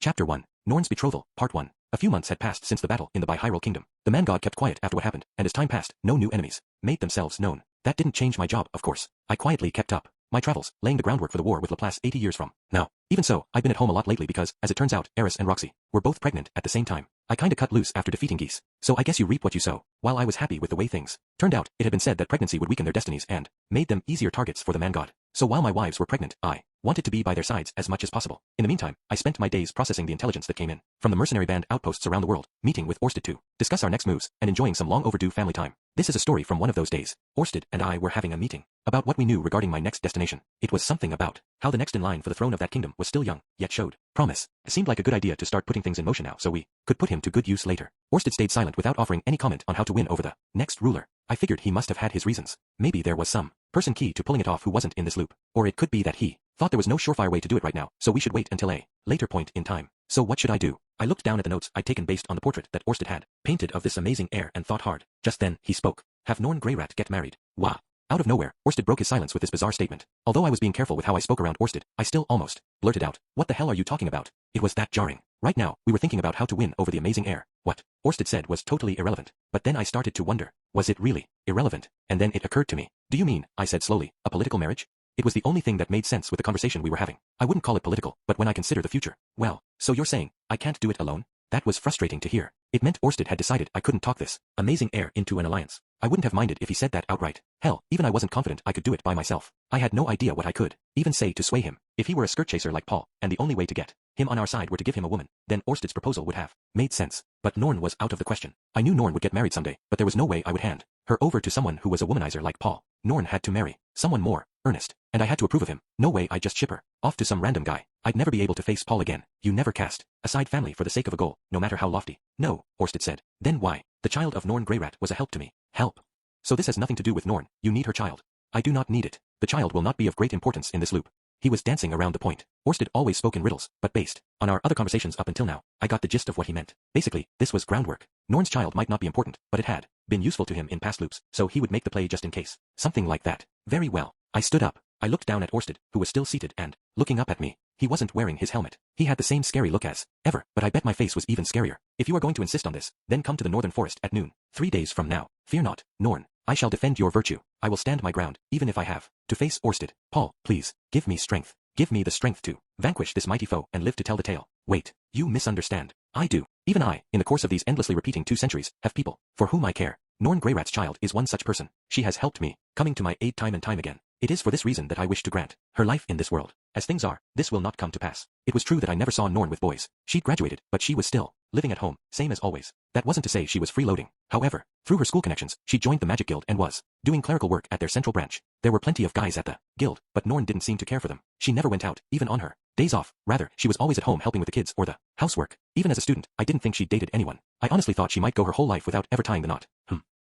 Chapter 1. Norn's Betrothal, Part 1. A few months had passed since the battle in the Bihyrule Kingdom. The man-god kept quiet after what happened, and as time passed, no new enemies made themselves known. That didn't change my job, of course. I quietly kept up my travels, laying the groundwork for the war with Laplace 80 years from now. Even so, I've been at home a lot lately because, as it turns out, Eris and Roxy were both pregnant at the same time. I kinda cut loose after defeating Geese. So I guess you reap what you sow. While I was happy with the way things turned out, it had been said that pregnancy would weaken their destinies and made them easier targets for the man-god. So while my wives were pregnant, I wanted to be by their sides as much as possible. In the meantime, I spent my days processing the intelligence that came in from the mercenary band outposts around the world, meeting with Orsted to discuss our next moves, and enjoying some long overdue family time. This is a story from one of those days. Orsted and I were having a meeting about what we knew regarding my next destination. It was something about how the next in line for the throne of that kingdom was still young, yet showed promise. It seemed like a good idea to start putting things in motion now so we could put him to good use later. Orsted stayed silent without offering any comment on how to win over the next ruler. I figured he must have had his reasons. Maybe there was some person key to pulling it off who wasn't in this loop. Or it could be that he thought there was no surefire way to do it right now, so we should wait until a later point in time. So what should I do? I looked down at the notes I'd taken based on the portrait that Orsted had painted of this amazing heir and thought hard. Just then, he spoke. Have Norn Greyrat get married? Wah. Out of nowhere, Orsted broke his silence with this bizarre statement. Although I was being careful with how I spoke around Orsted, I still almost blurted out, "What the hell are you talking about?" It was that jarring. Right now, we were thinking about how to win over the amazing heir. What Orsted said was totally irrelevant. But then I started to wonder, was it really irrelevant? And then it occurred to me. Do you mean, I said slowly, a political marriage? It was the only thing that made sense with the conversation we were having. I wouldn't call it political, but when I consider the future, well, so you're saying, I can't do it alone? That was frustrating to hear. It meant Orsted had decided I couldn't talk this amazing heir into an alliance. I wouldn't have minded if he said that outright. Hell, even I wasn't confident I could do it by myself. I had no idea what I could even say to sway him. If he were a skirt chaser like Paul, and the only way to get him on our side were to give him a woman, then Orsted's proposal would have made sense. But Norn was out of the question. I knew Norn would get married someday, but there was no way I would hand her over to someone who was a womanizer like Paul. Norn had to marry someone more earnest, and I had to approve of him. No way I'd just ship her off to some random guy. I'd never be able to face Paul again. You never cast aside family for the sake of a goal, no matter how lofty. No, Orsted said. Then why? The child of Norn Greyrat was a help to me. Help. So this has nothing to do with Norn. You need her child. I do not need it. The child will not be of great importance in this loop. He was dancing around the point. Orsted always spoke in riddles, but based on our other conversations up until now, I got the gist of what he meant. Basically, this was groundwork. Norn's child might not be important, but it had been useful to him in past loops, so he would make the play just in case. Something like that. Very well. I stood up. I looked down at Orsted, who was still seated and looking up at me. He wasn't wearing his helmet. He had the same scary look as ever, but I bet my face was even scarier. If you are going to insist on this, then come to the northern forest at noon, 3 days from now. Fear not, Norn. I shall defend your virtue. I will stand my ground, even if I have to face Orsted. Paul, please, give me strength. Give me the strength to vanquish this mighty foe and live to tell the tale. Wait, you misunderstand. I do. Even I, in the course of these endlessly repeating 2 centuries, have people for whom I care. Norn Greyrat's child is one such person. She has helped me, coming to my aid time and time again. It is for this reason that I wish to grant her life in this world. As things are, this will not come to pass. It was true that I never saw Norn with boys. She'd graduated, but she was still living at home, same as always. That wasn't to say she was freeloading. However, through her school connections, she joined the Magic Guild and was doing clerical work at their central branch. There were plenty of guys at the guild, but Norn didn't seem to care for them. She never went out, even on her days off. Rather, she was always at home helping with the kids or the housework. Even as a student, I didn't think she'd dated anyone. I honestly thought she might go her whole life without ever tying the knot.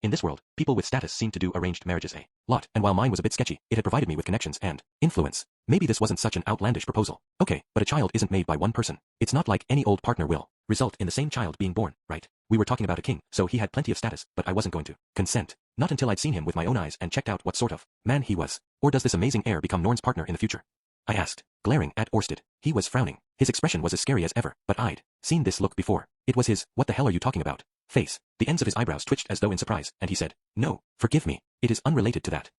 In this world, people with status seem to do arranged marriages a lot, and while mine was a bit sketchy, it had provided me with connections and influence. Maybe this wasn't such an outlandish proposal. Okay, but a child isn't made by one person. It's not like any old partner will result in the same child being born, right? We were talking about a king, so he had plenty of status, but I wasn't going to consent. Not until I'd seen him with my own eyes and checked out what sort of man he was. Or does this amazing heir become Norn's partner in the future? I asked, glaring at Orsted. He was frowning. His expression was as scary as ever, but I'd seen this look before. It was his, "What the hell are you talking about?" face. The ends of his eyebrows twitched as though in surprise, and he said, "No, forgive me. It is unrelated to that."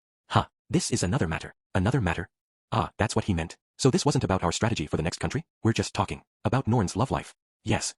This is another matter. Another matter? Ah, that's what he meant. So this wasn't about our strategy for the next country? We're just talking about Norn's love life. Yes.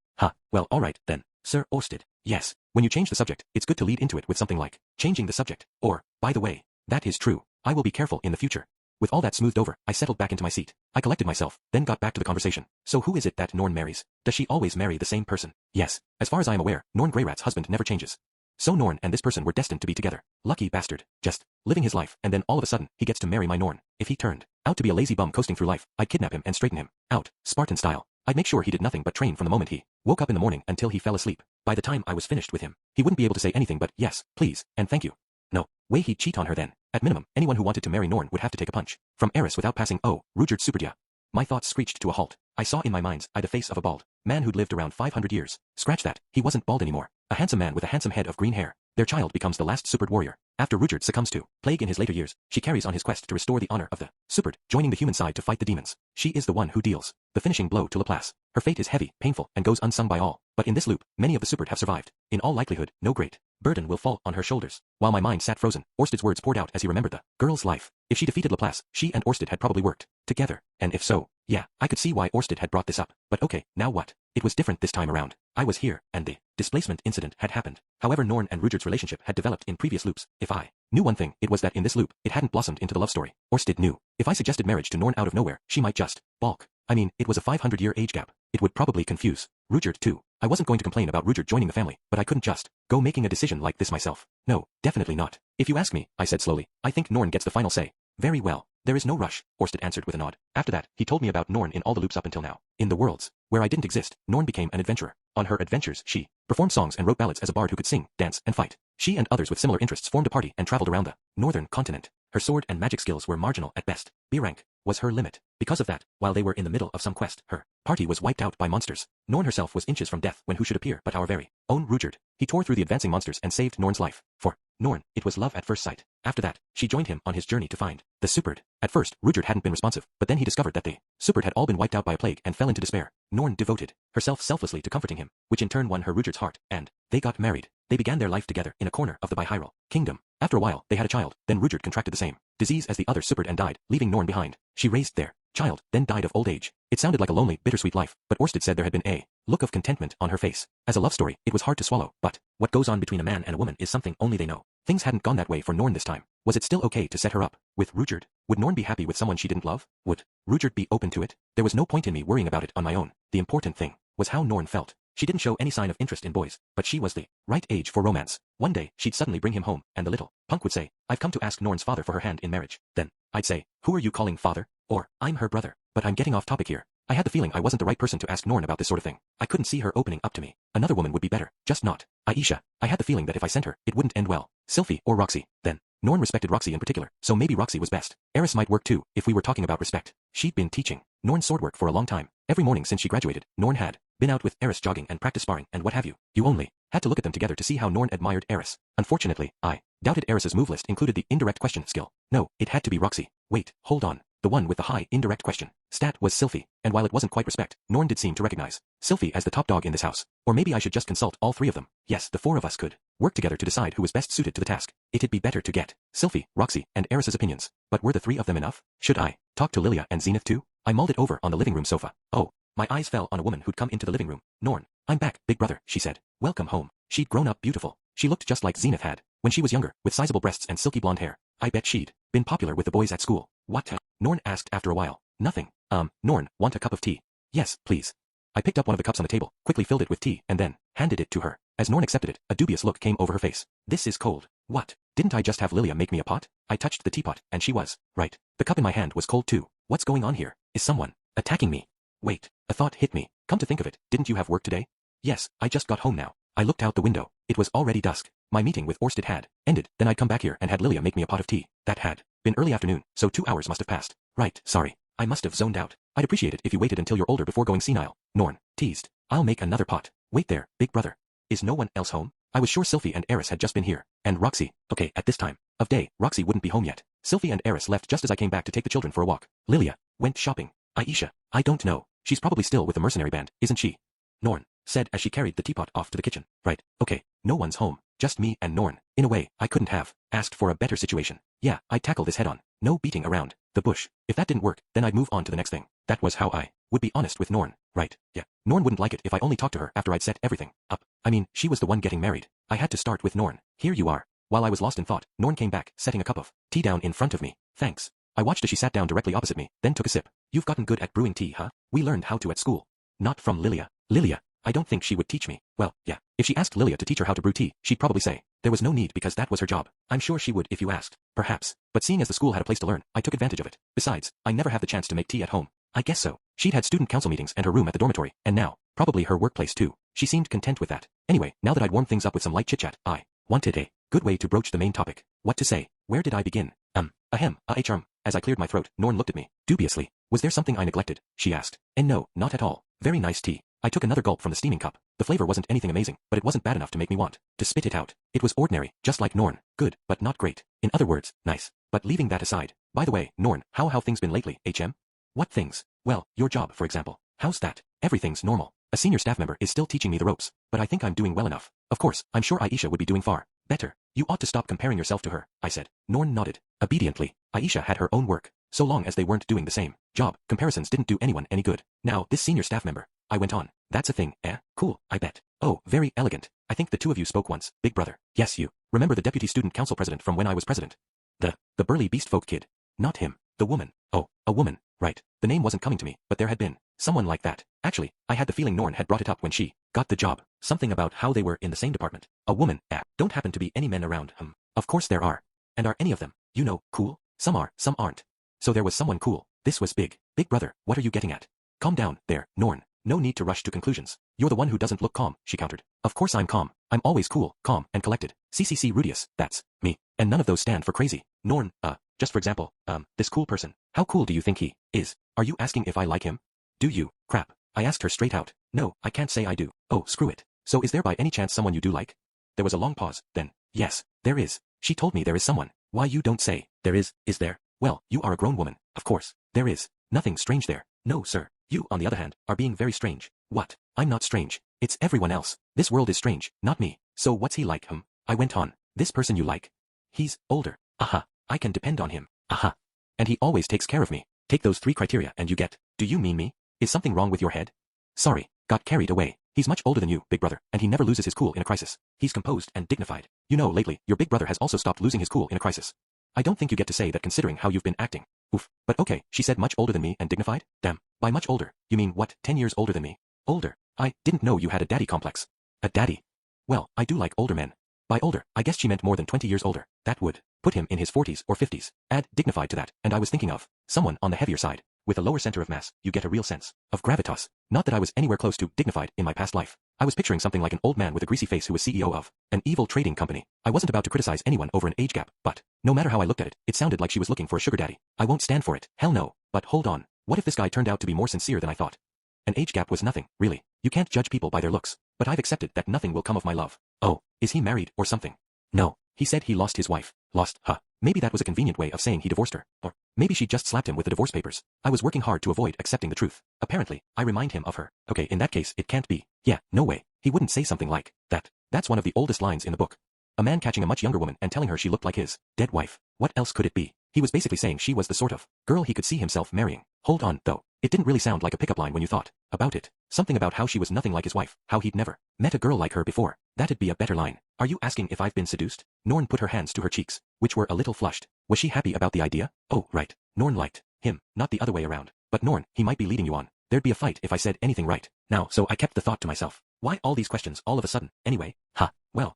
Well, alright, then. Sir Orsted. Yes. When you change the subject, it's good to lead into it with something like, changing the subject. Or, by the way, that is true. I will be careful in the future. With all that smoothed over, I settled back into my seat. I collected myself, then got back to the conversation. So who is it that Norn marries? Does she always marry the same person? Yes. As far as I am aware, Norn Greyrat's husband never changes. So Norn and this person were destined to be together. Lucky bastard. Just living his life, and then all of a sudden, he gets to marry my Norn. If he turned out to be a lazy bum coasting through life, I'd kidnap him and straighten him out, Spartan style. I'd make sure he did nothing but train from the moment he woke up in the morning until he fell asleep. By the time I was finished with him, he wouldn't be able to say anything but yes, please, and thank you. No way he'd cheat on her then. At minimum, anyone who wanted to marry Norn would have to take a punch from Eris without passing Rudyard Superdia. My thoughts screeched to a halt. I saw in my mind's eye the face of a bald man who'd lived around 500 years. Scratch that, he wasn't bald anymore. A handsome man with a handsome head of green hair, Their child becomes the last supered warrior. After Ruijerd succumbs to plague in his later years, she carries on his quest to restore the honor of the supered, joining the human side to fight the demons. She is the one who deals the finishing blow to Laplace. Her fate is heavy, painful, and goes unsung by all. But in this loop, many of the supered have survived. In all likelihood, no great burden will fall on her shoulders. While my mind sat frozen, Orsted's words poured out as he remembered the girl's life. If she defeated Laplace, she and Orsted had probably worked together. And if so, yeah, I could see why Orsted had brought this up. But okay, now what? It was different this time around. I was here, and the displacement incident had happened. However, Norn and Ruijerd's relationship had developed in previous loops. If I knew one thing, it was that in this loop, it hadn't blossomed into the love story. Orsted knew. If I suggested marriage to Norn out of nowhere, she might just balk. I mean, it was a 500-year age gap. It would probably confuse Ruijerd too. I wasn't going to complain about Ruijerd joining the family, but I couldn't just go making a decision like this myself. No, definitely not. If you ask me, I said slowly, I think Norn gets the final say. Very well. There is no rush, Orsted answered with a nod. After that, he told me about Norn in all the loops up until now. In the worlds where I didn't exist, Norn became an adventurer. On her adventures, she performed songs and wrote ballads as a bard who could sing, dance, and fight. She and others with similar interests formed a party and traveled around the northern continent. Her sword and magic skills were marginal at best. B rank was her limit. Because of that, while they were in the middle of some quest, her party was wiped out by monsters. Norn herself was inches from death when who should appear but our very own Ruijerd. He tore through the advancing monsters and saved Norn's life. For Norn, it was love at first sight. After that, she joined him on his journey to find the supered. At first, Ruijerd hadn't been responsive, but then he discovered that the supered had all been wiped out by a plague and fell into despair. Norn devoted herself selflessly to comforting him, which in turn won her Ruijerd's heart, and they got married. They began their life together in a corner of the Bihyrule kingdom. After a while, they had a child, then Ruijerd contracted the same disease as the other supered and died, leaving Norn behind. She raised their child, then died of old age. It sounded like a lonely, bittersweet life, but Orsted said there had been a look of contentment on her face. As a love story, it was hard to swallow, but what goes on between a man and a woman is something only they know. Things hadn't gone that way for Norn this time. Was it still okay to set her up with Ruijerd? Would Norn be happy with someone she didn't love? Would Ruijerd be open to it? There was no point in me worrying about it on my own. The important thing was how Norn felt. She didn't show any sign of interest in boys, but she was the right age for romance. One day, she'd suddenly bring him home, and the little punk would say, I've come to ask Norn's father for her hand in marriage. Then, I'd say, who are you calling father? Or, I'm her brother. But I'm getting off topic here. I had the feeling I wasn't the right person to ask Norn about this sort of thing. I couldn't see her opening up to me. Another woman would be better, just not Aisha. I had the feeling that if I sent her, it wouldn't end well. Sylphie or Roxy, then. Norn respected Roxy in particular, so maybe Roxy was best. Eris might work too, if we were talking about respect. She'd been teaching Norn swordwork for a long time. Every morning since she graduated, Norn had been out with Eris jogging and practice sparring and what have you. You only had to look at them together to see how Norn admired Eris. Unfortunately, I doubted Eris's move list included the indirect question skill. No, it had to be Roxy. Wait, hold on. The one with the high indirect question stat was Sylphie, and while it wasn't quite respect, Norn did seem to recognize Sylphie as the top dog in this house. Or maybe I should just consult all three of them. Yes, the four of us could work together to decide who was best suited to the task. It'd be better to get Sylphie, Roxy, and Eris's opinions. But were the three of them enough? Should I talk to Lilia and Zenith too? I mulled it over on the living room sofa. Oh, my eyes fell on a woman who'd come into the living room. Norn, I'm back, big brother, she said. Welcome home. She'd grown up beautiful. She looked just like Zenith had when she was younger, with sizable breasts and silky blonde hair. I bet she'd been popular with the boys at school. What? Norn asked after a while. Nothing. Norn, want a cup of tea? Yes, please. I picked up one of the cups on the table, quickly filled it with tea, and then handed it to her. As Norn accepted it, a dubious look came over her face. This is cold. What? Didn't I just have Lilia make me a pot? I touched the teapot, and she was right. The cup in my hand was cold too. What's going on here? Is someone attacking me? Wait, a thought hit me. Come to think of it, didn't you have work today? Yes, I just got home now. I looked out the window. It was already dusk. My meeting with Orsted had ended, then I'd come back here and had Lilia make me a pot of tea. That had been early afternoon, so 2 hours must have passed. Right, sorry. I must have zoned out. I'd appreciate it if you waited until you're older before going senile. Norn teased. I'll make another pot. Wait there, big brother. Is no one else home? I was sure Sylphie and Eris had just been here. And Roxy. Okay, at this time of day, Roxy wouldn't be home yet. Sylphie and Eris left just as I came back to take the children for a walk. Lilia went shopping. Aisha, I don't know. She's probably still with the mercenary band, isn't she? Norn said as she carried the teapot off to the kitchen. Right, okay, no one's home. Just me and Norn. In a way, I couldn't have asked for a better situation. Yeah, I'd tackle this head on. No beating around the bush. If that didn't work, then I'd move on to the next thing. That was how I would be honest with Norn. Right, yeah. Norn wouldn't like it if I only talked to her after I'd set everything up. I mean, she was the one getting married. I had to start with Norn. Here you are. While I was lost in thought, Norn came back, setting a cup of tea down in front of me. Thanks. I watched as she sat down directly opposite me, then took a sip. You've gotten good at brewing tea, huh? We learned how to at school. Not from Lilia. Lilia, I don't think she would teach me. Well, yeah. If she asked Lilia to teach her how to brew tea, she'd probably say there was no need because that was her job. I'm sure she would if you asked. Perhaps. But seeing as the school had a place to learn, I took advantage of it. Besides, I never have the chance to make tea at home. I guess so. She'd had student council meetings and her room at the dormitory, and now, probably her workplace too. She seemed content with that. Anyway, now that I'd warmed things up with some light chit-chat, I wanted a good way to broach the main topic. What to say? Where did I begin? As I cleared my throat, Norn looked at me dubiously. Was there something I neglected? She asked. And no, not at all. Very nice tea. I took another gulp from the steaming cup. The flavor wasn't anything amazing, but it wasn't bad enough to make me want to spit it out. It was ordinary, just like Norn. Good, but not great. In other words, nice. But leaving that aside. By the way, Norn, how things been lately, HM? What things? Well, your job, for example. How's that? Everything's normal. A senior staff member is still teaching me the ropes, but I think I'm doing well enough. Of course, I'm sure Aisha would be doing far better. You ought to stop comparing yourself to her, I said. Norn nodded. Obediently. Aisha had her own work. So long as they weren't doing the same job, comparisons didn't do anyone any good. Now, this senior staff member, I went on. That's a thing, eh? Cool, I bet. Oh, very elegant. I think the two of you spoke once, big brother. Yes, you. Remember the deputy student council president from when I was president? The burly beast folk kid. Not him. The woman. Oh, a woman. Right. The name wasn't coming to me, but there had been someone like that. Actually, I had the feeling Norn had brought it up when she got the job. Something about how they were in the same department. A woman, don't happen to be any men around, Of course there are. And are any of them, cool? Some are, some aren't. So there was someone cool. This was big. Big brother, what are you getting at? Calm down, there, Norn. No need to rush to conclusions. You're the one who doesn't look calm, she countered. Of course I'm calm. I'm always cool, calm, and collected. CCC Rudius, that's me. And none of those stand for crazy. Norn, just for example, this cool person. How cool do you think he is? Are you asking if I like him? Do you? Crap. I asked her straight out. No, I can't say I do. Oh, screw it. So is there by any chance someone you do like? There was a long pause, then, yes, there is. She told me there is someone. Why you don't say, there is there? Well, you are a grown woman, of course. There is. Nothing strange there. No, sir. You, on the other hand, are being very strange. What? I'm not strange. It's everyone else. This world is strange, not me. So what's he like, I went on. This person you like? He's older. Aha. I can depend on him. Aha. And he always takes care of me. Take those 3 criteria and you get. Do you mean me? Is something wrong with your head? Sorry. Got carried away. He's much older than you, big brother, and he never loses his cool in a crisis. He's composed and dignified. Lately, your big brother has also stopped losing his cool in a crisis. I don't think you get to say that considering how you've been acting. Oof. But okay, she said much older than me and dignified? Damn. By much older, you mean what, 10 years older than me? Older? I didn't know you had a daddy complex. A daddy? Well, I do like older men. By older, I guess she meant more than 20 years older. That would put him in his 40s or 50s. Add dignified to that, and I was thinking of someone on the heavier side. With a lower center of mass, you get a real sense of gravitas. Not that I was anywhere close to dignified in my past life. I was picturing something like an old man with a greasy face who was CEO of an evil trading company. I wasn't about to criticize anyone over an age gap, but no matter how I looked at it, it sounded like she was looking for a sugar daddy. I won't stand for it. Hell no. But hold on. What if this guy turned out to be more sincere than I thought? An age gap was nothing, really. You can't judge people by their looks. But I've accepted that nothing will come of my love. Oh, is he married or something? No. He said he lost his wife. Lost, huh? Maybe that was a convenient way of saying he divorced her. Or maybe she just slapped him with the divorce papers. I was working hard to avoid accepting the truth. Apparently, I remind him of her. Okay, in that case, it can't be. Yeah, no way. He wouldn't say something like that. That's one of the oldest lines in the book. A man catching a much younger woman and telling her she looked like his dead wife. What else could it be? He was basically saying she was the sort of girl he could see himself marrying. Hold on, though. It didn't really sound like a pickup line when you thought about it. Something about how she was nothing like his wife, how he'd never met a girl like her before. That'd be a better line. Are you asking if I've been seduced? Norn put her hands to her cheeks, which were a little flushed. Was she happy about the idea? Oh, right. Norn liked him, not the other way around. But Norn, he might be leading you on. There'd be a fight if I said anything right. Now, so I kept the thought to myself. Why all these questions all of a sudden, anyway? Well,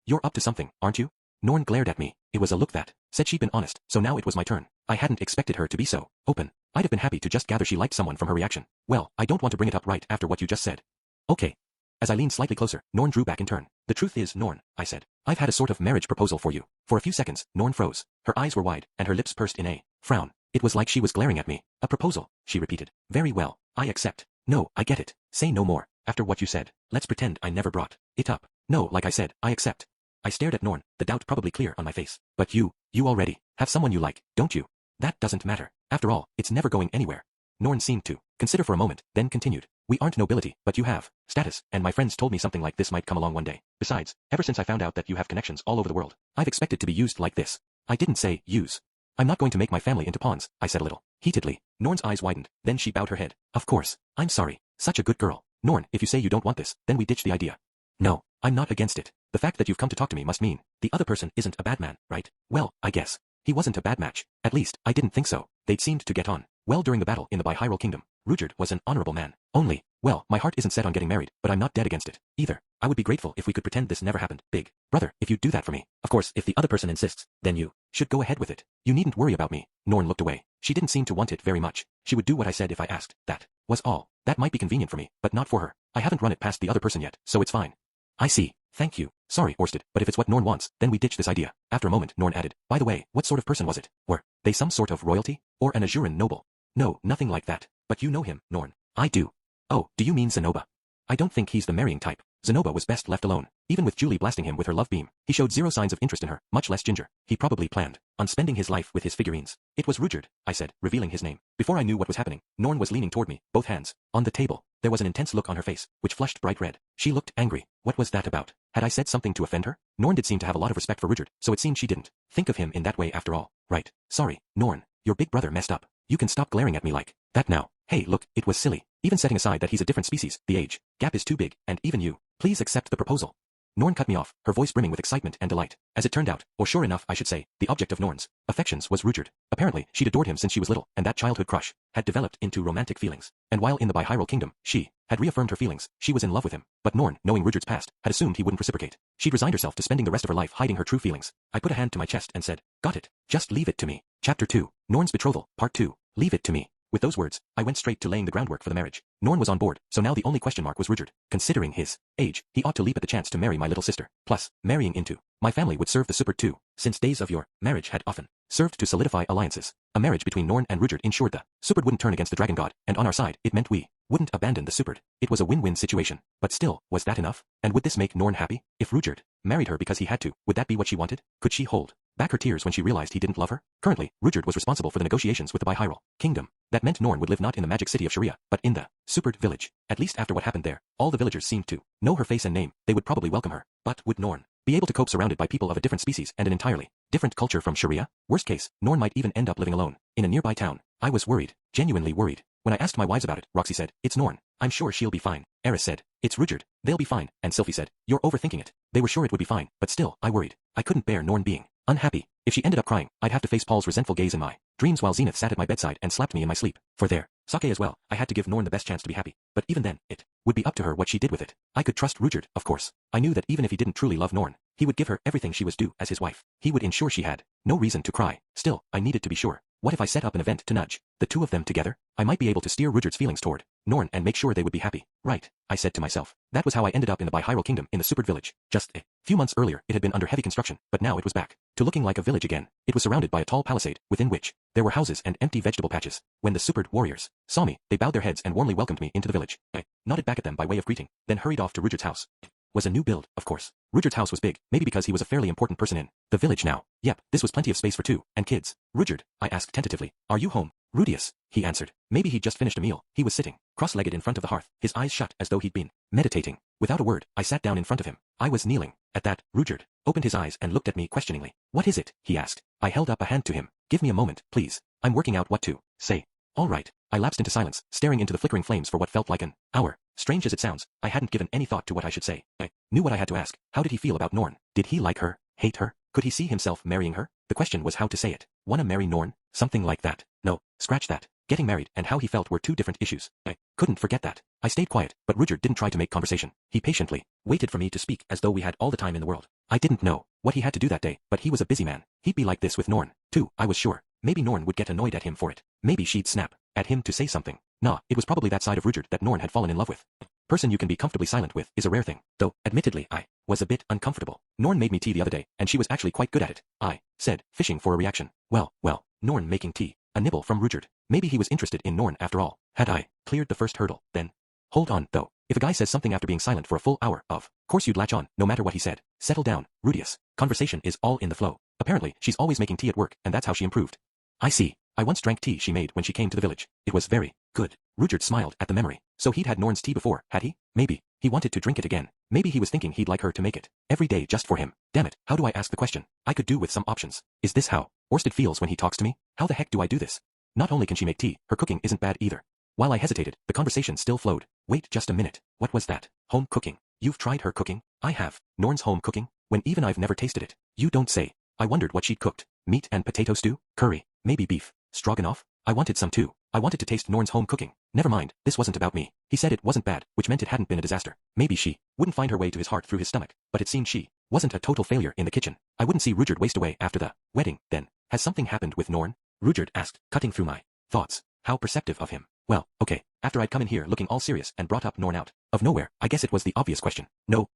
you're up to something, aren't you? Norn glared at me. It was a look that said she'd been honest, so now it was my turn. I hadn't expected her to be so open. I'd have been happy to just gather she liked someone from her reaction. Well, I don't want to bring it up right after what you just said. Okay. As I leaned slightly closer, Norn drew back in turn. The truth is, Norn, I said, I've had a sort of marriage proposal for you. For a few seconds, Norn froze. Her eyes were wide, and her lips pursed in a frown. It was like she was glaring at me. A proposal, she repeated. Very well, I accept. No, I get it. Say no more. After what you said, let's pretend I never brought it up. No, like I said, I accept. I stared at Norn, the doubt probably clear on my face. But you already have someone you like, don't you? That doesn't matter. After all, it's never going anywhere. Norn seemed to consider for a moment, then continued. We aren't nobility, but you have status, and my friends told me something like this might come along one day. Besides, ever since I found out that you have connections all over the world, I've expected to be used like this. I didn't say use. I'm not going to make my family into pawns, I said a little heatedly. Norn's eyes widened, then she bowed her head. Of course. I'm sorry. Such a good girl. Norn, if you say you don't want this, then we ditch the idea. No, I'm not against it. The fact that you've come to talk to me must mean the other person isn't a bad man, right? Well, I guess. He wasn't a bad match. At least, I didn't think so. They'd seemed to get on well during the battle in the Bihyrule Kingdom. Ruijerd was an honorable man. Only, well, my heart isn't set on getting married, but I'm not dead against it, either. I would be grateful if we could pretend this never happened, big brother, if you'd do that for me. Of course, if the other person insists, then you should go ahead with it. You needn't worry about me. Norn looked away. She didn't seem to want it very much. She would do what I said if I asked. That was all. That might be convenient for me, but not for her. I haven't run it past the other person yet, so it's fine. I see. Thank you. Sorry, Orsted, but if it's what Norn wants, then we ditch this idea. After a moment, Norn added, by the way, what sort of person was it? Were they some sort of royalty? Or an Azuran noble? No, nothing like that. But you know him, Norn. I do. Oh, do you mean Zenoba? I don't think he's the marrying type. Zenoba was best left alone. Even with Julie blasting him with her love beam, he showed zero signs of interest in her, much less Ginger. He probably planned on spending his life with his figurines. It was Rudyard, I said, revealing his name. Before I knew what was happening, Norn was leaning toward me, both hands on the table. There was an intense look on her face, which flushed bright red. She looked angry. What was that about? Had I said something to offend her? Norn did seem to have a lot of respect for Rudyard, so it seemed she didn't think of him in that way after all. Right. Sorry, Norn. Your big brother messed up. You can stop glaring at me like that now. Hey, look, it was silly. Even setting aside that he's a different species, the age gap is too big, and even you. Please accept the proposal. Norn cut me off, her voice brimming with excitement and delight. As it turned out, or sure enough I should say, the object of Norn's affections was Rudyard. Apparently, she'd adored him since she was little, and that childhood crush had developed into romantic feelings. And while in the Bihyrule Kingdom, she had reaffirmed her feelings. She was in love with him. But Norn, knowing Rudyard's past, had assumed he wouldn't reciprocate. She'd resigned herself to spending the rest of her life hiding her true feelings. I put a hand to my chest and said, got it. Just leave it to me. Chapter 2. Norn's Betrothal, Part 2. Leave it to me. With those words, I went straight to laying the groundwork for the marriage. Norn was on board, so now the only question mark was Rudyard. Considering his age, he ought to leap at the chance to marry my little sister. Plus, marrying into my family would serve the super too, since days of your marriage had often served to solidify alliances. A marriage between Norn and Rudyard ensured the Superd wouldn't turn against the dragon god, and on our side, it meant we wouldn't abandon the Superd. It was a win-win situation. But still, was that enough? And would this make Norn happy? If Rudyard married her because he had to, would that be what she wanted? Could she hold back her tears when she realized he didn't love her? Currently, Rudyard was responsible for the negotiations with the Bihyrule Kingdom. That meant Norn would live not in the magic city of Sharia, but in the Superd village. At least after what happened there, all the villagers seemed to know her face and name. They would probably welcome her. But would Norn be able to cope surrounded by people of a different species and an entirely different culture from Sharia? Worst case, Norn might even end up living alone in a nearby town. I was worried, genuinely worried. When I asked my wives about it, Roxy said, it's Norn. I'm sure she'll be fine. Eris said, it's Rudyard. They'll be fine. And Sylphie said, you're overthinking it. They were sure it would be fine, but still, I worried. I couldn't bear Norn being unhappy. If she ended up crying, I'd have to face Paul's resentful gaze in my dreams while Zenith sat at my bedside and slapped me in my sleep. For their sake as well, I had to give Norn the best chance to be happy. But even then, it would be up to her what she did with it. I could trust Rudyard, of course. I knew that even if he didn't truly love Norn, he would give her everything she was due as his wife. He would ensure she had no reason to cry. Still, I needed to be sure. What if I set up an event to nudge the two of them together? I might be able to steer Rudyard's feelings toward Norn and make sure they would be happy. Right, I said to myself. That was how I ended up in the Bihyrule Kingdom in the Superd village. Just a few months earlier, it had been under heavy construction, but now it was back to looking like a village again. It was surrounded by a tall palisade, within which there were houses and empty vegetable patches. When the Superd warriors saw me, they bowed their heads and warmly welcomed me into the village. I nodded back at them by way of greeting, then hurried off to Rudyard's house. Was a new build, of course. Rudyard's house was big, maybe because he was a fairly important person in the village now. Yep, this was plenty of space for two, and kids. Rudyard, I asked tentatively, are you home? Rudius, he answered. Maybe he'd just finished a meal. He was sitting, cross-legged in front of the hearth, his eyes shut as though he'd been meditating. Without a word, I sat down in front of him. I was kneeling. At that, Rudyard opened his eyes and looked at me questioningly. What is it? He asked. I held up a hand to him. Give me a moment, please. I'm working out what to say. All right. I lapsed into silence, staring into the flickering flames for what felt like an hour. Strange as it sounds, I hadn't given any thought to what I should say. I knew what I had to ask. How did he feel about Norn? Did he like her? Hate her? Could he see himself marrying her? The question was how to say it. Wanna marry Norn? Something like that. No, scratch that. Getting married and how he felt were two different issues. I couldn't forget that. I stayed quiet, but Rudyard didn't try to make conversation. He patiently waited for me to speak as though we had all the time in the world. I didn't know what he had to do that day, but he was a busy man. He'd be like this with Norn, too, I was sure. Maybe Norn would get annoyed at him for it. Maybe she'd snap at him to say something. Nah, it was probably that side of Rudyard that Norn had fallen in love with. Person you can be comfortably silent with is a rare thing, though, admittedly, I was a bit uncomfortable. Norn made me tea the other day, and she was actually quite good at it. I said, fishing for a reaction. Well, Norn making tea. A nibble from Rudyard. Maybe he was interested in Norn after all. Had I cleared the first hurdle, then. Hold on, though. If a guy says something after being silent for a full hour, of course you'd latch on, no matter what he said. Settle down, Rudius. Conversation is all in the flow. Apparently, she's always making tea at work, and that's how she improved. I see. I once drank tea she made when she came to the village. It was very good. Rudyard smiled at the memory. So he'd had Norn's tea before, had he? Maybe. He wanted to drink it again. Maybe he was thinking he'd like her to make it every day just for him. Damn it, how do I ask the question? I could do with some options. Is this how Orsted feels when he talks to me? How the heck do I do this? Not only can she make tea, her cooking isn't bad either. While I hesitated, the conversation still flowed. Wait just a minute. What was that? Home cooking. You've tried her cooking? I have. Norn's home cooking? When even I've never tasted it. You don't say. I wondered what she'd cooked. Meat and potato stew? Curry? Maybe beef? Stroganoff? I wanted some too. I wanted to taste Norn's home cooking. Never mind, this wasn't about me. He said it wasn't bad, which meant it hadn't been a disaster. Maybe she wouldn't find her way to his heart through his stomach, but it seemed she wasn't a total failure in the kitchen. I wouldn't see Rudyard waste away after the wedding, then. Has something happened with Norn? Rudyard asked, cutting through my thoughts. How perceptive of him. Well, okay, after I'd come in here looking all serious and brought up Norn out of nowhere, I guess it was the obvious question. No,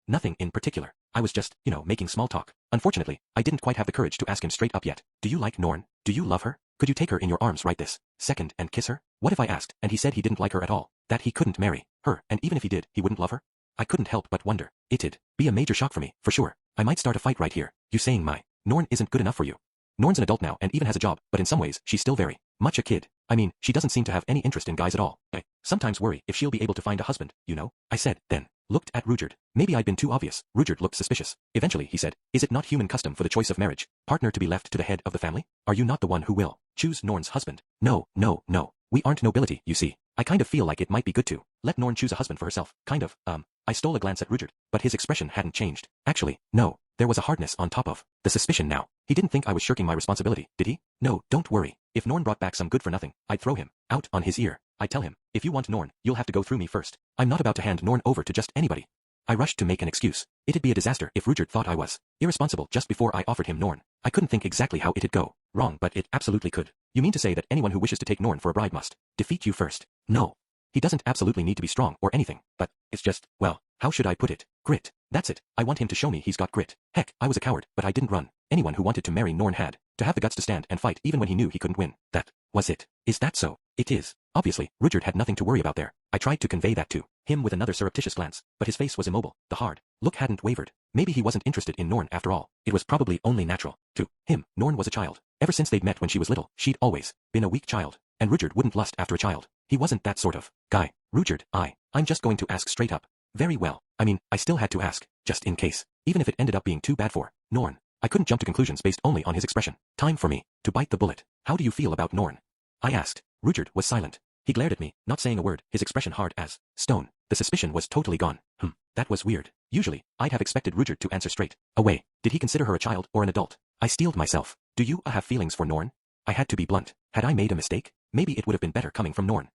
nothing in particular. I was just, making small talk. Unfortunately, I didn't quite have the courage to ask him straight up yet. Do you like Norn? Do you love her? Could you take her in your arms right this second and kiss her? What if I asked, and he said he didn't like her at all? That he couldn't marry her, and even if he did, he wouldn't love her? I couldn't help but wonder. It'd be a major shock for me, for sure. I might start a fight right here. You saying my Norn isn't good enough for you? Norn's an adult now and even has a job, but in some ways, she's still very much a kid. I mean, she doesn't seem to have any interest in guys at all. I sometimes worry if she'll be able to find a husband, you know? I said, then. Looked at Rudyard. Maybe I'd been too obvious. Rudyard looked suspicious. Eventually, he said, is it not human custom for the choice of marriage partner to be left to the head of the family? Are you not the one who will choose Norn's husband? No, no, no. We aren't nobility, you see. I kind of feel like it might be good to let Norn choose a husband for herself. Kind of, I stole a glance at Rudyard, but his expression hadn't changed. Actually, no. There was a hardness on top of the suspicion now. He didn't think I was shirking my responsibility, did he? No, don't worry. If Norn brought back some good for nothing, I'd throw him out on his ear. I'd tell him, if you want Norn, you'll have to go through me first. I'm not about to hand Norn over to just anybody. I rushed to make an excuse. It'd be a disaster if Rudyard thought I was irresponsible just before I offered him Norn. I couldn't think exactly how it'd go wrong, but it absolutely could. You mean to say that anyone who wishes to take Norn for a bride must defeat you first? No. He doesn't absolutely need to be strong or anything, but it's just, well, how should I put it? Grit. That's it. I want him to show me he's got grit. Heck, I was a coward, but I didn't run. Anyone who wanted to marry Norn had to have the guts to stand and fight even when he knew he couldn't win. That was it. Is that so? It is. Obviously, Rudyard had nothing to worry about there. I tried to convey that to him with another surreptitious glance, but his face was immobile. The hard look hadn't wavered. Maybe he wasn't interested in Norn after all. It was probably only natural. To him, Norn was a child. Ever since they'd met when she was little, she'd always been a weak child. And Rudyard wouldn't lust after a child. He wasn't that sort of guy. Rudyard, I'm just going to ask straight up. Very well. I mean, I still had to ask, just in case. Even if it ended up being too bad for Norn. I couldn't jump to conclusions based only on his expression. Time for me to bite the bullet. How do you feel about Norn? I asked. Rudyard was silent. He glared at me, not saying a word, his expression hard as stone. The suspicion was totally gone. That was weird. Usually, I'd have expected Rudyard to answer straight away. Did he consider her a child or an adult? I steeled myself. Do you have feelings for Norn? I had to be blunt. Had I made a mistake? Maybe it would have been better coming from Norn.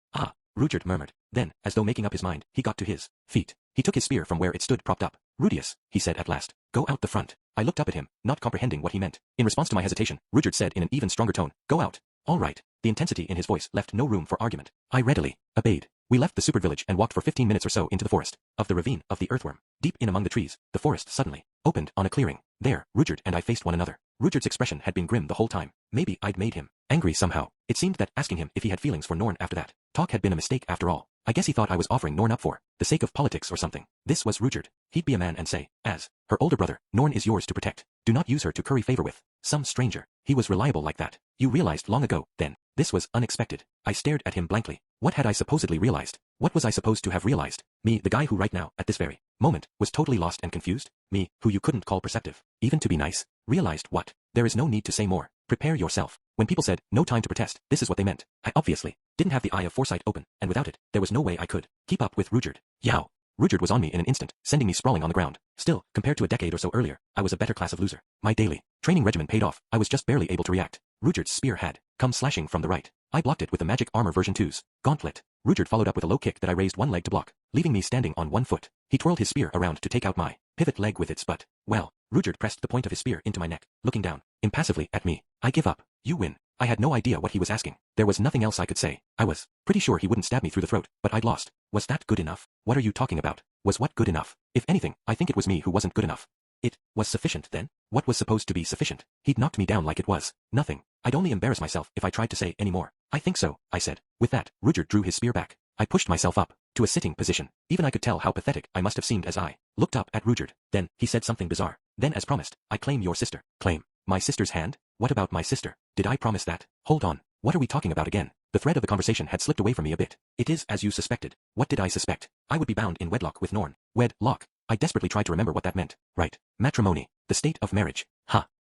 Rudyard murmured. Then, as though making up his mind, he got to his feet. He took his spear from where it stood propped up. Rudius, he said at last, go out the front. I looked up at him, not comprehending what he meant. In response to my hesitation, Rudyard said in an even stronger tone, go out. All right. The intensity in his voice left no room for argument. I readily obeyed. We left the supered village and walked for 15 minutes or so into the forest of the ravine of the earthworm. Deep in among the trees, the forest suddenly opened on a clearing. There, Rudyard and I faced one another. Rudyard's expression had been grim the whole time. Maybe I'd made him angry somehow. It seemed that asking him if he had feelings for Norn after that talk had been a mistake after all. I guess he thought I was offering Norn up for the sake of politics or something. This was Rudyard. He'd be a man and say, as her older brother, Norn is yours to protect. Do not use her to curry favor with some stranger. He was reliable like that. You realized long ago, then. This was unexpected. I stared at him blankly. What had I supposedly realized? What was I supposed to have realized? Me, the guy who right now, at this very moment, was totally lost and confused? Me, who you couldn't call perceptive, even to be nice? Realized what? There is no need to say more. Prepare yourself. When people said, no time to protest, this is what they meant. I obviously didn't have the eye of foresight open, and without it, there was no way I could keep up with Rudyard. Yow! Rudyard was on me in an instant, sending me sprawling on the ground. Still, compared to a decade or so earlier, I was a better class of loser. My daily training regimen paid off. I was just barely able to react. Rudyard's spear had come slashing from the right. I blocked it with the magic armor version 2's gauntlet. Rudyard followed up with a low kick that I raised one leg to block, leaving me standing on one foot. He twirled his spear around to take out my pivot leg with its butt. Well, Rudyard pressed the point of his spear into my neck, looking down impassively at me. I give up. You win. I had no idea what he was asking. There was nothing else I could say. I was pretty sure he wouldn't stab me through the throat, but I'd lost. Was that good enough? What are you talking about? Was what good enough? If anything, I think it was me who wasn't good enough. It was sufficient then? What was supposed to be sufficient? He'd knocked me down like it was nothing. I'd only embarrass myself if I tried to say any more. I think so, I said. With that, Rudyard drew his spear back. I pushed myself up to a sitting position. Even I could tell how pathetic I must have seemed as I looked up at Rudyard. Then, he said something bizarre. Then as promised, I claim your sister. Claim? My sister's hand? What about my sister? Did I promise that? Hold on. What are we talking about again? The thread of the conversation had slipped away from me a bit. It is as you suspected. What did I suspect? I would be bound in wedlock with Norn. Wedlock. I desperately tried to remember what that meant. Right. Matrimony. The state of marriage.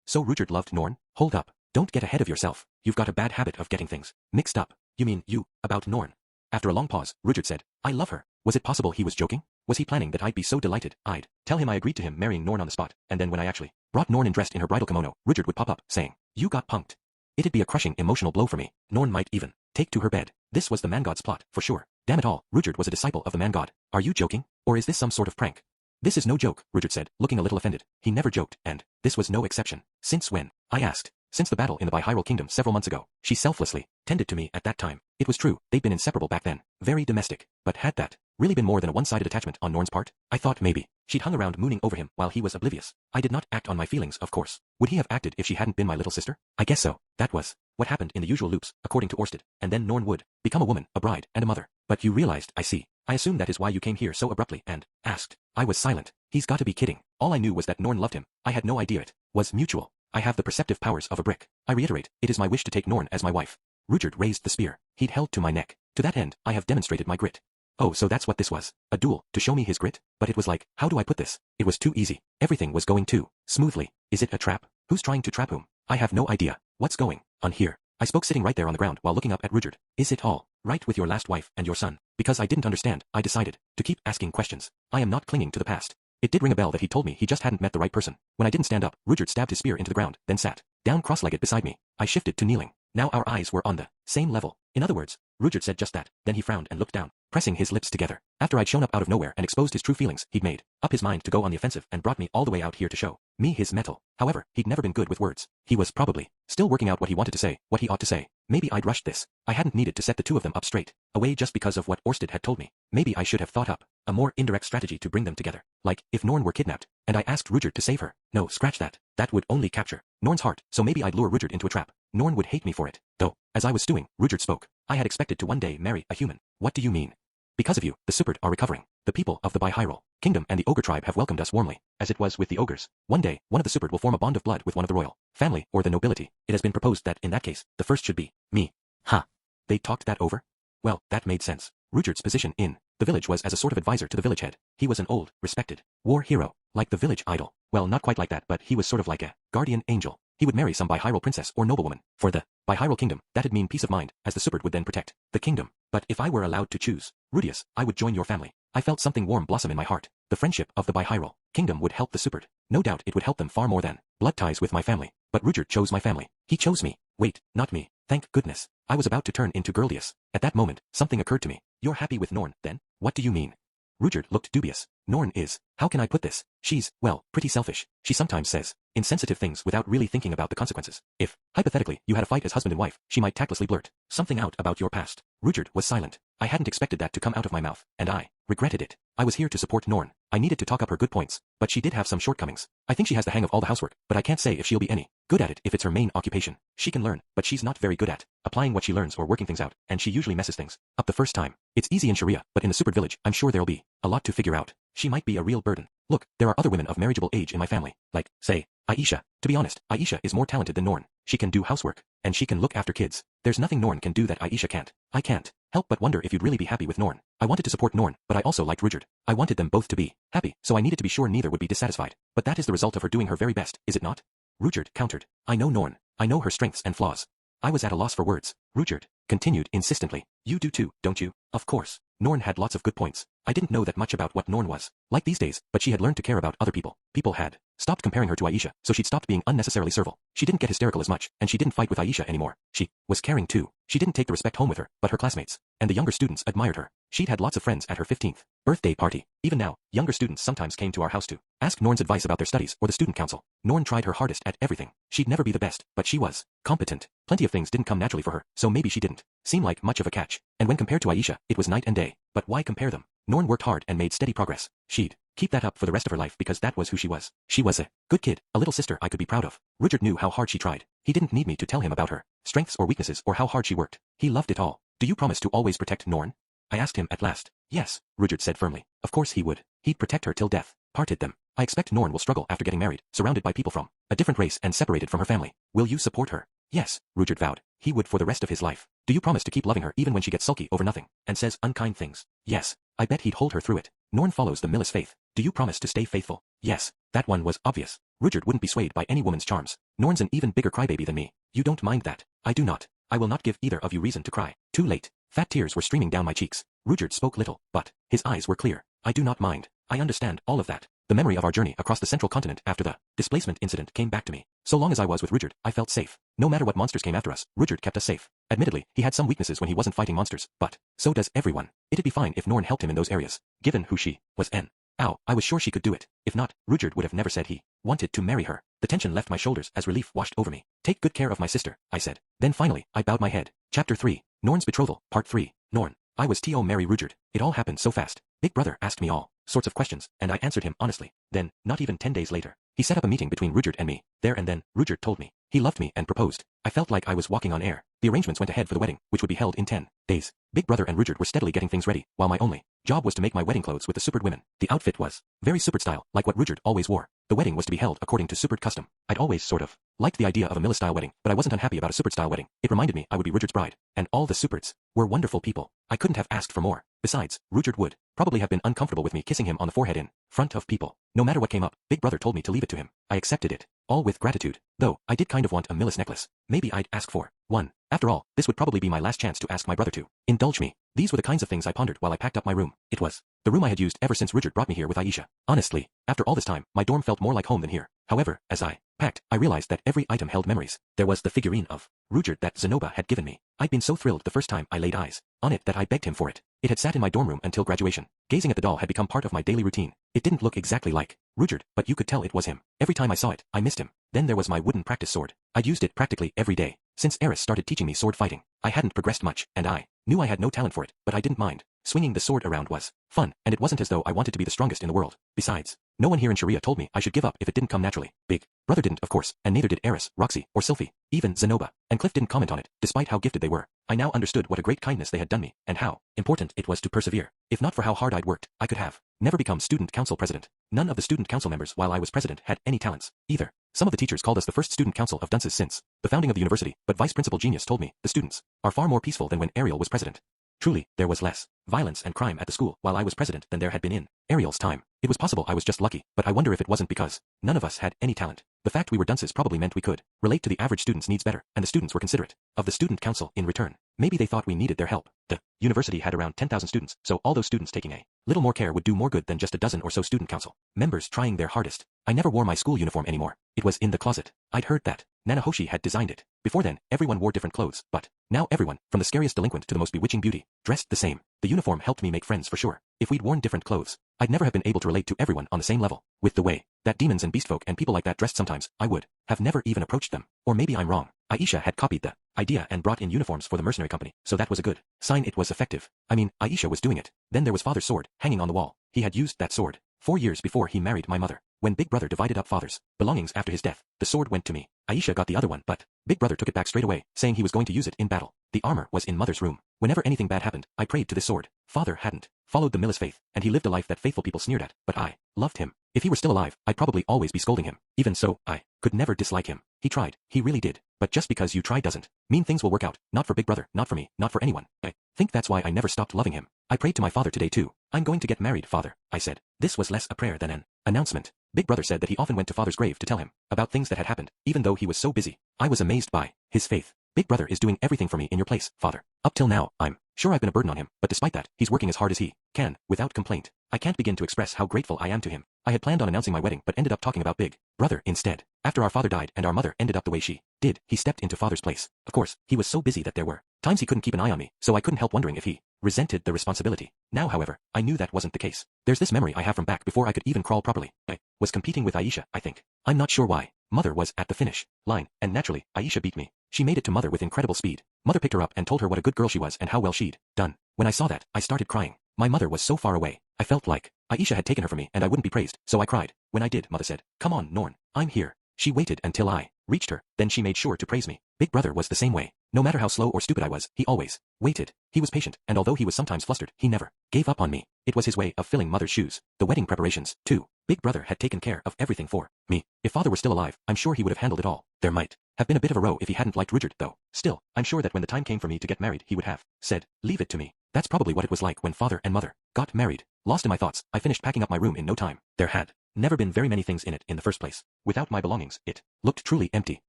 So Rudyard loved Norn? Hold up. Don't get ahead of yourself. You've got a bad habit of getting things mixed up. You mean you, about Norn? After a long pause, Rudyard said, I love her. Was it possible he was joking? Was he planning that I'd be so delighted I'd tell him I agreed to him marrying Norn on the spot, and then when I actually brought Norn in dressed in her bridal kimono, Rudyard would pop up, saying, you got punked. It'd be a crushing emotional blow for me. Norn might even take to her bed. This was the man god's plot, for sure. Damn it all, Rudyard was a disciple of the man god. Are you joking? Or is this some sort of prank? This is no joke, Rudyard said, looking a little offended. He never joked, and this was no exception. Since when? I asked. Since the battle in the Bihyrule Kingdom several months ago. She selflessly tended to me at that time. It was true, they'd been inseparable back then. Very domestic. But had that really been more than a one-sided attachment on Norn's part? I thought maybe she'd hung around mooning over him while he was oblivious. I did not act on my feelings, of course. Would he have acted if she hadn't been my little sister? I guess so. That was what happened in the usual loops, according to Orsted. And then Norn would become a woman, a bride, and a mother. But you realized, I see, I assume that is why you came here so abruptly and asked. I was silent. He's got to be kidding. All I knew was that Norn loved him. I had no idea it was mutual. I have the perceptive powers of a brick. I reiterate, it is my wish to take Norn as my wife. Rudyard raised the spear he'd held to my neck. To that end, I have demonstrated my grit. Oh, so that's what this was. A duel, to show me his grit? But it was like, how do I put this? It was too easy. Everything was going too smoothly. Is it a trap? Who's trying to trap whom? I have no idea. What's going on here? I spoke sitting right there on the ground while looking up at Rudyard. Is it all right with your last wife and your son? Because I didn't understand, I decided to keep asking questions. I am not clinging to the past. It did ring a bell that he told me he just hadn't met the right person. When I didn't stand up, Rudyard stabbed his spear into the ground, then sat down cross-legged beside me. I shifted to kneeling. Now our eyes were on the same level. In other words, Rudyard said just that, then he frowned and looked down, pressing his lips together. After I'd shown up out of nowhere and exposed his true feelings, he'd made up his mind to go on the offensive and brought me all the way out here to show me his mettle. However, he'd never been good with words. He was probably still working out what he wanted to say, what he ought to say. Maybe I'd rushed this. I hadn't needed to set the two of them up straight away just because of what Orsted had told me. Maybe I should have thought up a more indirect strategy to bring them together. Like, if Norn were kidnapped, and I asked Rudyard to save her. No, scratch that. That would only capture Norn's heart, so maybe I'd lure Rudyard into a trap. Norn would hate me for it. Though, as I was stewing, Rudyard spoke. I had expected to one day marry a human. What do you mean? Because of you, the Superd are recovering. The people of the Bihyrule Kingdom and the Ogre tribe have welcomed us warmly, as it was with the Ogres. One day, one of the Superd will form a bond of blood with one of the royal family or the nobility. It has been proposed that, in that case, the first should be me. Ha! They talked that over? Well, that made sense. Rudyard's position in the village was as a sort of advisor to the village head. He was an old, respected war hero, like the village idol. Well, not quite like that, but he was sort of like a guardian angel. He would marry some Bihyrule princess or noblewoman. For the Bihyrule Kingdom, that'd mean peace of mind, as the Superd would then protect the kingdom. But if I were allowed to choose, Rudius, I would join your family. I felt something warm blossom in my heart. The friendship of the Bihyrule Kingdom would help the Superd. No doubt it would help them far more than blood ties with my family. But Rudyard chose my family. He chose me. Wait, not me. Thank goodness. I was about to turn into Girldius. At that moment, something occurred to me. You're happy with Norn, then? What do you mean? Rudyard looked dubious. Norn is, how can I put this? She's, well, pretty selfish. She sometimes says insensitive things without really thinking about the consequences. If, hypothetically, you had a fight as husband and wife, she might tactlessly blurt something out about your past. Rudyard was silent. I hadn't expected that to come out of my mouth, and I regretted it. I was here to support Norn. I needed to talk up her good points, but she did have some shortcomings. I think she has the hang of all the housework, but I can't say if she'll be any good at it if it's her main occupation. She can learn, but she's not very good at applying what she learns or working things out, and she usually messes things up the first time. It's easy in Sharia, but in the Superd village, I'm sure there'll be a lot to figure out. She might be a real burden. Look, there are other women of marriageable age in my family, like, say, Aisha. To be honest, Aisha is more talented than Norn. She can do housework, and she can look after kids. There's nothing Norn can do that Aisha can't. I can't help but wonder if you'd really be happy with Norn. I wanted to support Norn, but I also liked Rudyard. I wanted them both to be happy, so I needed to be sure neither would be dissatisfied. But that is the result of her doing her very best, is it not? Rudyard countered. I know Norn. I know her strengths and flaws. I was at a loss for words. Rudyard continued insistently. You do too, don't you? Of course. Norn had lots of good points. I didn't know that much about what Norn was like these days, but she had learned to care about other people. People had stopped comparing her to Aisha, so she'd stopped being unnecessarily servile. She didn't get hysterical as much, and she didn't fight with Aisha anymore. She was caring too. She didn't take the respect home with her, but her classmates and the younger students admired her. She'd had lots of friends at her 15th birthday party. Even now, younger students sometimes came to our house to ask Norn's advice about their studies or the student council. Norn tried her hardest at everything. She'd never be the best, but she was competent. Plenty of things didn't come naturally for her, so maybe she didn't seem like much of a catch. And when compared to Aisha, it was night and day. But why compare them? Norn worked hard and made steady progress. She'd keep that up for the rest of her life because that was who she was. She was a good kid, a little sister I could be proud of. Rudyard knew how hard she tried. He didn't need me to tell him about her strengths or weaknesses or how hard she worked. He loved it all. Do you promise to always protect Norn? I asked him at last. Yes, Rudyard said firmly. Of course he would. He'd protect her till death parted them. I expect Norn will struggle after getting married, surrounded by people from a different race and separated from her family. Will you support her? Yes, Rudyard vowed. He would for the rest of his life. Do you promise to keep loving her even when she gets sulky over nothing and says unkind things? Yes. I bet he'd hold her through it. Norn follows the Millis faith. Do you promise to stay faithful? Yes. That one was obvious. Rudyard wouldn't be swayed by any woman's charms. Norn's an even bigger crybaby than me. You don't mind that? I do not. I will not give either of you reason to cry. Too late. Fat tears were streaming down my cheeks. Rudyard spoke little, but his eyes were clear. I do not mind. I understand all of that. The memory of our journey across the central continent after the displacement incident came back to me. So long as I was with Rudyard, I felt safe. No matter what monsters came after us, Rudyard kept us safe. Admittedly, he had some weaknesses when he wasn't fighting monsters, but so does everyone. It'd be fine if Norn helped him in those areas, given who she was and ow, I was sure she could do it. If not, Rudyard would have never said he wanted to marry her. The tension left my shoulders as relief washed over me. Take good care of my sister, I said. Then finally, I bowed my head. Chapter 3. Norn's Betrothal, Part 3. Norn. I was T.O. marry Rudyard. It all happened so fast. Big brother asked me all sorts of questions, and I answered him honestly. Then, not even 10 days later, he set up a meeting between Rudyard and me. There and then, Rudyard told me He loved me and proposed. I felt like I was walking on air. The arrangements went ahead for the wedding, which would be held in 10 days. Big Brother and Rudyard were steadily getting things ready, while my only job was to make my wedding clothes with the supered women. The outfit was very supered style, like what Rudyard always wore. The wedding was to be held according to supered custom. I'd always sort of liked the idea of a Mila-style wedding, but I wasn't unhappy about a supered-style wedding. It reminded me I would be Rudyard's bride, and all the supereds were wonderful people. I couldn't have asked for more. Besides, Rudyard would probably have been uncomfortable with me kissing him on the forehead in front of people. No matter what came up, Big Brother told me to leave it to him. I accepted it, all with gratitude, though I did kind of want a Millis necklace. Maybe I'd ask for one. After all, this would probably be my last chance to ask my brother to indulge me. These were the kinds of things I pondered while I packed up my room. It was the room I had used ever since Rudyard brought me here with Aisha. Honestly, after all this time, my dorm felt more like home than here. However, as I packed, I realized that every item held memories. There was the figurine of Rudyard that Zenoba had given me. I'd been so thrilled the first time I laid eyes on it that I begged him for it. It had sat in my dorm room until graduation. Gazing at the doll had become part of my daily routine. It didn't look exactly like Rudyard, but you could tell it was him. Every time I saw it, I missed him. Then there was my wooden practice sword. I'd used it practically every day since Eris started teaching me sword fighting. I hadn't progressed much, and I knew I had no talent for it, but I didn't mind. Swinging the sword around was fun, and it wasn't as though I wanted to be the strongest in the world. Besides, no one here in Sharia told me I should give up if it didn't come naturally. Big Brother didn't, of course, and neither did Eris, Roxy, or Sylphie, even Zenoba, and Cliff didn't comment on it, despite how gifted they were. I now understood what a great kindness they had done me, and how important it was to persevere. If not for how hard I'd worked, I could have never become student council president. None of the student council members while I was president had any talents, either. Some of the teachers called us the first student council of dunces since the founding of the university, but Vice Principal Genius told me the students are far more peaceful than when Ariel was president. Truly, there was less violence and crime at the school while I was president than there had been in Ariel's time. It was possible I was just lucky, but I wonder if it wasn't because none of us had any talent. The fact we were dunces probably meant we could relate to the average student's needs better, and the students were considerate of the student council in return. Maybe they thought we needed their help. The university had around 10,000 students, so all those students taking a little more care would do more good than just a dozen or so student council members trying their hardest. I never wore my school uniform anymore. It was in the closet. I'd heard that Nanahoshi had designed it. Before then, everyone wore different clothes, but now everyone, from the scariest delinquent to the most bewitching beauty, dressed the same. The uniform helped me make friends for sure. If we'd worn different clothes, I'd never have been able to relate to everyone on the same level. With the way that demons and beastfolk and people like that dressed sometimes, I would have never even approached them. Or maybe I'm wrong. Aisha had copied the idea and brought in uniforms for the mercenary company, so that was a good sign it was effective. I mean, Aisha was doing it. Then there was Father's sword, hanging on the wall. He had used that sword 4 years before he married my mother. When Big Brother divided up Father's belongings after his death, the sword went to me. Aisha got the other one, but Big Brother took it back straight away, saying he was going to use it in battle. The armor was in Mother's room. Whenever anything bad happened, I prayed to this sword. Father hadn't followed the Millis faith, and he lived a life that faithful people sneered at, but I loved him. If he were still alive, I'd probably always be scolding him. Even so, I could never dislike him. He tried. He really did. But just because you try doesn't mean things will work out. Not for Big Brother, not for me, not for anyone. I think that's why I never stopped loving him. I prayed to my father today too. I'm going to get married, Father, I said. This was less a prayer than an announcement. Big Brother said that he often went to Father's grave to tell him about things that had happened, even though he was so busy. I was amazed by his faith. Big Brother is doing everything for me in your place, Father. Up till now, I'm sure I've been a burden on him, but despite that, he's working as hard as he can, without complaint. I can't begin to express how grateful I am to him. I had planned on announcing my wedding but ended up talking about Big Brother instead. After our father died and our mother ended up the way she did, he stepped into Father's place. Of course, he was so busy that there were times he couldn't keep an eye on me, so I couldn't help wondering if he resented the responsibility. Now, however, I knew that wasn't the case. There's this memory I have from back before I could even crawl properly. I was competing with Aisha, I think. I'm not sure why. Mother was at the finish line, and naturally, Aisha beat me. She made it to Mother with incredible speed. Mother picked her up and told her what a good girl she was and how well she'd done. When I saw that, I started crying. My mother was so far away. I felt like Aisha had taken her from me and I wouldn't be praised, so I cried. When I did, Mother said, "Come on, Norn, I'm here." She waited until I reached her, then she made sure to praise me. Big Brother was the same way. No matter how slow or stupid I was, he always waited. He was patient, and although he was sometimes flustered, he never gave up on me. It was his way of filling Mother's shoes. The wedding preparations, too. Big Brother had taken care of everything for me. If Father were still alive, I'm sure he would have handled it all. There might have been a bit of a row if he hadn't liked Rudyard, though. Still, I'm sure that when the time came for me to get married, he would have said, "Leave it to me." That's probably what it was like when Father and Mother got married. Lost in my thoughts, I finished packing up my room in no time. There had never been very many things in it in the first place. Without my belongings, it looked truly empty.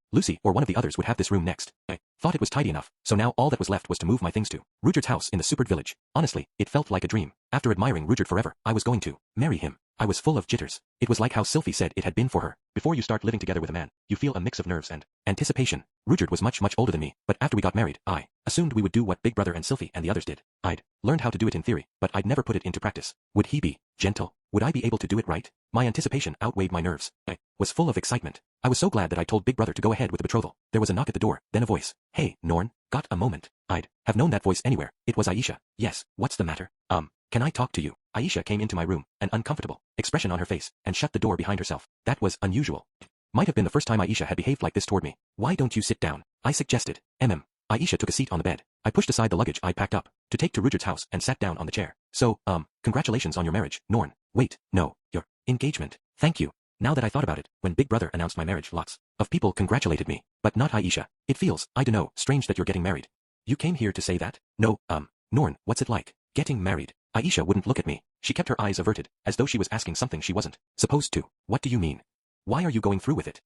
Lucy or one of the others would have this room next. I thought it was tidy enough, so now all that was left was to move my things to Rudyard's house in the supered village. Honestly, it felt like a dream. After admiring Rudyard forever, I was going to marry him. I was full of jitters. It was like how Sylphie said it had been for her. Before you start living together with a man, you feel a mix of nerves and anticipation. Rudyard was much older than me, but after we got married, I assumed we would do what Big Brother and Sylphie and the others did. I'd learned how to do it in theory, but I'd never put it into practice. Would he be gentle? Would I be able to do it right? My anticipation outweighed my nerves. I was full of excitement. I was so glad that I told Big Brother to go ahead with the betrothal. There was a knock at the door, then a voice. "Hey, Norn, got a moment?" I'd have known that voice anywhere. It was Aisha. "Yes, what's the matter? Can I talk to you?" Aisha came into my room, an uncomfortable expression on her face, and shut the door behind herself. That was unusual. Might have been the first time Aisha had behaved like this toward me. Why don't you sit down? I suggested. Aisha took a seat on the bed. I pushed aside the luggage I packed up to take to Rudyard's house and sat down on the chair. So, congratulations on your marriage, Norn. Wait, no, your engagement. Thank you. Now that I thought about it, when Big Brother announced my marriage, lots of people congratulated me, but not Aisha. It feels, I dunno, strange that you're getting married. You came here to say that? No, Norn, what's it like, getting married? Aisha wouldn't look at me. She kept her eyes averted, as though she was asking something she wasn't supposed to. What do you mean? Why are you going through with it?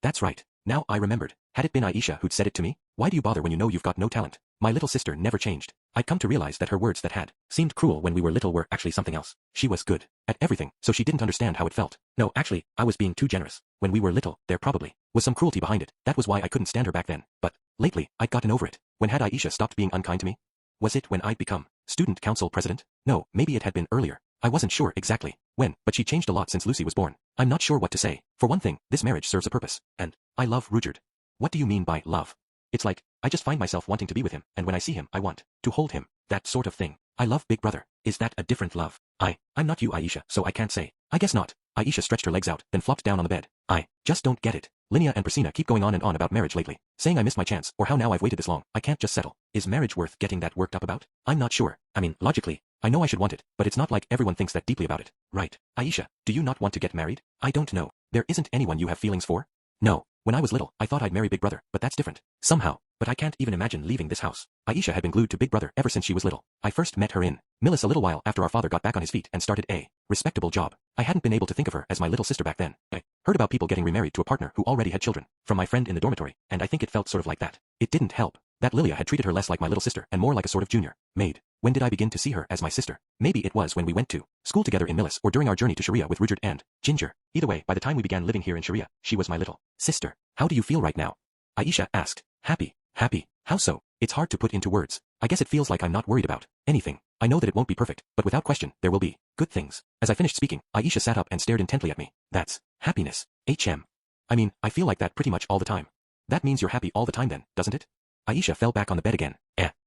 That's right. Now I remembered. Had it been Aisha who'd said it to me? Why do you bother when you know you've got no talent? My little sister never changed. I'd come to realize that her words that had seemed cruel when we were little were actually something else. She was good at everything, so she didn't understand how it felt. No, actually, I was being too generous. When we were little, there probably was some cruelty behind it. That was why I couldn't stand her back then. But lately, I'd gotten over it. When had Aisha stopped being unkind to me? Was it when I'd become student council president? No, maybe it had been earlier. I wasn't sure exactly when, but she changed a lot since Lucy was born. I'm not sure what to say. For one thing, this marriage serves a purpose, and I love Rudyard. What do you mean by love? It's like, I just find myself wanting to be with him, and when I see him, I want to hold him. That sort of thing. I love Big Brother. Is that a different love? I'm not you, Aisha, so I can't say. I guess not. Aisha stretched her legs out, then flopped down on the bed. I just don't get it. Linnea and Priscilla keep going on and on about marriage lately, saying I missed my chance, or how now I've waited this long. I can't just settle. Is marriage worth getting that worked up about? I'm not sure. I mean, logically, I know I should want it, but it's not like everyone thinks that deeply about it. Right. Aisha, do you not want to get married? I don't know. There isn't anyone you have feelings for? No. When I was little, I thought I'd marry Big Brother, but that's different. Somehow. But I can't even imagine leaving this house. Aisha had been glued to Big Brother ever since she was little. I first met her in Millis a little while after our father got back on his feet and started a respectable job. I hadn't been able to think of her as my little sister back then. I heard about people getting remarried to a partner who already had children from my friend in the dormitory, and I think it felt sort of like that. It didn't help that Lilia had treated her less like my little sister and more like a sort of junior maid. When did I begin to see her as my sister? Maybe it was when we went to school together in Millis or during our journey to Sharia with Rudyard and Ginger. Either way, by the time we began living here in Sharia, she was my little sister. How do you feel right now? Aisha asked. Happy. How so? It's hard to put into words. I guess it feels like I'm not worried about anything. I know that it won't be perfect, but without question, there will be good things. As I finished speaking, Aisha sat up and stared intently at me. That's happiness. I mean, I feel like that pretty much all the time. That means you're happy all the time then, doesn't it? Aisha fell back on the bed again.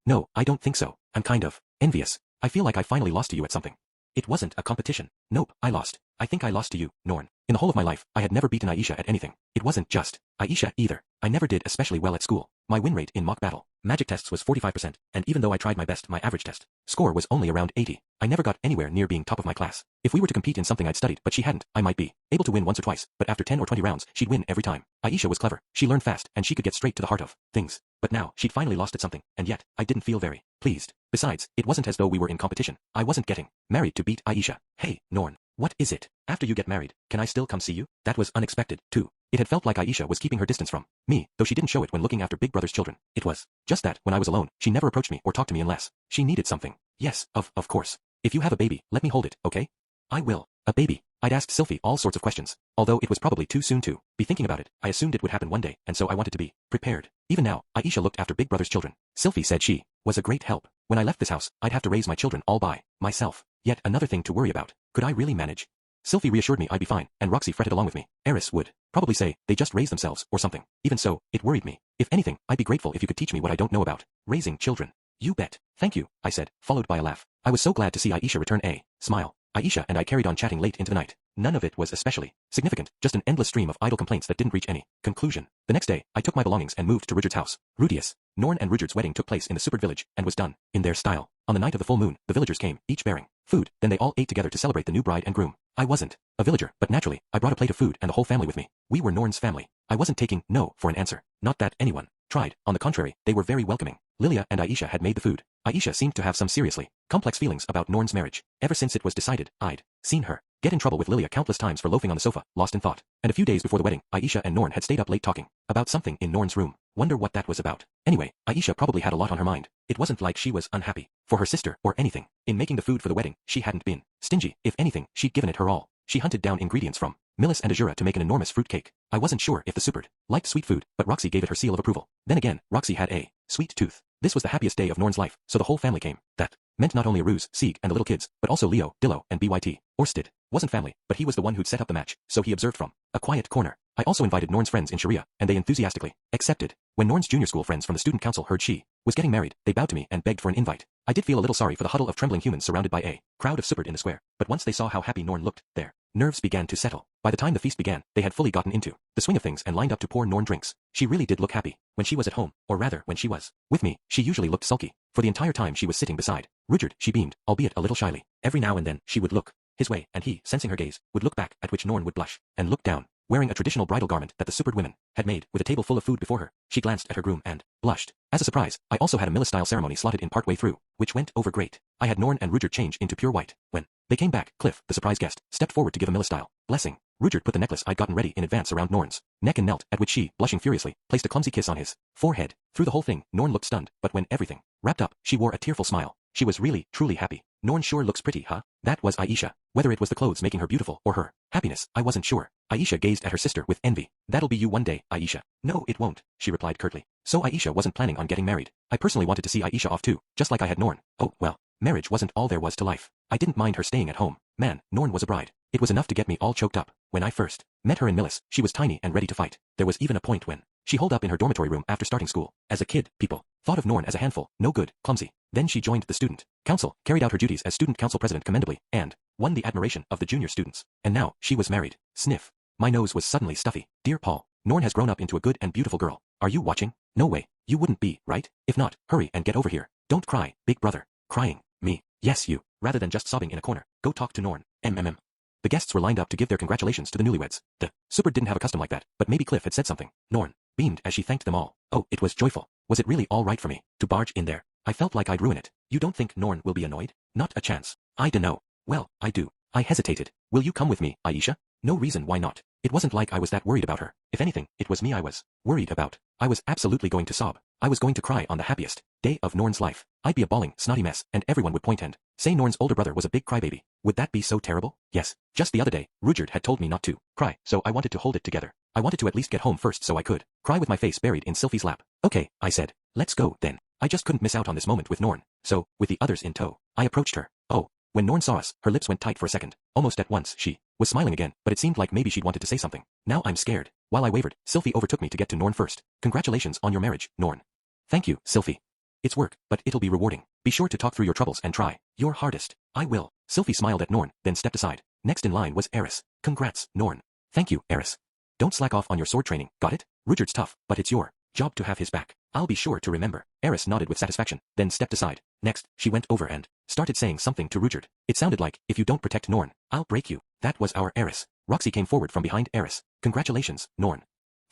No, I don't think so. I'm kind of envious. I feel like I finally lost to you at something. It wasn't a competition. Nope, I lost. I think I lost to you, Norn. In the whole of my life, I had never beaten Aisha at anything. It wasn't just Aisha either. I never did especially well at school. My win rate in mock battle magic tests was 45%, and even though I tried my best, my average test score was only around 80. I never got anywhere near being top of my class. If we were to compete in something I'd studied but she hadn't, I might be able to win once or twice, but after 10 or 20 rounds, she'd win every time. Aisha was clever. She learned fast, and she could get straight to the heart of things. But now, she'd finally lost at something, and yet, I didn't feel very pleased. Besides, it wasn't as though we were in competition. I wasn't getting married to beat Aisha. Hey, Norn. What is it? After you get married, can I still come see you? That was unexpected, too. It had felt like Aisha was keeping her distance from me, though she didn't show it when looking after Big Brother's children. It was just that, when I was alone, she never approached me or talked to me unless she needed something. Yes, of course. If you have a baby, let me hold it, okay? I will. A baby. I'd asked Sylphie all sorts of questions. Although it was probably too soon to be thinking about it, I assumed it would happen one day, and so I wanted to be prepared. Even now, Aisha looked after Big Brother's children. Sylphie said she was a great help. When I left this house, I'd have to raise my children all by myself. Yet another thing to worry about. Could I really manage? Sylphie reassured me I'd be fine, and Roxy fretted along with me. Eris would probably say they just raised themselves or something. Even so, it worried me. If anything, I'd be grateful if you could teach me what I don't know about raising children. You bet. Thank you, I said, followed by a laugh. I was so glad to see Aisha return a smile. Aisha and I carried on chatting late into the night. None of it was especially significant, just an endless stream of idle complaints that didn't reach any conclusion. The next day, I took my belongings and moved to Rudyard's house. Rudius, Norn and Rudyard's wedding took place in the Superd village and was done in their style. On the night of the full moon, the villagers came, each bearing food, then they all ate together to celebrate the new bride and groom. I wasn't a villager, but naturally, I brought a plate of food and the whole family with me. We were Norn's family. I wasn't taking no for an answer. Not that anyone tried. On the contrary, they were very welcoming. Lilia and Aisha had made the food. Aisha seemed to have some seriously complex feelings about Norn's marriage. Ever since it was decided, I'd seen her get in trouble with Lilia countless times for loafing on the sofa, lost in thought. And a few days before the wedding, Aisha and Norn had stayed up late talking about something in Norn's room. Wonder what that was about. Anyway, Aisha probably had a lot on her mind. It wasn't like she was unhappy for her sister or anything. In making the food for the wedding, she hadn't been stingy. If anything, she'd given it her all. She hunted down ingredients from Millis and Azura to make an enormous fruit cake. I wasn't sure if the Superd liked sweet food, but Roxy gave it her seal of approval. Then again, Roxy had a sweet tooth. This was the happiest day of Norn's life, so the whole family came. That meant not only Ruse, Sieg, and the little kids, but also Leo, Dillo, and BYT. Orsted wasn't family, but he was the one who'd set up the match, so he observed from a quiet corner. I also invited Norn's friends in Sharia, and they enthusiastically accepted. When Norn's junior school friends from the student council heard she was getting married, they bowed to me and begged for an invite. I did feel a little sorry for the huddle of trembling humans surrounded by a crowd of Superd in the square, but once they saw how happy Norn looked, their Nerves began to settle. By the time the feast began, they had fully gotten into the swing of things and lined up to pour Norn drinks. She really did look happy when she was at home, or rather when she was with me. She usually looked sulky. For the entire time she was sitting beside Rudyard, she beamed, albeit a little shyly. Every now and then she would look his way, and he, sensing her gaze, would look back, at which Norn would blush and look down. Wearing a traditional bridal garment that the superb women had made, with a table full of food before her, she glanced at her groom and blushed. As a surprise, I also had a Mila-style ceremony slotted in part way through, which went over great. I had Norn and Rudyard change into pure white. When they came back, Cliff, the surprise guest, stepped forward to give a Mila-style blessing. Rudyard put the necklace I'd gotten ready in advance around Norn's neck and knelt, at which she, blushing furiously, placed a clumsy kiss on his forehead. Through the whole thing, Norn looked stunned, but when everything wrapped up, she wore a tearful smile. She was really, truly happy. Norn sure looks pretty, huh? That was Aisha. Whether it was the clothes making her beautiful or her happiness, I wasn't sure. Aisha gazed at her sister with envy. That'll be you one day, Aisha. No, it won't, she replied curtly. So Aisha wasn't planning on getting married. I personally wanted to see Aisha off too, just like I had Norn. Oh, well, marriage wasn't all there was to life. I didn't mind her staying at home. Man, Norn was a bride. It was enough to get me all choked up. When I first met her in Millis, she was tiny and ready to fight. There was even a point when she holed up in her dormitory room after starting school. As a kid, people thought of Norn as a handful, no good, clumsy. Then she joined the student council, carried out her duties as student council president commendably, and won the admiration of the junior students. And now, she was married. Sniff. My nose was suddenly stuffy. Dear Paul, Norn has grown up into a good and beautiful girl. Are you watching? No way. You wouldn't be, right? If not, hurry and get over here. Don't cry, big brother. Crying. Me. Yes, you. Rather than just sobbing in a corner, go talk to Norn. The guests were lined up to give their congratulations to the newlyweds. The super didn't have a custom like that, but maybe Cliff had said something. Norn beamed as she thanked them all. Oh, it was joyful. Was it really all right for me to barge in there? I felt like I'd ruin it. You don't think Norn will be annoyed? Not a chance. I dunno. Well, I do. I hesitated. Will you come with me, Aisha? No reason why not. It wasn't like I was that worried about her. If anything, it was me I was worried about. I was absolutely going to sob. I was going to cry on the happiest day of Norn's life. I'd be a bawling, snotty mess, and everyone would point and say Norn's older brother was a big crybaby. Would that be so terrible? Yes. Just the other day, Rudyard had told me not to cry, so I wanted to hold it together. I wanted to at least get home first so I could cry with my face buried in Sylphie's lap. Okay, I said. Let's go, then. I just couldn't miss out on this moment with Norn. So, with the others in tow, I approached her. Oh. When Norn saw us, her lips went tight for a second. Almost at once, she was smiling again, but it seemed like maybe she'd wanted to say something. Now I'm scared. While I wavered, Sylphie overtook me to get to Norn first. Congratulations on your marriage, Norn. Thank you, Sylphie. It's work, but it'll be rewarding. Be sure to talk through your troubles and try your hardest. I will. Sylphie smiled at Norn, then stepped aside. Next in line was Eris. Congrats, Norn. Thank you, Eris. Don't slack off on your sword training, got it? Rudyard's tough, but it's your job to have his back. I'll be sure to remember. Eris nodded with satisfaction, then stepped aside. Next, she went over and started saying something to Rudyard. It sounded like, if you don't protect Norn, I'll break you. That was our Eris. Roxy came forward from behind Eris. Congratulations, Norn.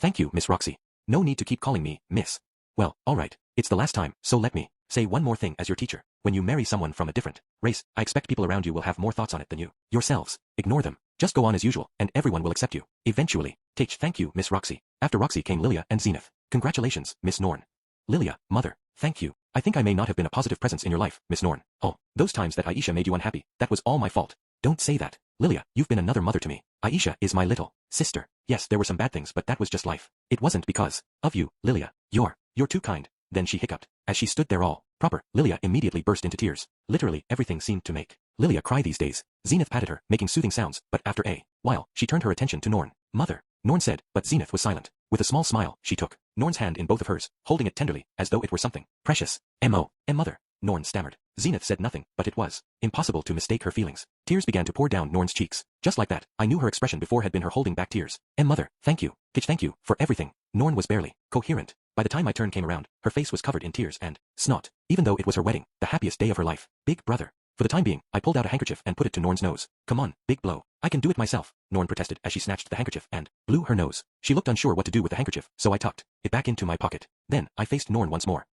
Thank you, Miss Roxy. No need to keep calling me, Miss. Well, alright, it's the last time, so let me say one more thing as your teacher. When you marry someone from a different race, I expect people around you will have more thoughts on it than you yourselves. Ignore them. Just go on as usual, and everyone will accept you. Eventually. Thank you, Miss Roxy. After Roxy came Lilia and Zenith. Congratulations, Miss Norn. Lilia, mother, thank you. I think I may not have been a positive presence in your life, Miss Norn. Oh, those times that Aisha made you unhappy, that was all my fault. Don't say that. Lilia, you've been another mother to me. Aisha is my little sister. Yes, there were some bad things, but that was just life. It wasn't because of you, Lilia. You're too kind. Then she hiccuped. As she stood there all proper, Lilia immediately burst into tears. Literally everything seemed to make Lilia cry these days. Zenith patted her, making soothing sounds, but after a while, she turned her attention to Norn. Mother. Norn said, but Zenith was silent. With a small smile, she took Norn's hand in both of hers, holding it tenderly, as though it were something precious. Mother. Norn stammered. Zenith said nothing, but it was impossible to mistake her feelings. Tears began to pour down Norn's cheeks. Just like that, I knew her expression before had been her holding back tears. Mother, thank you. Thank you for everything. Norn was barely coherent. By the time my turn came around, her face was covered in tears and snot, even though it was her wedding, the happiest day of her life. Big brother. For the time being, I pulled out a handkerchief and put it to Norn's nose. Come on, big blow. I can do it myself, Norn protested as she snatched the handkerchief and blew her nose. She looked unsure what to do with the handkerchief, so I tucked it back into my pocket. Then, I faced Norn once more.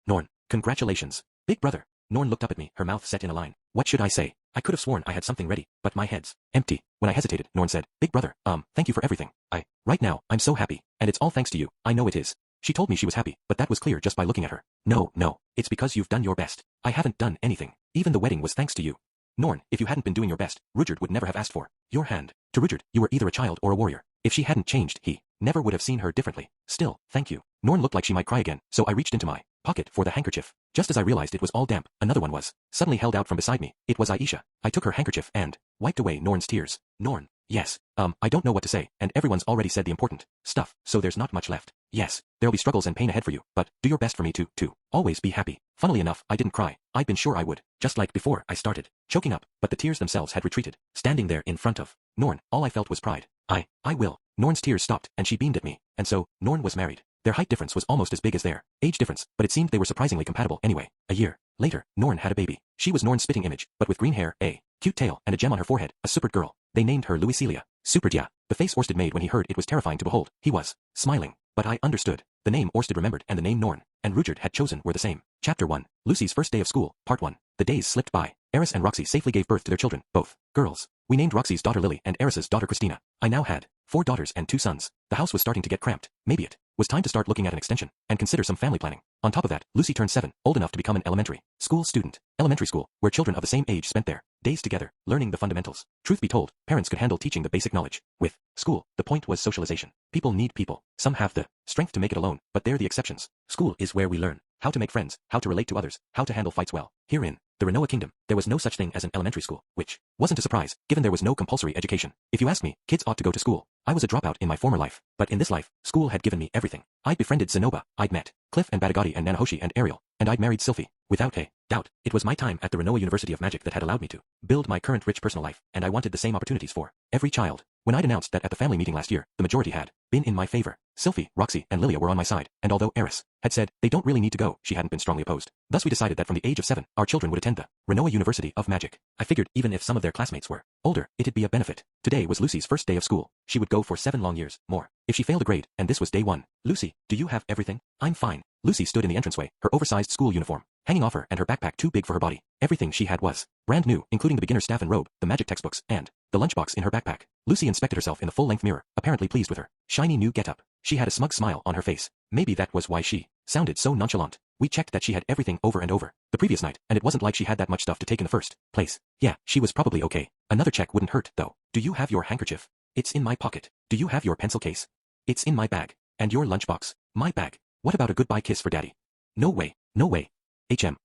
Norn, congratulations. Big brother. Norn looked up at me, her mouth set in a line. What should I say? I could have sworn I had something ready, but my head's empty. When I hesitated, Norn said, Big brother, thank you for everything. Right now, I'm so happy, and it's all thanks to you. I know it is. She told me she was happy, but that was clear just by looking at her. No, it's because you've done your best. I haven't done anything. Even the wedding was thanks to you. Norn, if you hadn't been doing your best, Rudyard would never have asked for your hand. To Rudyard, you were either a child or a warrior. If she hadn't changed, he never would have seen her differently. Still, thank you. Norn looked like she might cry again, so I reached into my pocket for the handkerchief. Just as I realized it was all damp, another one was suddenly held out from beside me. It was Aisha. I took her handkerchief and wiped away Norn's tears. Norn. Yes. I don't know what to say, and everyone's already said the important stuff, so there's not much left. Yes, there'll be struggles and pain ahead for you, but do your best for me to always be happy. Funnily enough, I didn't cry. I'd been sure I would, just like before I started choking up, but the tears themselves had retreated. Standing there in front of Norn, all I felt was pride. I will. Norn's tears stopped, and she beamed at me, and so, Norn was married. Their height difference was almost as big as their age difference, but it seemed they were surprisingly compatible anyway. A year later, Norn had a baby. She was Norn's spitting image, but with green hair, a cute tail, and a gem on her forehead, a superb girl. They named her Luisilia. Superdia. The face Orsted made when he heard it was terrifying to behold. He was smiling, but I understood. The name Orsted remembered and the name Norn and Rudyard had chosen were the same. Chapter 1. Lucy's first day of school, Part 1. The days slipped by. Eris and Roxy safely gave birth to their children, both girls. We named Roxy's daughter Lily and Eris's daughter Christina. I now had 4 daughters and 2 sons. The house was starting to get cramped. Maybe it was time to start looking at an extension and consider some family planning. On top of that, Lucy turned 7, old enough to become an elementary school student. Elementary school, where children of the same age spent their days together, learning the fundamentals. Truth be told, parents could handle teaching the basic knowledge. With school, the point was socialization. People need people. Some have the strength to make it alone, but they're the exceptions. School is where we learn how to make friends, how to relate to others, how to handle fights well. Here in the Rinoa Kingdom, there was no such thing as an elementary school, which wasn't a surprise, given there was no compulsory education. If you ask me, kids ought to go to school. I was a dropout in my former life, but in this life, school had given me everything. I'd befriended Zenoba, I'd met Cliff and Badagati and Nanahoshi and Ariel, and I'd married Sylphie. Without a doubt, it was my time at the Rinoa University of Magic that had allowed me to build my current rich personal life, and I wanted the same opportunities for every child. When I'd announced that at the family meeting last year, the majority had been in my favor. Sylphie, Roxy, and Lilia were on my side, and although Eris had said they don't really need to go, she hadn't been strongly opposed. Thus we decided that from the age of 7, our children would attend the Rinoa University of Magic. I figured even if some of their classmates were older, it'd be a benefit. Today was Lucy's first day of school. She would go for 7 long years, more, if she failed a grade, and this was day 1. Lucy, do you have everything? I'm fine. Lucy stood in the entranceway, her oversized school uniform hanging off her and her backpack too big for her body. Everything she had was brand new, including the beginner's staff and robe, the magic textbooks, and the lunchbox in her backpack. Lucy inspected herself in the full-length mirror, apparently pleased with her shiny new getup. She had a smug smile on her face. Maybe that was why she sounded so nonchalant. We checked that she had everything over and over the previous night, and it wasn't like she had that much stuff to take in the first place. Yeah, she was probably okay. Another check wouldn't hurt, though. Do you have your handkerchief? It's in my pocket. Do you have your pencil case? It's in my bag. And your lunchbox? My bag. What about a goodbye kiss for Daddy? No way. No way.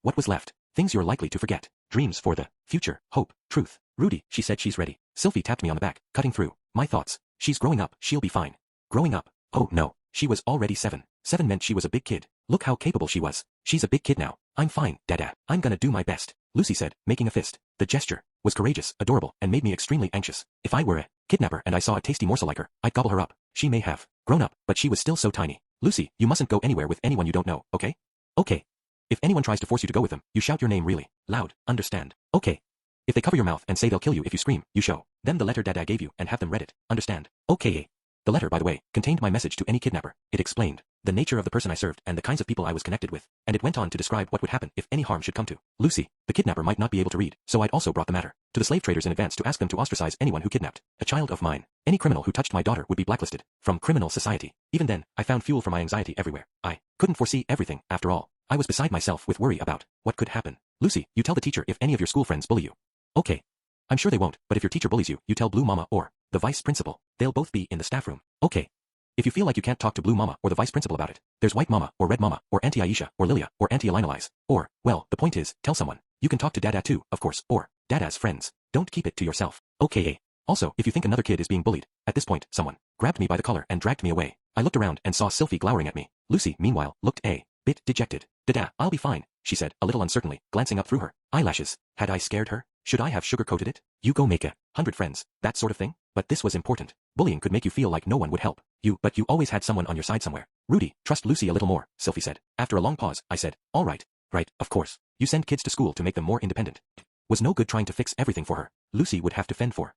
What was left? Things you're likely to forget. Dreams for the future. Hope. Truth. Rudy, she said she's ready. Sylphie tapped me on the back, cutting through my thoughts. She's growing up. She'll be fine. Growing up? Oh no. She was already 7. 7 meant she was a big kid. Look how capable she was. She's a big kid now. I'm fine, Dada. I'm gonna do my best. Lucy said, making a fist. The gesture was courageous, adorable, and made me extremely anxious. If I were a kidnapper and I saw a tasty morsel like her, I'd gobble her up. She may have grown up, but she was still so tiny. Lucy, you mustn't go anywhere with anyone you don't know, okay? Okay. If anyone tries to force you to go with them, you shout your name really loud, understand? Okay. If they cover your mouth and say they'll kill you if you scream, you show them the letter Dada gave you and have them read it, understand? Okay. The letter, by the way, contained my message to any kidnapper. It explained the nature of the person I served and the kinds of people I was connected with, and it went on to describe what would happen if any harm should come to Lucy. The kidnapper might not be able to read, so I'd also brought the matter to the slave traders in advance to ask them to ostracize anyone who kidnapped a child of mine. Any criminal who touched my daughter would be blacklisted from criminal society. Even then, I found fuel for my anxiety everywhere. I couldn't foresee everything, after all. I was beside myself with worry about what could happen. Lucy, you tell the teacher if any of your school friends bully you. Okay. I'm sure they won't, but if your teacher bullies you, you tell Blue Mama or the vice principal. They'll both be in the staff room. Okay. If you feel like you can't talk to Blue Mama or the vice principal about it, there's White Mama or Red Mama or Auntie Aisha or Lilia or Auntie Elinalize. Or, well, the point is, tell someone. You can talk to Dada too, of course, or Dada's friends. Don't keep it to yourself. Okay. Also, if you think another kid is being bullied, at this point, someone grabbed me by the collar and dragged me away. I looked around and saw Sylphie glowering at me. Lucy, meanwhile, looked a bit dejected. Dada, I'll be fine, she said, a little uncertainly, glancing up through her eyelashes. Had I scared her? Should I have sugar-coated it? You go make 100 friends, that sort of thing? But this was important. Bullying could make you feel like no one would help you, but you always had someone on your side somewhere. Rudy, trust Lucy a little more, Sylphie said. After a long pause, I said, all right. Right, of course. You send kids to school to make them more independent. Was no good trying to fix everything for her. Lucy would have to fend for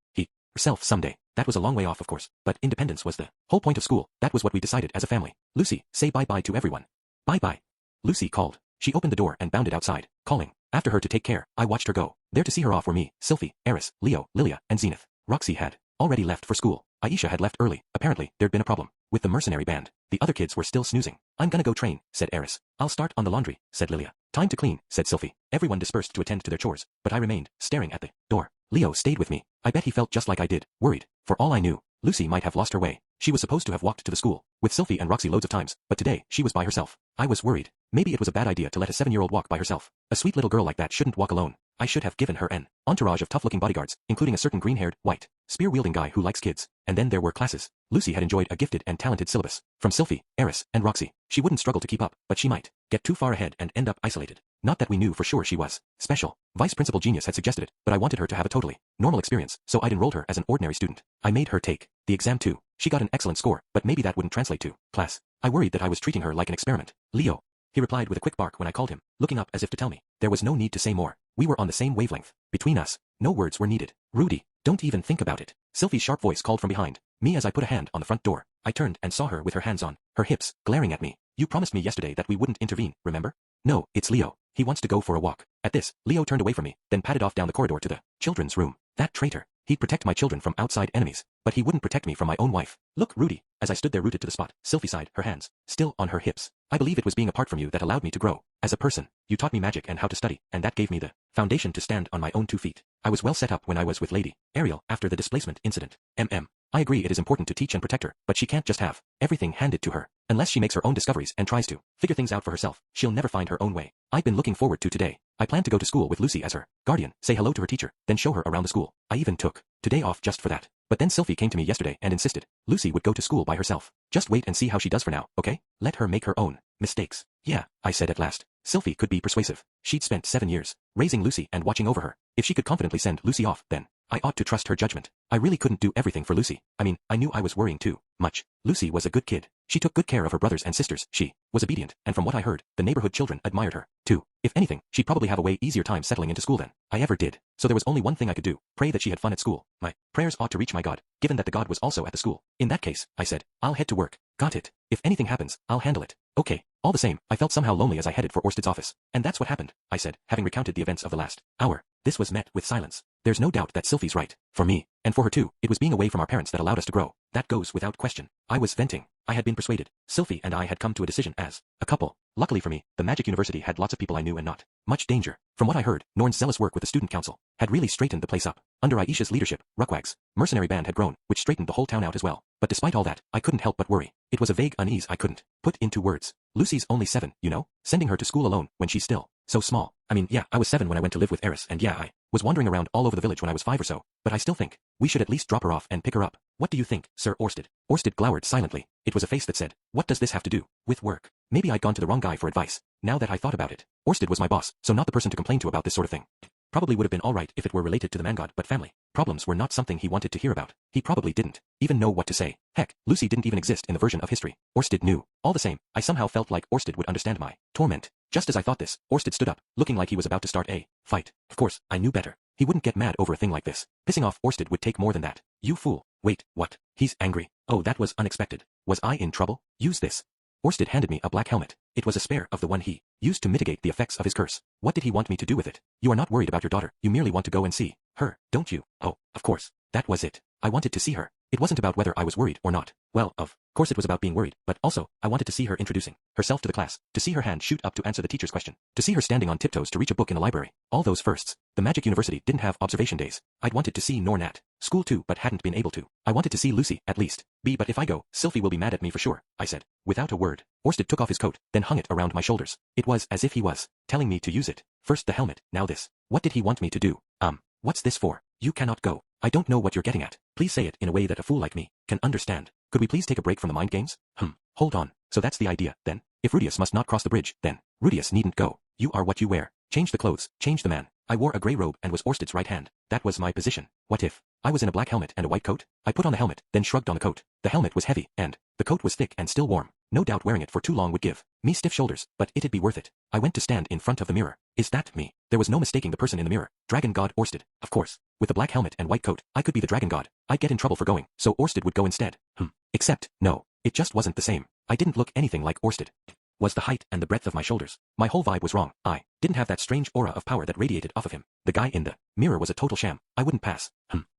herself someday. That was a long way off, of course, but independence was the whole point of school. That was what we decided as a family. Lucy, say bye-bye to everyone. Bye-bye. Lucy called. She opened the door and bounded outside, calling after her to take care. I watched her go. There to see her off were me, Sylphie, Eris, Leo, Lilia, and Zenith. Roxy had already left for school. Aisha had left early. Apparently, there'd been a problem with the mercenary band. The other kids were still snoozing. I'm gonna go train, said Eris. I'll start on the laundry, said Lilia. Time to clean, said Sylphie. Everyone dispersed to attend to their chores, but I remained, staring at the door. Leo stayed with me. I bet he felt just like I did, worried. For all I knew, Lucy might have lost her way. She was supposed to have walked to the school with Sylphie and Roxy loads of times, but today, she was by herself. I was worried. Maybe it was a bad idea to let a 7-year-old walk by herself. A sweet little girl like that shouldn't walk alone. I should have given her an entourage of tough-looking bodyguards, including a certain green-haired, white, spear-wielding guy who likes kids. And then there were classes. Lucy had enjoyed a gifted and talented syllabus. From Sylphie, Eris, and Roxy. She wouldn't struggle to keep up, but she might get too far ahead and end up isolated. Not that we knew for sure she was special. Vice Principal Genius had suggested it, but I wanted her to have a totally normal experience, so I'd enrolled her as an ordinary student. I made her take the exam too. She got an excellent score, but maybe that wouldn't translate to class. I worried that I was treating her like an experiment. Leo. He replied with a quick bark when I called him, looking up as if to tell me. There was no need to say more. We were on the same wavelength. Between us, no words were needed. Rudy, don't even think about it. Sylvie's sharp voice called from behind me as I put a hand on the front door. I turned and saw her with her hands on her hips, glaring at me. You promised me yesterday that we wouldn't intervene, remember? No, it's Leo. He wants to go for a walk. At this, Leo turned away from me, then padded off down the corridor to the children's room. That traitor. He'd protect my children from outside enemies, but he wouldn't protect me from my own wife. Look, Rudy. As I stood there rooted to the spot, Sylvie sighed, her hands still on her hips. I believe it was being apart from you that allowed me to grow as a person. You taught me magic and how to study, and that gave me the foundation to stand on my own 2 feet. I was well set up when I was with Lady Ariel after the displacement incident. I agree it is important to teach and protect her, but she can't just have everything handed to her. Unless she makes her own discoveries and tries to figure things out for herself, she'll never find her own way. I've been looking forward to today. I plan to go to school with Lucy as her guardian, say hello to her teacher, then show her around the school. I even took today off just for that. But then Sylvie came to me yesterday and insisted Lucy would go to school by herself. Just wait and see how she does for now, okay? Let her make her own mistakes. Yeah, I said at last. Sylvie could be persuasive. She'd spent 7 years raising Lucy and watching over her. If she could confidently send Lucy off, then I ought to trust her judgment. I really couldn't do everything for Lucy. I mean, I knew I was worrying too much. Lucy was a good kid. She took good care of her brothers and sisters. She was obedient, and from what I heard, the neighborhood children admired her, too. If anything, she'd probably have a way easier time settling into school than I ever did. So there was only one thing I could do, pray that she had fun at school. My prayers ought to reach my God, given that the God was also at the school. In that case, I said, I'll head to work. Got it. If anything happens, I'll handle it. Okay. All the same, I felt somehow lonely as I headed for Orsted's office. And that's what happened, I said, having recounted the events of the last hour. This was met with silence. There's no doubt that Sylvie's right. For me, and for her too, it was being away from our parents that allowed us to grow. That goes without question. I was venting. I had been persuaded. Sylvie and I had come to a decision as a couple. Luckily for me, the Magic University had lots of people I knew and not much danger. From what I heard, Norn's zealous work with the student council had really straightened the place up. Under Aisha's leadership, Ruckwag's mercenary band had grown, which straightened the whole town out as well. But despite all that, I couldn't help but worry. It was a vague unease I couldn't put into words. Lucy's only 7, you know? Sending her to school alone when she's still so small. I mean, yeah, I was 7 when I went to live with Eris, and yeah, I was wandering around all over the village when I was 5 or so, but I still think we should at least drop her off and pick her up. What do you think, Sir Orsted? Orsted glowered silently. It was a face that said, what does this have to do with work? Maybe I'd gone to the wrong guy for advice. Now that I thought about it, Orsted was my boss, so not the person to complain to about this sort of thing. Probably would have been alright if it were related to the man god, but family problems were not something he wanted to hear about. He probably didn't even know what to say. Heck, Lucy didn't even exist in the version of history Orsted knew. All the same, I somehow felt like Orsted would understand my torment. Just as I thought this, Orsted stood up, looking like he was about to start a fight. Of course, I knew better. He wouldn't get mad over a thing like this. Pissing off Orsted would take more than that. You fool. Wait, what? He's angry. Oh, that was unexpected. Was I in trouble? Use this. Orsted handed me a black helmet. It was a spare of the one he used to mitigate the effects of his curse. What did he want me to do with it? You are not worried about your daughter. You merely want to go and see her, don't you? Oh, of course. That was it. I wanted to see her. It wasn't about whether I was worried or not. Well, of course it was about being worried, but also, I wanted to see her introducing herself to the class, to see her hand shoot up to answer the teacher's question, to see her standing on tiptoes to reach a book in the library. All those firsts. The Magic University didn't have observation days. I'd wanted to see Norn at school too, but hadn't been able to. I wanted to see Lucy, at least. But if I go, Sylvie will be mad at me for sure, I said. Without a word, Orsted took off his coat, then hung it around my shoulders. It was as if he was telling me to use it. First the helmet, now this. What did he want me to do? What's this for? You cannot go. I don't know what you're getting at. Please say it in a way that a fool like me can understand. Could we please take a break from the mind games? Hold on. So that's the idea, then? If Rudius must not cross the bridge, then Rudius needn't go. You are what you wear. Change the clothes, change the man. I wore a grey robe and was Orsted's right hand. That was my position. What if I was in a black helmet and a white coat? I put on the helmet, then shrugged on the coat. The helmet was heavy, and the coat was thick and still warm. No doubt wearing it for too long would give me stiff shoulders, but it'd be worth it. I went to stand in front of the mirror. Is that me? There was no mistaking the person in the mirror. Dragon God Orsted, of course. With the black helmet and white coat, I could be the dragon god. I'd get in trouble for going, so Orsted would go instead. Except, no. It just wasn't the same. I didn't look anything like Orsted. Was the height and the breadth of my shoulders. My whole vibe was wrong. I didn't have that strange aura of power that radiated off of him. The guy in the mirror was a total sham. I wouldn't pass.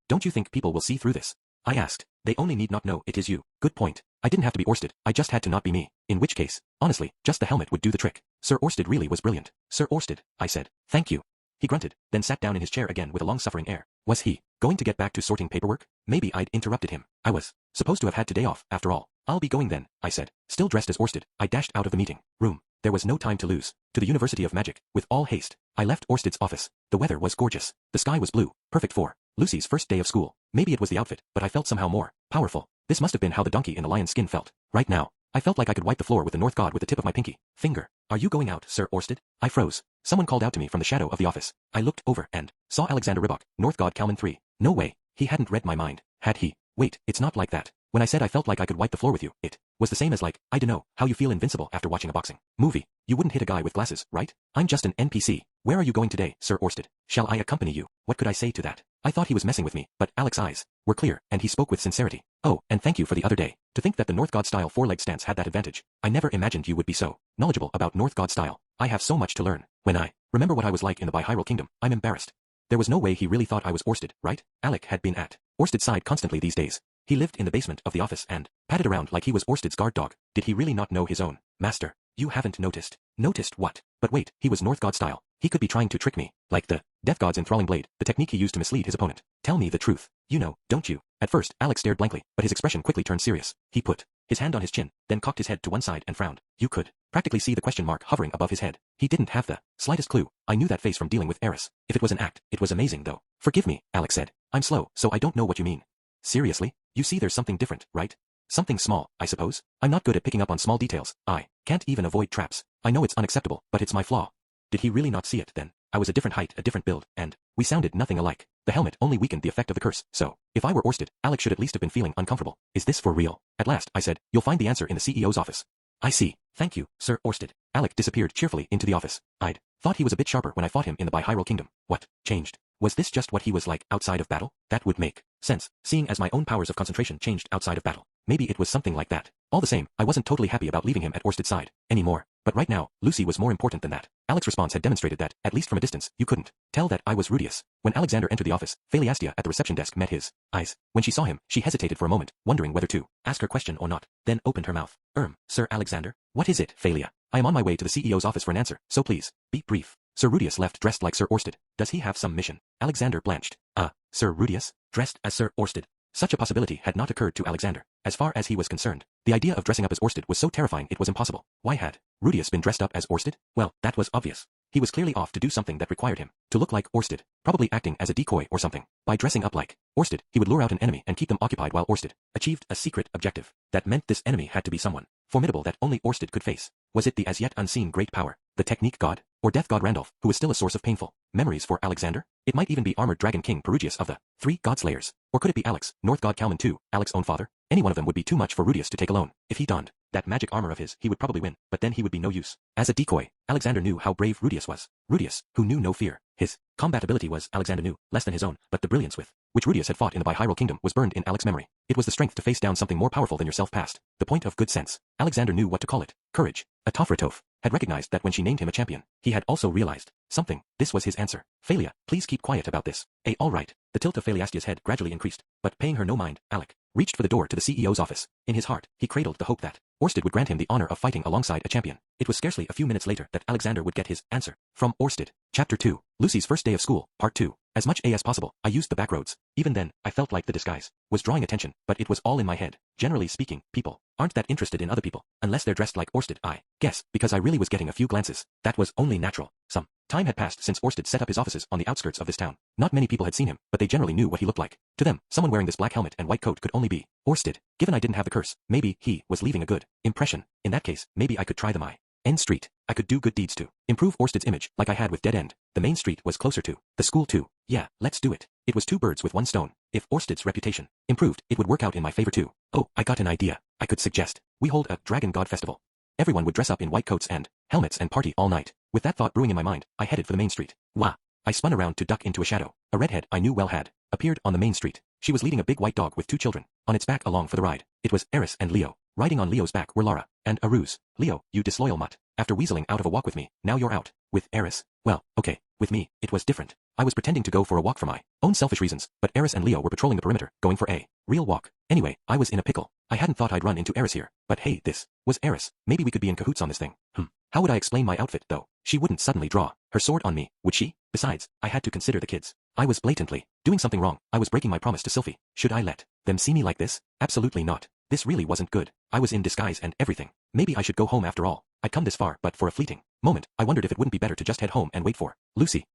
Don't you think people will see through this? I asked. They only need not know it is you. Good point. I didn't have to be Orsted. I just had to not be me. In which case, honestly, just the helmet would do the trick. Sir Orsted really was brilliant. Sir Orsted, I said. Thank you. He grunted, then sat down in his chair again with a long-suffering air. Was he going to get back to sorting paperwork? Maybe I'd interrupted him. I was supposed to have had today off, after all. I'll be going then, I said. Still dressed as Orsted, I dashed out of the meeting room. There was no time to lose. To the University of Magic, with all haste. I left Orsted's office. The weather was gorgeous. The sky was blue, perfect for Lucy's first day of school. Maybe it was the outfit, but I felt somehow more powerful. This must have been how the donkey in the lion's skin felt. Right now, I felt like I could wipe the floor with the North God with the tip of my pinky finger. Are you going out, Sir Orsted? I froze. Someone called out to me from the shadow of the office. I looked over and saw Alexander Rybak, North God Kalman 3. No way. He hadn't read my mind, had he? Wait, it's not like that. When I said I felt like I could wipe the floor with you, it was the same as like, I dunno, how you feel invincible after watching a boxing movie. You wouldn't hit a guy with glasses, right? I'm just an NPC. Where are you going today, Sir Orsted? Shall I accompany you? What could I say to that? I thought he was messing with me, but Alex's eyes were clear, and he spoke with sincerity. Oh, and thank you for the other day. To think that the North God style four-leg stance had that advantage. I never imagined you would be so knowledgeable about North God style. I have so much to learn. When I remember what I was like in the Bihyrule Kingdom, I'm embarrassed. There was no way he really thought I was Orsted, right? Alec had been at Orsted's side constantly these days. He lived in the basement of the office and padded around like he was Orsted's guard dog. Did he really not know his own master? You haven't noticed. Noticed what? But wait, he was North God style. He could be trying to trick me, like the Death God's enthralling blade, the technique he used to mislead his opponent. Tell me the truth. You know, don't you? At first, Alex stared blankly, but his expression quickly turned serious. He put his hand on his chin, then cocked his head to one side and frowned. You could practically see the question mark hovering above his head. He didn't have the slightest clue. I knew that face from dealing with Eris. If it was an act, it was amazing though. Forgive me, Alex said. I'm slow, so I don't know what you mean. Seriously? You see there's something different, right? Something small, I suppose? I'm not good at picking up on small details. I can't even avoid traps. I know it's unacceptable, but it's my flaw. Did he really not see it then? I was a different height, a different build, and we sounded nothing alike. The helmet only weakened the effect of the curse, so if I were Orsted, Alex should at least have been feeling uncomfortable. Is this for real? At last, I said, you'll find the answer in the CEO's office. I see. Thank you, Sir Orsted. Alec disappeared cheerfully into the office. I'd thought he was a bit sharper when I fought him in the Bihyrule Kingdom. What changed? Was this just what he was like outside of battle? That would make sense, seeing as my own powers of concentration changed outside of battle. Maybe it was something like that. All the same, I wasn't totally happy about leaving him at Orsted's side anymore. But right now, Lucy was more important than that. Alex's response had demonstrated that, at least from a distance, you couldn't tell that I was Rudius. When Alexander entered the office, Phaliastia at the reception desk met his eyes. When she saw him, she hesitated for a moment, wondering whether to ask her question or not, then opened her mouth. Sir Alexander? What is it, Phalia? I am on my way to the CEO's office for an answer, so please, be brief. Sir Rudius left dressed like Sir Orsted. Does he have some mission? Alexander blanched. Sir Rudius? Dressed as Sir Orsted? Such a possibility had not occurred to Alexander. As far as he was concerned, the idea of dressing up as Orsted was so terrifying it was impossible. Why had Rudius been dressed up as Orsted? Well, that was obvious. He was clearly off to do something that required him to look like Orsted, probably acting as a decoy or something. By dressing up like Orsted, he would lure out an enemy and keep them occupied while Orsted achieved a secret objective. That meant this enemy had to be someone formidable that only Orsted could face. Was it the as yet unseen great power, the technique god, or Death God Randolph, who was still a source of painful memories for Alexander? It might even be Armored Dragon King Perugius of the three God-slayers. Or could it be Alex, North God Kalman 2, Alex's own father? Any one of them would be too much for Rudius to take alone. If he donned that magic armor of his, he would probably win, but then he would be no use. As a decoy, Alexander knew how brave Rudius was. Rudius, who knew no fear. His combat ability was, Alexander knew, less than his own, but the brilliance with which Rudius had fought in the Bihyrule Kingdom was burned in Alex's memory. It was the strength to face down something more powerful than yourself past. The point of good sense. Alexander knew what to call it. Courage. Atofratov had recognized that when she named him a champion, he had also realized something. This was his answer. Phalia, please keep quiet about this. All right. The tilt of Phaliastia's head gradually increased, but paying her no mind, Alec reached for the door to the CEO's office. In his heart, he cradled the hope that Orsted would grant him the honor of fighting alongside a champion. It was scarcely a few minutes later that Alexander would get his answer from Orsted. Chapter 2. Lucy's first day of school, Part 2. As much as possible, I used the back roads. Even then, I felt like the disguise was drawing attention, but it was all in my head. Generally speaking, people aren't that interested in other people, unless they're dressed like Orsted, I guess, because I really was getting a few glances. That was only natural. Some time had passed since Orsted set up his offices on the outskirts of this town. Not many people had seen him, but they generally knew what he looked like. To them, someone wearing this black helmet and white coat could only be Orsted. Given I didn't have the curse, maybe he was leaving a good impression. In that case, maybe I could try the End Street. I could do good deeds to improve Orsted's image, like I had with Dead End. The main street was closer to the school too. Yeah, let's do it. It was two birds with one stone. If Orsted's reputation improved, it would work out in my favor too. Oh, I got an idea. I could suggest we hold a Dragon God Festival. Everyone would dress up in white coats and helmets and party all night. With that thought brewing in my mind, I headed for the main street. Wah! I spun around to duck into a shadow. A redhead I knew well had appeared on the main street. She was leading a big white dog with two children on its back along for the ride. It was Eris and Leo. Riding on Leo's back were Lara and Aruz. Leo, you disloyal mutt. After weaseling out of a walk with me, now you're out. With Eris? Well, okay. With me, it was different. I was pretending to go for a walk for my own selfish reasons, but Eris and Leo were patrolling the perimeter, going for a real walk. Anyway, I was in a pickle. I hadn't thought I'd run into Eris here, but hey, this was Eris. Maybe we could be in cahoots on this thing. How would I explain my outfit, though? She wouldn't suddenly draw her sword on me, would she? Besides, I had to consider the kids. I was blatantly doing something wrong. I was breaking my promise to Sylphie. Should I let them see me like this? Absolutely not. This really wasn't good. I was in disguise and everything. Maybe I should go home after all. I'd come this far, but for a fleeting moment, I wondered if it wouldn't be better to just head home and wait for Lucy.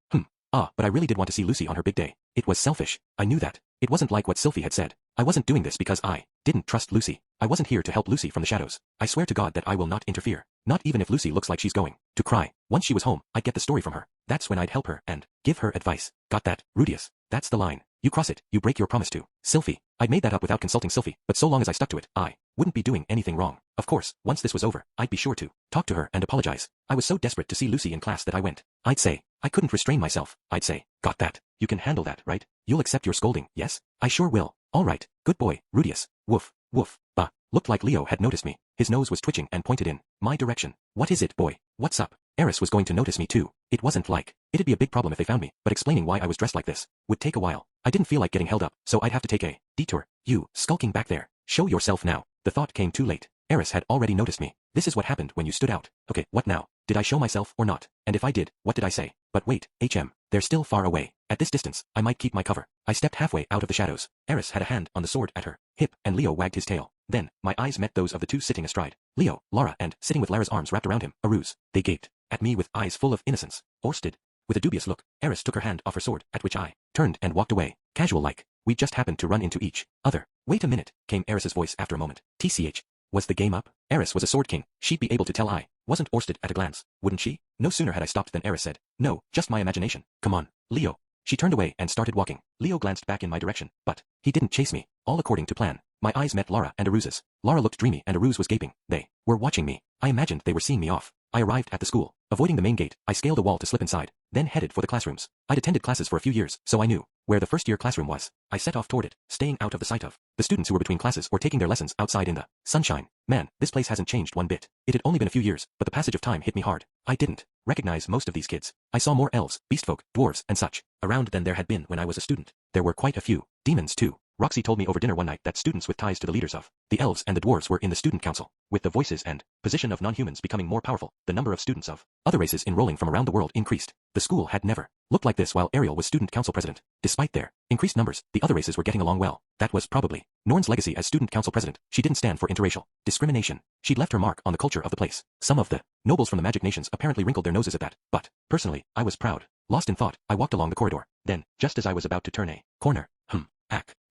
But I really did want to see Lucy on her big day. It was selfish. I knew that. It wasn't like what Sylphie had said. I wasn't doing this because I didn't trust Lucy. I wasn't here to help Lucy from the shadows. I swear to God that I will not interfere. Not even if Lucy looks like she's going to cry. Once she was home, I'd get the story from her. That's when I'd help her and give her advice. Got that, Rudius? That's the line. You cross it, you break your promise to Sylphie. I'd made that up without consulting Sylphie, but so long as I stuck to it, I wouldn't be doing anything wrong. Of course, once this was over, I'd be sure to talk to her and apologize. I was so desperate to see Lucy in class that I went. I'd say, I couldn't restrain myself. I'd say, got that. You can handle that, right? You'll accept your scolding, yes? I sure will. All right, good boy, Rudius. Woof, woof. Bah. Looked like Leo had noticed me. His nose was twitching and pointed in my direction. What is it, boy? What's up? Eris was going to notice me too. It wasn't like it'd be a big problem if they found me, but explaining why I was dressed like this would take a while. I didn't feel like getting held up, so I'd have to take a detour. You, skulking back there. Show yourself now. The thought came too late. Eris had already noticed me. This is what happened when you stood out. Okay, what now? Did I show myself or not? And if I did, what did I say? But wait, they're still far away. At this distance, I might keep my cover. I stepped halfway out of the shadows. Eris had a hand on the sword at her hip, and Leo wagged his tail. Then, my eyes met those of the two sitting astride. Leo, Lara, and, sitting with Lara's arms wrapped around him, a ruse. They gaped at me with eyes full of innocence. Orsted. With a dubious look, Eris took her hand off her sword, at which I turned and walked away. Casual like. We just happened to run into each other. Wait a minute, came Eris's voice after a moment. TCH. Was the game up? Eris was a sword king. She'd be able to tell I wasn't Orsted at a glance, wouldn't she? No sooner had I stopped than Eris said, no, just my imagination. Come on, Leo. She turned away and started walking. Leo glanced back in my direction, but he didn't chase me. All according to plan. My eyes met Lara and Aruse's. Lara looked dreamy and Aruse was gaping. They were watching me. I imagined they were seeing me off. I arrived at the school. Avoiding the main gate, I scaled a wall to slip inside, then headed for the classrooms. I'd attended classes for a few years, so I knew where the first-year classroom was. I set off toward it, staying out of the sight of the students who were between classes or taking their lessons outside in the sunshine. Man, this place hasn't changed one bit. It had only been a few years, but the passage of time hit me hard. I didn't recognize most of these kids. I saw more elves, beastfolk, dwarves, and such around than there had been when I was a student. There were quite a few demons too. Roxy told me over dinner one night that students with ties to the leaders of the elves and the dwarves were in the student council. With the voices and position of non-humans becoming more powerful, the number of students of other races enrolling from around the world increased. The school had never looked like this while Ariel was student council president. Despite their increased numbers, the other races were getting along well. That was probably Norn's legacy as student council president. She didn't stand for interracial discrimination. She'd left her mark on the culture of the place. Some of the nobles from the magic nations apparently wrinkled their noses at that, but personally, I was proud. Lost in thought, I walked along the corridor. Then, just as I was about to turn a corner,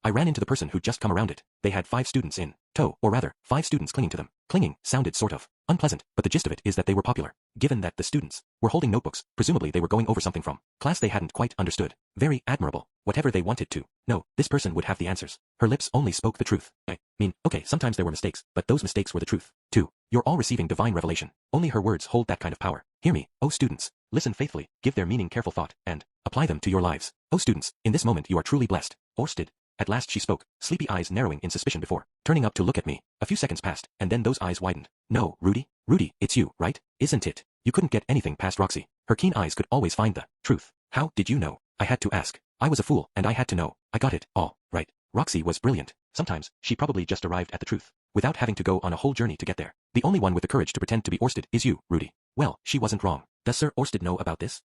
I ran into the person who'd just come around it. They had 5 students in tow, or rather, 5 students clinging to them. Clinging sounded sort of unpleasant, but the gist of it is that they were popular. Given that the students were holding notebooks, presumably they were going over something from class they hadn't quite understood. Very admirable. Whatever they wanted to know, this person would have the answers. Her lips only spoke the truth. I mean, okay, sometimes there were mistakes, but those mistakes were the truth, too. You're all receiving divine revelation. Only her words hold that kind of power. Hear me, oh students. Listen faithfully, give their meaning careful thought, and apply them to your lives. Oh students, in this moment you are truly blessed. Orsted. At last she spoke, sleepy eyes narrowing in suspicion before turning up to look at me. A few seconds passed, and then those eyes widened. No, Rudy? Rudy, it's you, right? Isn't it? You couldn't get anything past Roxy. Her keen eyes could always find the truth. How did you know? I had to ask. I was a fool, and I had to know. I got it all right. Roxy was brilliant. Sometimes, she probably just arrived at the truth, without having to go on a whole journey to get there. The only one with the courage to pretend to be Orsted is you, Rudy. Well, she wasn't wrong. Does Sir Orsted know about this?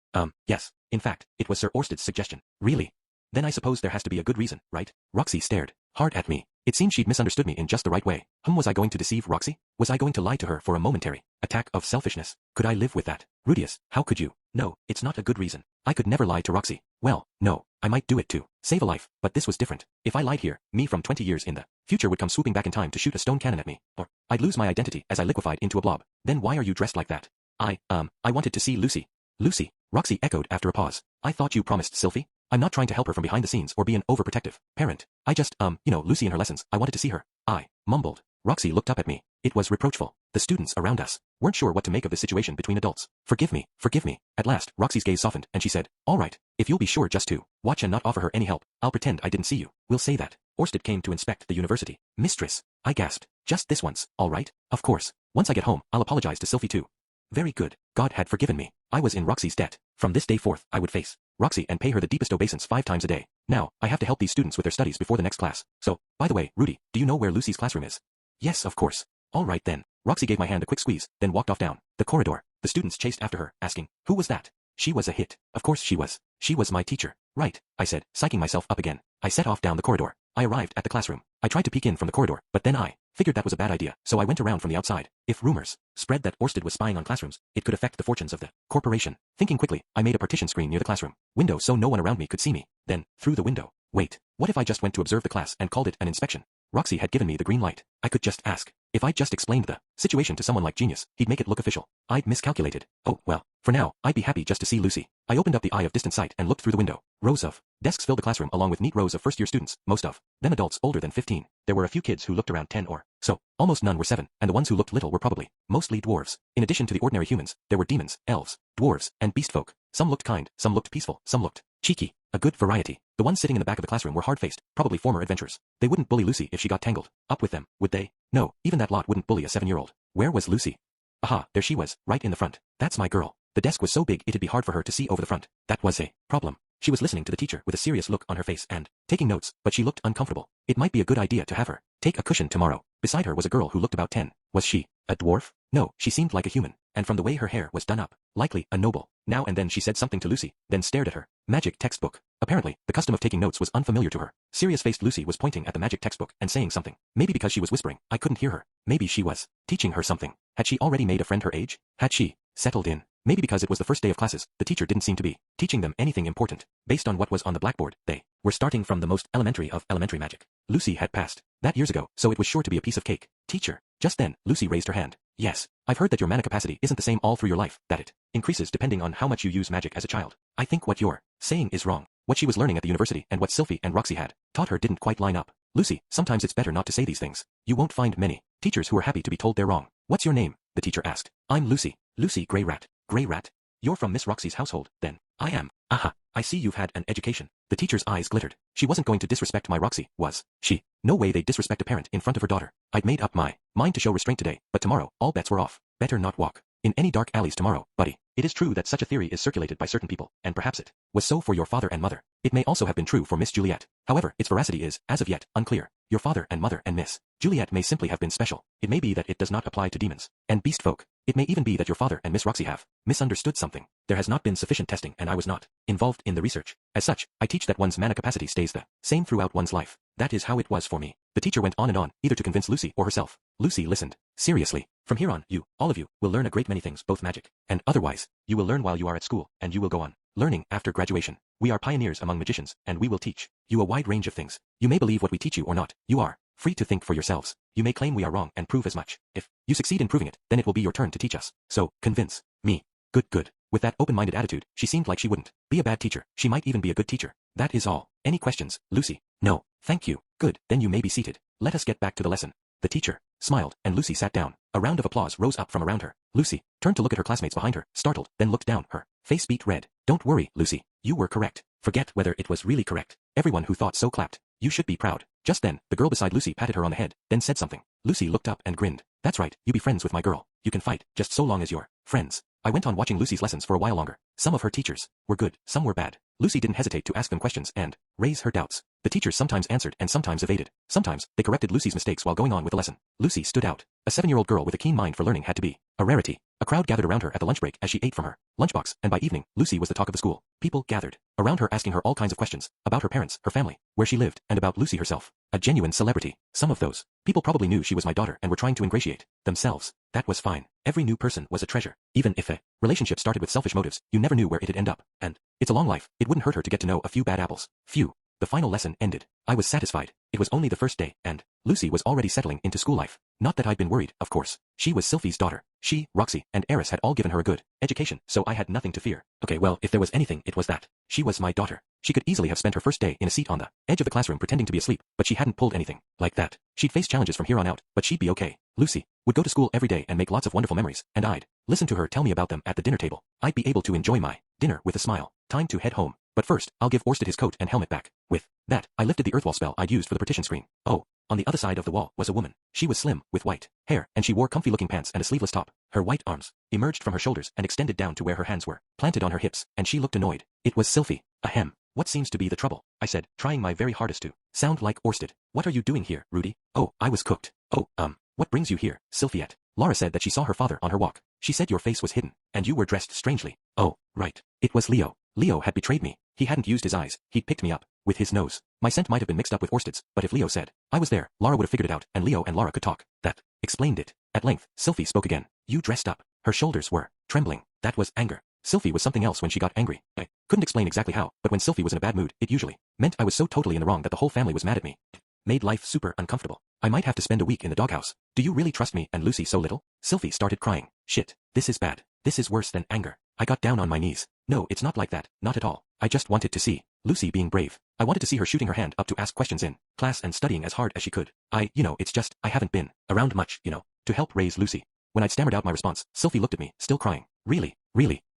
Yes. In fact, it was Sir Orsted's suggestion. Really? Then I suppose there has to be a good reason, right? Roxy stared hard at me. It seemed she'd misunderstood me in just the right way. Was I going to deceive Roxy? Was I going to lie to her for a momentary attack of selfishness? Could I live with that? Rudius, how could you? No, it's not a good reason. I could never lie to Roxy. Well, no, I might do it to save a life, but this was different. If I lied here, me from 20 years in the future would come swooping back in time to shoot a stone cannon at me, or I'd lose my identity as I liquefied into a blob. Then why are you dressed like that? I wanted to see Lucy. Lucy, Roxy echoed after a pause. I thought you promised Sylphie? I'm not trying to help her from behind the scenes or be an overprotective parent. I just, Lucy in her lessons, I wanted to see her. I mumbled. Roxy looked up at me. It was reproachful. The students around us weren't sure what to make of the situation between adults. Forgive me, forgive me. At last, Roxy's gaze softened, and she said, all right, if you'll be sure just to watch and not offer her any help, I'll pretend I didn't see you. We'll say that Orsted came to inspect the university. Mistress, I gasped. Just this once, all right? Of course. Once I get home, I'll apologize to Sylphie too. Very good. God had forgiven me. I was in Roxy's debt. From this day forth, I would face Roxy and pay her the deepest obeisance 5 times a day. Now, I have to help these students with their studies before the next class. So, by the way, Rudy, do you know where Lucy's classroom is? Yes, of course. All right then. Roxy gave my hand a quick squeeze, then walked off down the corridor. The students chased after her, asking, who was that? She was a hit. Of course she was. She was my teacher. Right, I said, psyching myself up again. I set off down the corridor. I arrived at the classroom. I tried to peek in from the corridor, but then I figured that was a bad idea, so I went around from the outside. If rumors spread that Orsted was spying on classrooms, it could affect the fortunes of the corporation. Thinking quickly, I made a partition screen near the classroom window so no one around me could see me. Then, through the window. Wait, what if I just went to observe the class and called it an inspection? Roxy had given me the green light. I could just ask. If I'd just explained the situation to someone like Genius, he'd make it look official. I'd miscalculated. Oh, well. For now, I'd be happy just to see Lucy. I opened up the eye of distant sight and looked through the window. Rows of desks filled the classroom along with neat rows of first-year students, most of them adults older than 15. There were a few kids who looked around 10 or so. Almost none were 7, and the ones who looked little were probably mostly dwarves. In addition to the ordinary humans, there were demons, elves, dwarves, and beast folk. Some looked kind, some looked peaceful, some looked cheeky. A good variety. The ones sitting in the back of the classroom were hard-faced, probably former adventurers. They wouldn't bully Lucy if she got tangled up with them, would they? No, even that lot wouldn't bully a 7-year-old. Where was Lucy? Aha, there she was, right in the front. That's my girl. The desk was so big it'd be hard for her to see over the front. That was a problem. She was listening to the teacher with a serious look on her face and taking notes, but she looked uncomfortable. It might be a good idea to have her take a cushion tomorrow. Beside her was a girl who looked about 10. Was she a dwarf? No, she seemed like a human, and from the way her hair was done up, likely a noble. Now and then she said something to Lucy, then stared at her magic textbook. Apparently, the custom of taking notes was unfamiliar to her. Serious-faced Lucy was pointing at the magic textbook and saying something. Maybe because she was whispering, I couldn't hear her. Maybe she was teaching her something. Had she already made a friend her age? Had she settled in? Maybe because it was the first day of classes, the teacher didn't seem to be teaching them anything important. Based on what was on the blackboard, they were starting from the most elementary of elementary magic. Lucy had passed that years ago, so it was sure to be a piece of cake. Teacher. Just then, Lucy raised her hand. Yes, I've heard that your mana capacity isn't the same all through your life, that it increases depending on how much you use magic as a child. I think what you're saying is wrong. What she was learning at the university and what Sylphie and Roxy had taught her didn't quite line up. Lucy, sometimes it's better not to say these things. You won't find many teachers who are happy to be told they're wrong. What's your name? The teacher asked. I'm Lucy. Lucy Grey Rat. Grey Rat? You're from Miss Roxy's household, then. I am. Aha, I see you've had an education. The teacher's eyes glittered. She wasn't going to disrespect my Roxy, was she? No way they'd disrespect a parent in front of her daughter. I'd made up my mind to show restraint today, but tomorrow, all bets were off. Better not walk in any dark alleys tomorrow, buddy. It is true that such a theory is circulated by certain people, and perhaps it was so for your father and mother. It may also have been true for Miss Juliet. However, its veracity is, as of yet, unclear. Your father and mother and Miss Juliet may simply have been special. It may be that it does not apply to demons and beast folk. It may even be that your father and Miss Roxy have misunderstood something. There has not been sufficient testing and I was not involved in the research. As such, I teach that one's mana capacity stays the same throughout one's life. That is how it was for me. The teacher went on and on, either to convince Lucy or herself. Lucy listened. Seriously. From here on, you, all of you, will learn a great many things, both magic and otherwise. You will learn while you are at school, and you will go on learning after graduation. We are pioneers among magicians, and we will teach you a wide range of things. You may believe what we teach you or not. You are free to think for yourselves. You may claim we are wrong and prove as much. If you succeed in proving it, then it will be your turn to teach us. So, convince me. Good, good. With that open-minded attitude, she seemed like she wouldn't be a bad teacher. She might even be a good teacher. That is all. Any questions, Lucy? No. Thank you. Good. Then you may be seated. Let us get back to the lesson. The teacher smiled, and Lucy sat down. A round of applause rose up from around her. Lucy turned to look at her classmates behind her, startled, then looked down. Her face beat red. Don't worry, Lucy. You were correct. Forget whether it was really correct. Everyone who thought so clapped. You should be proud. Just then, the girl beside Lucy patted her on the head, then said something. Lucy looked up and grinned. That's right, you be friends with my girl. You can fight, just so long as you're friends. I went on watching Lucy's lessons for a while longer. Some of her teachers were good, some were bad. Lucy didn't hesitate to ask them questions and raise her doubts. The teachers sometimes answered and sometimes evaded. Sometimes, they corrected Lucy's mistakes while going on with the lesson. Lucy stood out. A 7-year-old girl with a keen mind for learning had to be a rarity. A crowd gathered around her at the lunch break as she ate from her lunchbox, and by evening, Lucy was the talk of the school. People gathered around her asking her all kinds of questions about her parents, her family, where she lived, and about Lucy herself. A genuine celebrity. Some of those people probably knew she was my daughter and were trying to ingratiate themselves. That was fine. Every new person was a treasure. Even if a relationship started with selfish motives, you never knew where it'd end up. And it's a long life. It wouldn't hurt her to get to know a few bad apples. Phew. The final lesson ended. I was satisfied. It was only the first day, and Lucy was already settling into school life. Not that I'd been worried, of course. She was Sylphie's daughter. She, Roxy, and Eris had all given her a good education, so I had nothing to fear. Okay, well, if there was anything, it was that she was my daughter. She could easily have spent her first day in a seat on the edge of the classroom pretending to be asleep, but she hadn't pulled anything like that. She'd face challenges from here on out, but she'd be okay. Lucy would go to school every day and make lots of wonderful memories, and I'd listen to her tell me about them at the dinner table. I'd be able to enjoy my dinner with a smile. Time to head home. But first, I'll give Orsted his coat and helmet back. With that, I lifted the earthwall spell I'd used for the partition screen. Oh, on the other side of the wall was a woman. She was slim, with white hair, and she wore comfy-looking pants and a sleeveless top. Her white arms emerged from her shoulders and extended down to where her hands were planted on her hips, and she looked annoyed. It was Sylphie. Ahem. What seems to be the trouble? I said, trying my very hardest to sound like Orsted. What are you doing here, Rudy? Oh, I was cooked. Oh, what brings you here, Sylphiette? Laura said that she saw her father on her walk. She said your face was hidden, and you were dressed strangely. Oh, right. It was Leo. Leo had betrayed me. He hadn't used his eyes. He'd picked me up with his nose. My scent might have been mixed up with Orsted's, but if Leo said I was there, Laura would have figured it out, and Leo and Laura could talk. That explained it. At length, Sylphie spoke again. You dressed up. Her shoulders were trembling. That was anger. Sylphie was something else when she got angry. I couldn't explain exactly how, but when Sylphie was in a bad mood, it usually meant I was so totally in the wrong that the whole family was mad at me. It made life super uncomfortable. I might have to spend a week in the doghouse. Do you really trust me and Lucy so little? Sylvie started crying. Shit, this is bad. This is worse than anger. I got down on my knees. No, it's not like that, not at all. I just wanted to see Lucy being brave. I wanted to see her shooting her hand up to ask questions in class and studying as hard as she could. It's just, I haven't been around much, to help raise Lucy. When I'd stammered out my response, Sylvie looked at me, still crying. Really,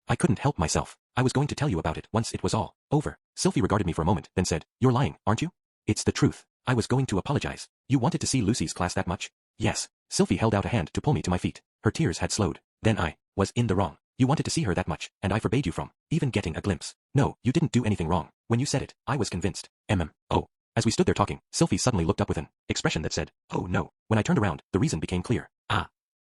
I couldn't help myself. I was going to tell you about it once it was all over. Sylvie regarded me for a moment, then said, "You're lying, aren't you?" "It's the truth. I was going to apologize." "You wanted to see Lucy's class that much?" "Yes." Sylvie held out a hand to pull me to my feet. Her tears had slowed. "Then I was in the wrong. You wanted to see her that much, and I forbade you from even getting a glimpse." "No, you didn't do anything wrong. When you said it, I was convinced." Oh. As we stood there talking, Sylvie suddenly looked up with an expression that said, "Oh no." When I turned around, the reason became clear.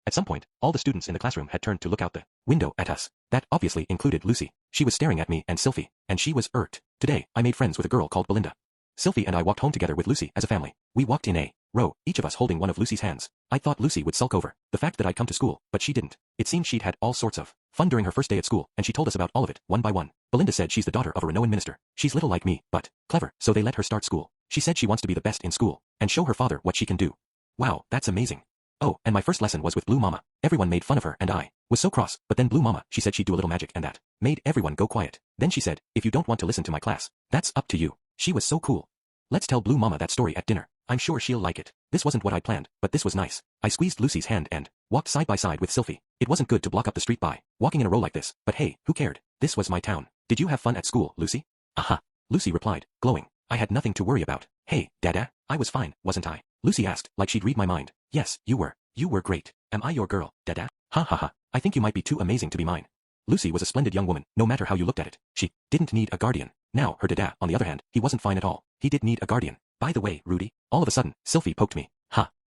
At some point, all the students in the classroom had turned to look out the window at us. That obviously included Lucy. She was staring at me and Sylvie, and she was irked. Today, I made friends with a girl called Belinda. Sylvie and I walked home together with Lucy as a family. We walked in a row, each of us holding one of Lucy's hands. I thought Lucy would sulk over the fact that I'd come to school, but she didn't. It seemed she'd had all sorts of fun during her first day at school, and she told us about all of it, one by one. Belinda said she's the daughter of a renowned minister. She's little like me, but clever, so they let her start school. She said she wants to be the best in school, and show her father what she can do. Wow, that's amazing. Oh, and my first lesson was with Blue Mama. Everyone made fun of her and I was so cross, but then Blue Mama, she said she'd do a little magic and that made everyone go quiet. Then she said, "If you don't want to listen to my class, that's up to you." She was so cool. Let's tell Blue Mama that story at dinner. I'm sure she'll like it. This wasn't what I planned, but this was nice. I squeezed Lucy's hand and walked side by side with Sylvie. It wasn't good to block up the street by walking in a row like this, but hey, who cared? This was my town. "Did you have fun at school, Lucy?" "Aha." Lucy replied, glowing. "I had nothing to worry about." "Hey, Dada, I was fine, wasn't I?" Lucy asked, like she'd read my mind. "Yes, you were. You were great. Am I your girl, Dada?" "Ha ha ha. I think you might be too amazing to be mine." Lucy was a splendid young woman, no matter how you looked at it. She didn't need a guardian. Now, her Dada, on the other hand, he wasn't fine at all. He did need a guardian. "By the way, Rudy." All of a sudden, Sylvie poked me.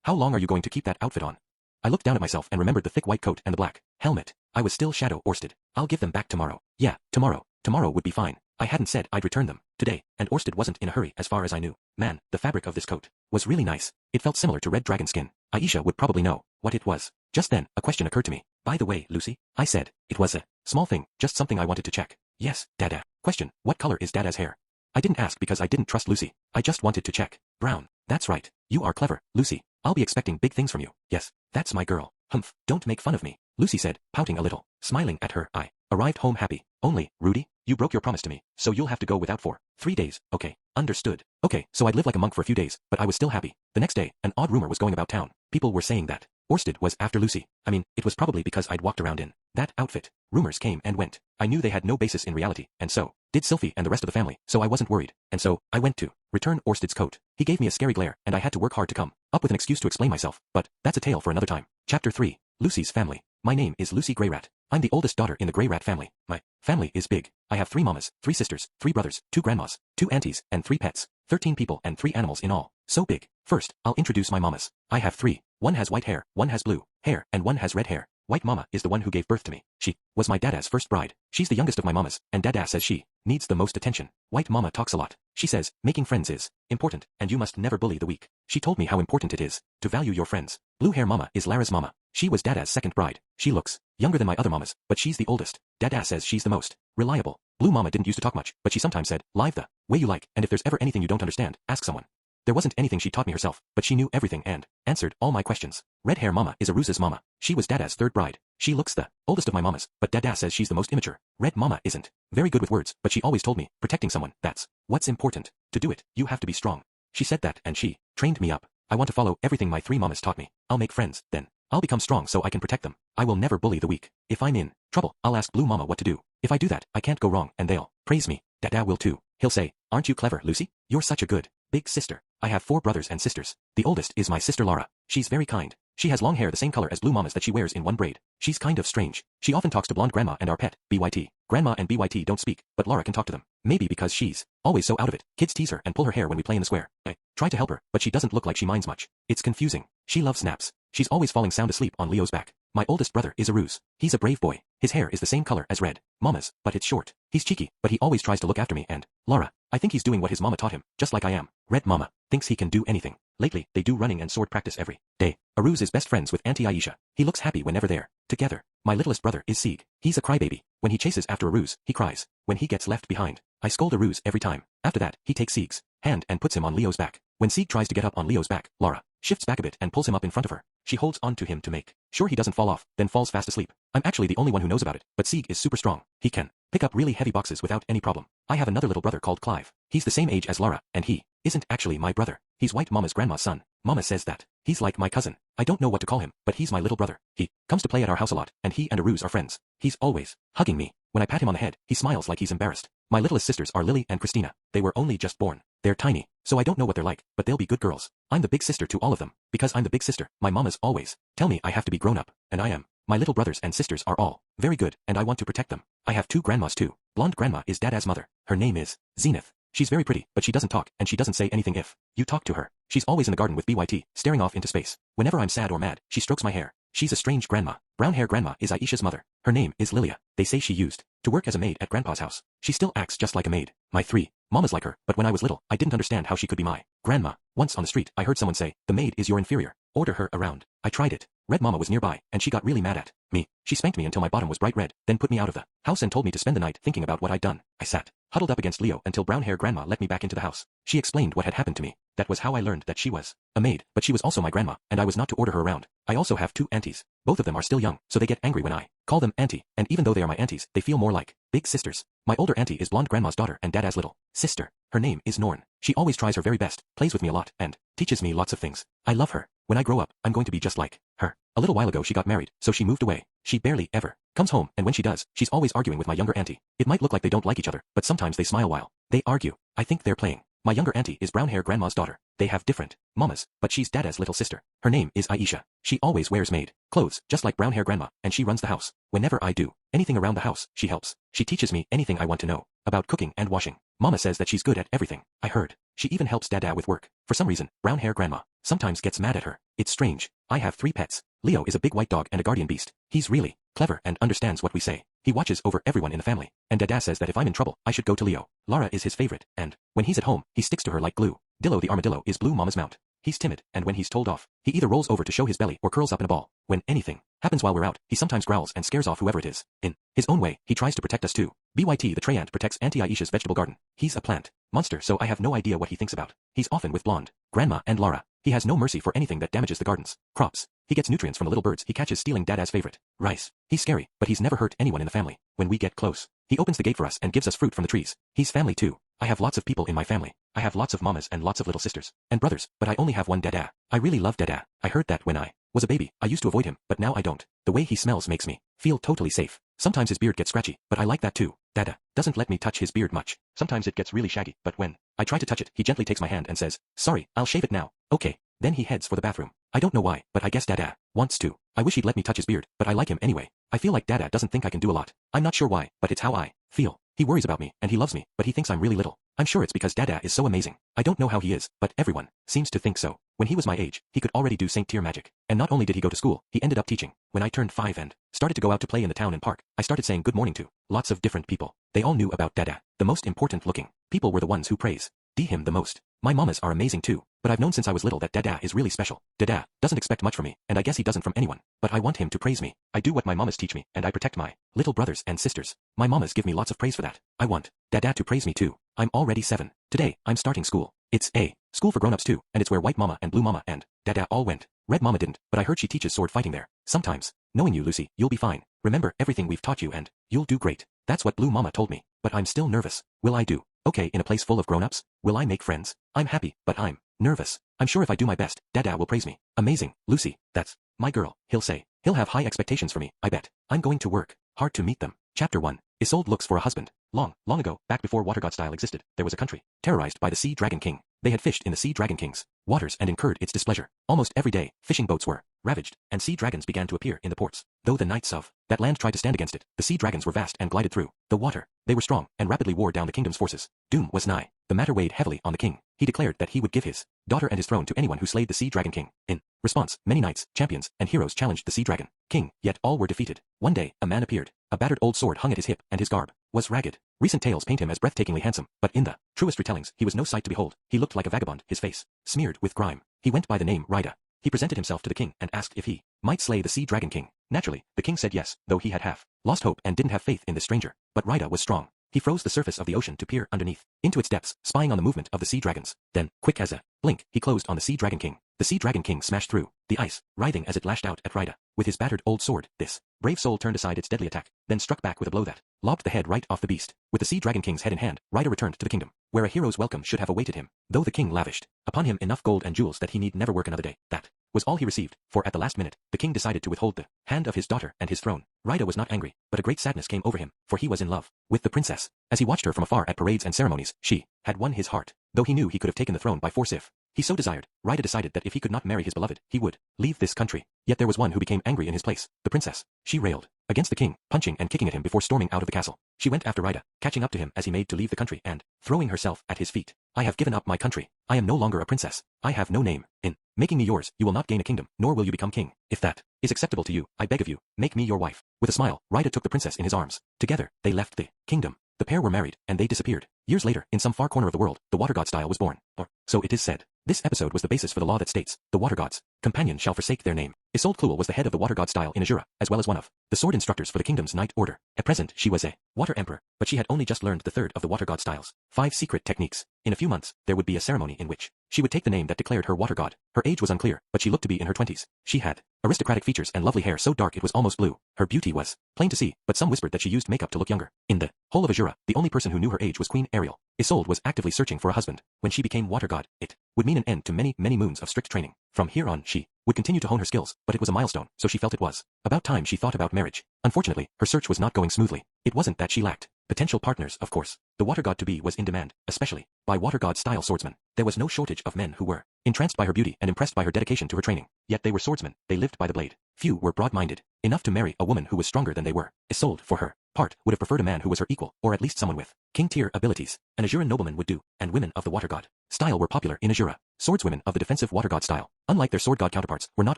How long are you going to keep that outfit on?" I looked down at myself and remembered the thick white coat and the black helmet. I was still Shadow Orsted. "I'll give them back tomorrow." "Yeah, tomorrow. Tomorrow would be fine. I hadn't said I'd return them today, and Orsted wasn't in a hurry as far as I knew. Man, the fabric of this coat was really nice. It felt similar to red dragon skin. Aisha would probably know what it was. Just then, a question occurred to me. "By the way, Lucy," I said. It was a small thing, just something I wanted to check. "Yes, Dada." Question, what color is Dada's hair? I didn't ask because I didn't trust Lucy. I just wanted to check. "Brown." "That's right. You are clever, Lucy. I'll be expecting big things from you." "Yes, that's my girl." "Humph, don't make fun of me," Lucy said, pouting a little. Smiling at her, I arrived home happy. "Only, Rudy, you broke your promise to me, so you'll have to go without for 3 days, okay?" "Understood." Okay, so I'd live like a monk for a few days, but I was still happy. The next day, an odd rumor was going about town. People were saying that Orsted was after Lucy. I mean, it was probably because I'd walked around in that outfit. Rumors came and went. I knew they had no basis in reality, and so did Sylvie and the rest of the family, so I wasn't worried. And so, I went to return Orsted's coat. He gave me a scary glare, and I had to work hard to come up with an excuse to explain myself, but that's a tale for another time. Chapter 3. Lucy's Family. My name is Lucy Greyrat. I'm the oldest daughter in the Greyrat family. My family is big. I have 3 mamas, 3 sisters, 3 brothers, 2 grandmas, 2 aunties, and 3 pets. 13 people and 3 animals in all. So big. First, I'll introduce my mamas. I have 3. One has white hair, one has blue hair, and one has red hair. White mama is the one who gave birth to me. She was my dada's first bride. She's the youngest of my mamas, and dada says she needs the most attention. White mama talks a lot. She says, making friends is important, and you must never bully the weak. She told me how important it is to value your friends. Blue hair mama is Lara's mama. She was dada's second bride. She looks younger than my other mamas, but she's the oldest. Dada says she's the most reliable. Blue mama didn't used to talk much, but she sometimes said, live the way you like, and if there's ever anything you don't understand, ask someone. There wasn't anything she taught me herself, but she knew everything and answered all my questions. Red hair mama is Arusa's mama. She was dada's third bride. She looks the oldest of my mamas, but dada says she's the most immature. Red mama isn't very good with words, but she always told me, protecting someone, that's what's important. To do it, you have to be strong. She said that, and she trained me up. I want to follow everything my 3 mamas taught me. I'll make friends, then I'll become strong so I can protect them. I will never bully the weak. If I'm in trouble, I'll ask Blue mama what to do. If I do that, I can't go wrong, and they'll praise me. Dada will too. He'll say, aren't you clever, Lucy? You're such a good big sister. I have 4 brothers and sisters. The oldest is my sister Lara. She's very kind. She has long hair the same color as Blue mama's that she wears in one braid. She's kind of strange. She often talks to blonde grandma and our pet, BYT. Grandma and BYT don't speak, but Lara can talk to them. Maybe because she's always so out of it. Kids tease her and pull her hair when we play in the square. I try to help her, but she doesn't look like she minds much. It's confusing. She loves snaps. She's always falling sound asleep on Leo's back. My oldest brother is Aruz. He's a brave boy. His hair is the same color as Red Mama's, but it's short. He's cheeky, but he always tries to look after me and Lara. I think he's doing what his mama taught him, just like I am. Red Mama thinks he can do anything. Lately, they do running and sword practice every day. Aruz is best friends with Auntie Aisha. He looks happy whenever they're together. My littlest brother is Sieg. He's a crybaby. When he chases after Aruz, he cries. When he gets left behind, I scold Aruz every time. After that, he takes Sieg's hand and puts him on Leo's back. When Sieg tries to get up on Leo's back, Lara shifts back a bit and pulls him up in front of her. She holds on to him to make sure he doesn't fall off, then falls fast asleep. I'm actually the only one who knows about it, but Sieg is super strong. He can pick up really heavy boxes without any problem. I have another little brother called Clive. He's the same age as Lara, and he isn't actually my brother. He's White Mama's grandma's son. Mama says that he's like my cousin. I don't know what to call him, but he's my little brother. He comes to play at our house a lot, and he and Aruz are friends. He's always hugging me. When I pat him on the head, he smiles like he's embarrassed. My littlest sisters are Lily and Christina. They were only just born. They're tiny, so I don't know what they're like, but they'll be good girls. I'm the big sister to all of them. Because I'm the big sister, my mamas always tell me I have to be grown up, and I am. My little brothers and sisters are all very good, and I want to protect them. I have 2 grandmas too. Blonde grandma is Dada's mother. Her name is Zenith. She's very pretty, but she doesn't talk, and she doesn't say anything if you talk to her. She's always in the garden with BYT, staring off into space. Whenever I'm sad or mad, she strokes my hair. She's a strange grandma. Brown hair grandma is Aisha's mother. Her name is Lilia. They say she used to work as a maid at grandpa's house. She still acts just like a maid. My 3 mamas like her, but when I was little, I didn't understand how she could be my grandma. Once on the street, I heard someone say, "The maid is your inferior. Order her around." I tried it. Red Mama was nearby, and she got really mad at me. She spanked me until my bottom was bright red, then put me out of the house and told me to spend the night thinking about what I'd done. I sat huddled up against Leo until brown hair grandma let me back into the house. She explained what had happened to me. That was how I learned that she was a maid, but she was also my grandma, and I was not to order her around. I also have 2 aunties. Both of them are still young, so they get angry when I call them auntie, and even though they are my aunties, they feel more like big sisters. My older auntie is blonde grandma's daughter and Dada's little sister. Her name is Norn. She always tries her very best, plays with me a lot, and teaches me lots of things. I love her. When I grow up, I'm going to be just like her. A little while ago she got married, so she moved away. She barely ever comes home, and when she does, she's always arguing with my younger auntie. It might look like they don't like each other, but sometimes they smile while they argue. I think they're playing. My younger auntie is brown hair grandma's daughter. They have different mamas, but she's Dada's little sister. Her name is Aisha. She always wears maid clothes, just like brown hair grandma, and she runs the house. Whenever I do anything around the house, she helps. She teaches me anything I want to know about cooking and washing. Mama says that she's good at everything. I heard she even helps Dada with work. For some reason, brown hair grandma sometimes gets mad at her. It's strange. I have 3 pets. Leo is a big white dog and a guardian beast. He's really clever and understands what we say. He watches over everyone in the family, and Dada says that if I'm in trouble, I should go to Leo. Lara is his favorite, and when he's at home, he sticks to her like glue. Dillo the armadillo is Blue Mama's mount. He's timid, and when he's told off, he either rolls over to show his belly or curls up in a ball. When anything happens while we're out, he sometimes growls and scares off whoever it is. In his own way, he tries to protect us too. BYT the tray ant protects Auntie Aisha's vegetable garden. He's a plant monster, so I have no idea what he thinks about. He's often with blonde grandma and Lara. He has no mercy for anything that damages the gardens, crops. He gets nutrients from the little birds he catches stealing Dada's favorite rice. He's scary, but he's never hurt anyone in the family. When we get close, he opens the gate for us and gives us fruit from the trees. He's family too. I have lots of people in my family. I have lots of mamas and lots of little sisters and brothers, but I only have one Dada. I really love Dada. I heard that when I was a baby, I used to avoid him, but now I don't. The way he smells makes me feel totally safe. Sometimes his beard gets scratchy, but I like that too. Dada doesn't let me touch his beard much. Sometimes it gets really shaggy, but when I try to touch it, he gently takes my hand and says, "Sorry, I'll shave it now." Okay. Then he heads for the bathroom. I don't know why, but I guess Dada wants to. I wish he'd let me touch his beard, but I like him anyway. I feel like Dada doesn't think I can do a lot. I'm not sure why, but it's how I feel. He worries about me, and he loves me, but he thinks I'm really little. I'm sure it's because Dada is so amazing. I don't know how he is, but everyone seems to think so. When he was my age, he could already do Saint Tier magic. And not only did he go to school, he ended up teaching. When I turned 5 and started to go out to play in the town and park, I started saying good morning to lots of different people. They all knew about Dada. The most important looking people were the ones who praise him the most. My mamas are amazing too, but I've known since I was little that Dada is really special. Dada doesn't expect much from me, and I guess he doesn't from anyone, but I want him to praise me. I do what my mamas teach me, and I protect my little brothers and sisters. My mamas give me lots of praise for that. I want Dada to praise me too. I'm already 7. Today, I'm starting school. It's a school for grown-ups too, and it's where White Mama and Blue Mama and Dada all went. Red Mama didn't, but I heard she teaches sword fighting there. Sometimes, knowing you, Lucy, you'll be fine. Remember everything we've taught you and you'll do great. That's what Blue Mama told me, but I'm still nervous. Will I do okay in a place full of grown-ups? Will I make friends? I'm happy, but I'm nervous. I'm sure if I do my best, Dada will praise me. Amazing, Lucy, that's my girl, he'll say. He'll have high expectations for me, I bet. I'm going to work hard to meet them. Chapter 1. Isolde looks for a husband. Long, long ago, back before water god style existed, there was a country terrorized by the Sea Dragon King. They had fished in the Sea Dragon King's waters and incurred its displeasure. Almost every day, fishing boats were ravaged, and sea dragons began to appear in the ports. Though the knights of that land tried to stand against it, the sea dragons were vast and glided through the water. They were strong and rapidly wore down the kingdom's forces. Doom was nigh. The matter weighed heavily on the king. He declared that he would give his daughter and his throne to anyone who slayed the Sea Dragon King. In response, many knights, champions, and heroes challenged the Sea Dragon King, yet all were defeated. One day, a man appeared. A battered old sword hung at his hip, and his garb was ragged. Recent tales paint him as breathtakingly handsome, but in the truest retellings, he was no sight to behold. He looked like a vagabond, his face smeared with grime. He went by the name Rida. He presented himself to the king and asked if he might slay the Sea Dragon King. Naturally, the king said yes, though he had half lost hope and didn't have faith in this stranger. But Rida was strong. He froze the surface of the ocean to peer underneath, into its depths, spying on the movement of the sea dragons. Then, quick as a blink, he closed on the Sea Dragon King. The Sea Dragon King smashed through the ice, writhing as it lashed out at Raida. With his battered old sword, this brave soul turned aside its deadly attack, then struck back with a blow that lobbed the head right off the beast. With the Sea Dragon King's head in hand, Raida returned to the kingdom, where a hero's welcome should have awaited him, though the king lavished upon him enough gold and jewels that he need never work another day. That was all he received, for at the last minute, the king decided to withhold the hand of his daughter and his throne. Raida was not angry, but a great sadness came over him, for he was in love with the princess. As he watched her from afar at parades and ceremonies, she had won his heart, though he knew he could have taken the throne by force if he so desired. Raida decided that if he could not marry his beloved, he would leave this country. Yet there was one who became angry in his place, the princess. She railed against the king, punching and kicking at him before storming out of the castle. She went after Raida, catching up to him as he made to leave the country and throwing herself at his feet. I have given up my country. I am no longer a princess. I have no name. In making me yours, you will not gain a kingdom, nor will you become king. If that is acceptable to you, I beg of you, make me your wife. With a smile, Raida took the princess in his arms. Together, they left the kingdom. The pair were married, and they disappeared. Years later, in some far corner of the world, the water god style was born. Or, so it is said. This episode was the basis for the law that states, the water gods' companion shall forsake their name. Isolde Kluel was the head of the water god style in Azura, as well as one of the sword instructors for the kingdom's knight order. At present, she was a water emperor, but she had only just learned the third of the water god styles, 5 secret techniques. In a few months, there would be a ceremony in which she would take the name that declared her water god. Her age was unclear, but she looked to be in her 20s. She had aristocratic features and lovely hair so dark it was almost blue. Her beauty was plain to see, but some whispered that she used makeup to look younger. In the whole of Azura, the only person who knew her age was Queen Ariel. Isolde was actively searching for a husband. When she became water god, it would mean an end to many, many moons of strict training. From here on, she would continue to hone her skills, but it was a milestone, so she felt it was about time she thought about marriage. Unfortunately, her search was not going smoothly. It wasn't that she lacked potential partners, of course. The water god-to-be was in demand, especially by water god-style swordsmen. There was no shortage of men who were entranced by her beauty and impressed by her dedication to her training. Yet they were swordsmen, they lived by the blade. Few were broad-minded enough to marry a woman who was stronger than they were. Isolde, for her part, would have preferred a man who was her equal, or at least someone with king-tier abilities. An Azuran nobleman would do, and women of the water god style were popular in Azura. Swordswomen of the defensive water god style, unlike their sword god counterparts, were not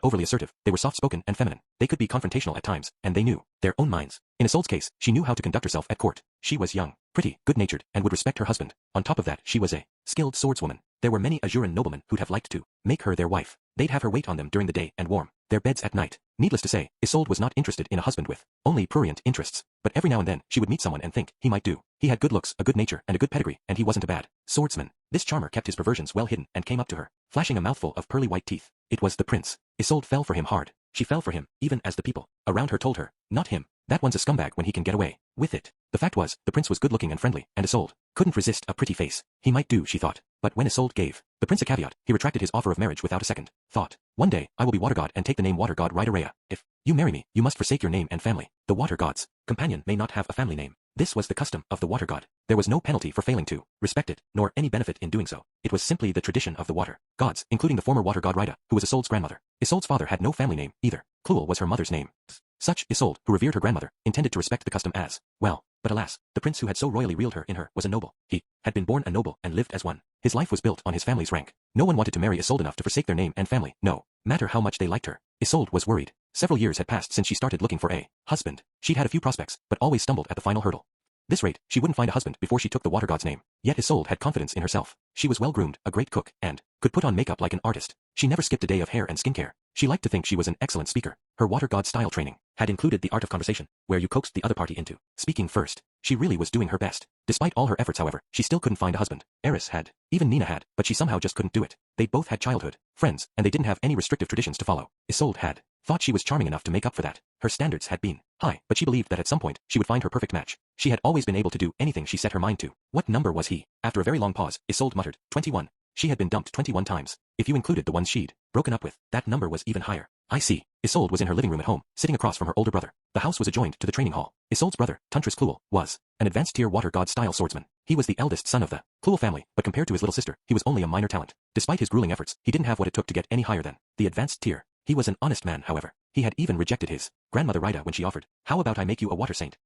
overly assertive. They were soft-spoken and feminine. They could be confrontational at times, and they knew their own minds. In Isolde's case, she knew how to conduct herself at court. She was young, pretty, good-natured, and would respect her husband. On top of that, she was a skilled swordswoman. There were many Azuran noblemen who'd have liked to make her their wife. They'd have her wait on them during the day and warm their beds at night. Needless to say, Isolde was not interested in a husband with only prurient interests, but every now and then she would meet someone and think he might do. He had good looks, a good nature, and a good pedigree, and he wasn't a bad swordsman. This charmer kept his perversions well hidden and came up to her, flashing a mouthful of pearly white teeth. It was the prince. Isolde fell for him hard. She fell for him, even as the people around her told her, not him. That one's a scumbag when he can get away with it. The fact was, the prince was good-looking and friendly, and Isolde couldn't resist a pretty face. He might do, she thought. But when Isolde gave the prince a caveat, he retracted his offer of marriage without a second thought. One day, I will be water god and take the name water god Raidareya. If you marry me, you must forsake your name and family. The water god's companion may not have a family name. This was the custom of the water god. There was no penalty for failing to respect it, nor any benefit in doing so. It was simply the tradition of the water gods, including the former water god Raida, who was Isolde's grandmother. Isolde's father had no family name, either. Kluel was her mother's name. Such Isolde, who revered her grandmother, intended to respect the custom as well. But alas, the prince who had so royally reeled her in her was a noble. He had been born a noble and lived as one. His life was built on his family's rank. No one wanted to marry Isolde enough to forsake their name and family, no matter how much they liked her. Isolde was worried. Several years had passed since she started looking for a husband. She'd had a few prospects, but always stumbled at the final hurdle. This rate, she wouldn't find a husband before she took the water god's name. Yet Isolde had confidence in herself. She was well-groomed, a great cook, and could put on makeup like an artist. She never skipped a day of hair and skincare. She liked to think she was an excellent speaker. Her water god style training had included the art of conversation, where you coaxed the other party into speaking first. She really was doing her best. Despite all her efforts, however, she still couldn't find a husband. Eris had. Even Nina had, but she somehow just couldn't do it. They both had childhood friends, and they didn't have any restrictive traditions to follow. Isolde had thought she was charming enough to make up for that. Her standards had been high, but she believed that at some point she would find her perfect match. She had always been able to do anything she set her mind to. What number was he? After a very long pause, Isolde muttered, 21. She had been dumped 21 times. If you included the ones she'd broken up with, that number was even higher. I see. Isolde was in her living room at home, sitting across from her older brother. The house was adjoined to the training hall. Isolde's brother, Tuntris Kluel, was an advanced-tier water god-style swordsman. He was the eldest son of the Kluel family, but compared to his little sister, he was only a minor talent. Despite his grueling efforts, he didn't have what it took to get any higher than the advanced tier. He was an honest man, however. He had even rejected his grandmother Raida when she offered, "How about I make you a water saint?"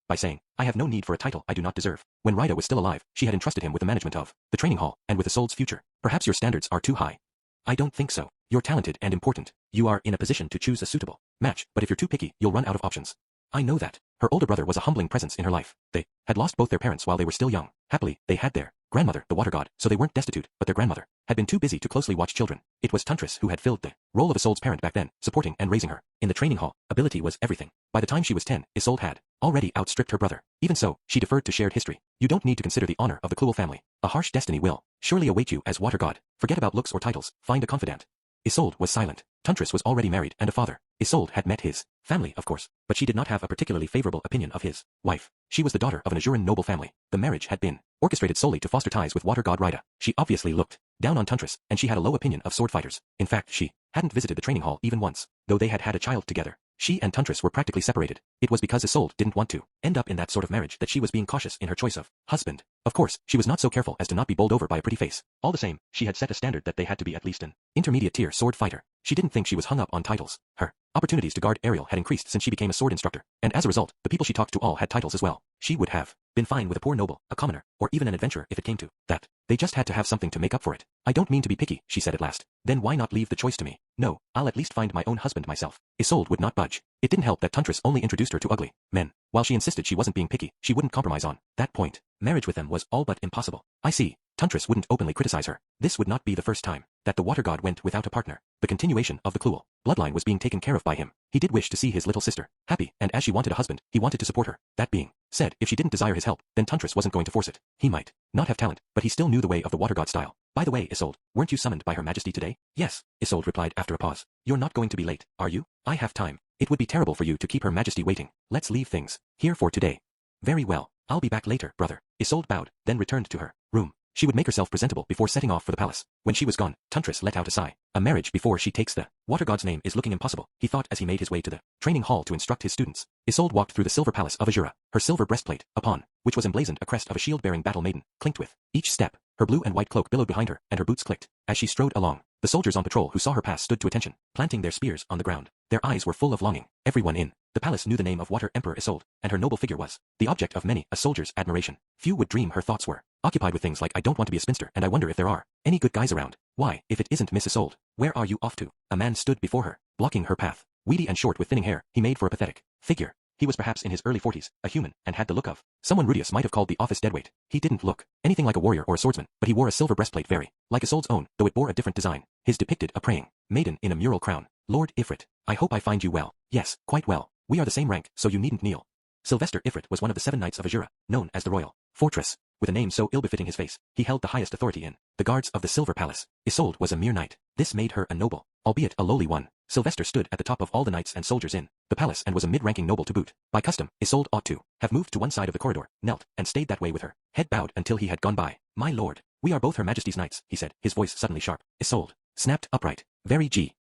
By saying, "I have no need for a title I do not deserve." When Raida was still alive, she had entrusted him with the management of the training hall and with Isolde's future. Perhaps your standards are too high. I don't think so. You're talented and important. You are in a position to choose a suitable match, but if you're too picky, you'll run out of options. I know that. Her older brother was a humbling presence in her life. They had lost both their parents while they were still young. Happily, they had their grandmother, the water god, so they weren't destitute, but their grandmother had been too busy to closely watch children. It was Tantris who had filled the role of Isolde's parent back then, supporting and raising her. In the training hall, ability was everything. By the time she was 10, Isolde had already outstripped her brother. Even so, she deferred to shared history. You don't need to consider the honor of the Kluel family. A harsh destiny will surely await you as water god. Forget about looks or titles, find a confidant. Isolde was silent. Tantris was already married and a father. Isolde had met his family, of course, but she did not have a particularly favorable opinion of his wife. She was the daughter of an Azuran noble family. The marriage had been orchestrated solely to foster ties with water god Rida. She obviously looked down on Tantris, and she had a low opinion of sword fighters. In fact, she hadn't visited the training hall even once, though they had had a child together. She and Tantris were practically separated. It was because Isolde didn't want to end up in that sort of marriage that she was being cautious in her choice of husband. Of course, she was not so careful as to not be bowled over by a pretty face. All the same, she had set a standard that they had to be at least an intermediate tier sword fighter. She didn't think she was hung up on titles. Her opportunities to guard Ariel had increased since she became a sword instructor, and as a result, the people she talked to all had titles as well. She would have been fine with a poor noble, a commoner, or even an adventurer if it came to that. They just had to have something to make up for it. I don't mean to be picky, she said at last. Then why not leave the choice to me? No, I'll at least find my own husband myself. Isolde would not budge. It didn't help that Tantris only introduced her to ugly men. While she insisted she wasn't being picky, she wouldn't compromise on that point. Marriage with them was all but impossible. I see. Tantris wouldn't openly criticize her. This would not be the first time that the water god went without a partner. The continuation of the Kluel bloodline was being taken care of by him. He did wish to see his little sister happy, and as she wanted a husband, he wanted to support her. That being said, if she didn't desire his help, then Tantris wasn't going to force it. He might not have talent, but he still knew the way of the water god style. By the way, Isolde, weren't you summoned by Her Majesty today? Yes, Isolde replied after a pause. You're not going to be late, are you? I have time. It would be terrible for you to keep Her Majesty waiting. Let's leave things here for today. Very well. I'll be back later, brother. Isolde bowed, then returned to her room. She would make herself presentable before setting off for the palace. When she was gone, Tantris let out a sigh. A marriage before she takes the water god's name is looking impossible, he thought as he made his way to the training hall to instruct his students. Isolde walked through the silver palace of Azura. Her silver breastplate, upon which was emblazoned a crest of a shield-bearing battle maiden, clinked with each step. Her blue and white cloak billowed behind her, and her boots clicked as she strode along. The soldiers on patrol who saw her pass stood to attention, planting their spears on the ground. Their eyes were full of longing. Everyone in the palace knew the name of Water Emperor Isolde, and her noble figure was the object of many a soldier's admiration. Few would dream her thoughts were occupied with things like I don't want to be a spinster and I wonder if there are any good guys around. Why, if it isn't Miss Isolde, where are you off to? A man stood before her, blocking her path. Weedy and short with thinning hair, he made for a pathetic figure. He was perhaps in his early 40s, a human, and had the look of someone Rudius might have called the office deadweight. He didn't look anything like a warrior or a swordsman, but he wore a silver breastplate very like Isolde's own, though it bore a different design. His depicted a praying maiden in a mural crown. Lord Ifrit, I hope I find you well. Yes, quite well. We are the same rank, so you needn't kneel. Sylvester Ifrit was one of the 7 knights of Azura, known as the Royal Fortress. With a name so ill-befitting his face, he held the highest authority in the guards of the Silver Palace. Isolde was a mere knight. This made her a noble, albeit a lowly one. Sylvester stood at the top of all the knights and soldiers in the palace and was a mid-ranking noble to boot. By custom, Isolde ought to have moved to one side of the corridor, knelt, and stayed that way with her head bowed until he had gone by. My lord, we are both Her Majesty's knights, he said, his voice suddenly sharp. Isolde snapped upright. Very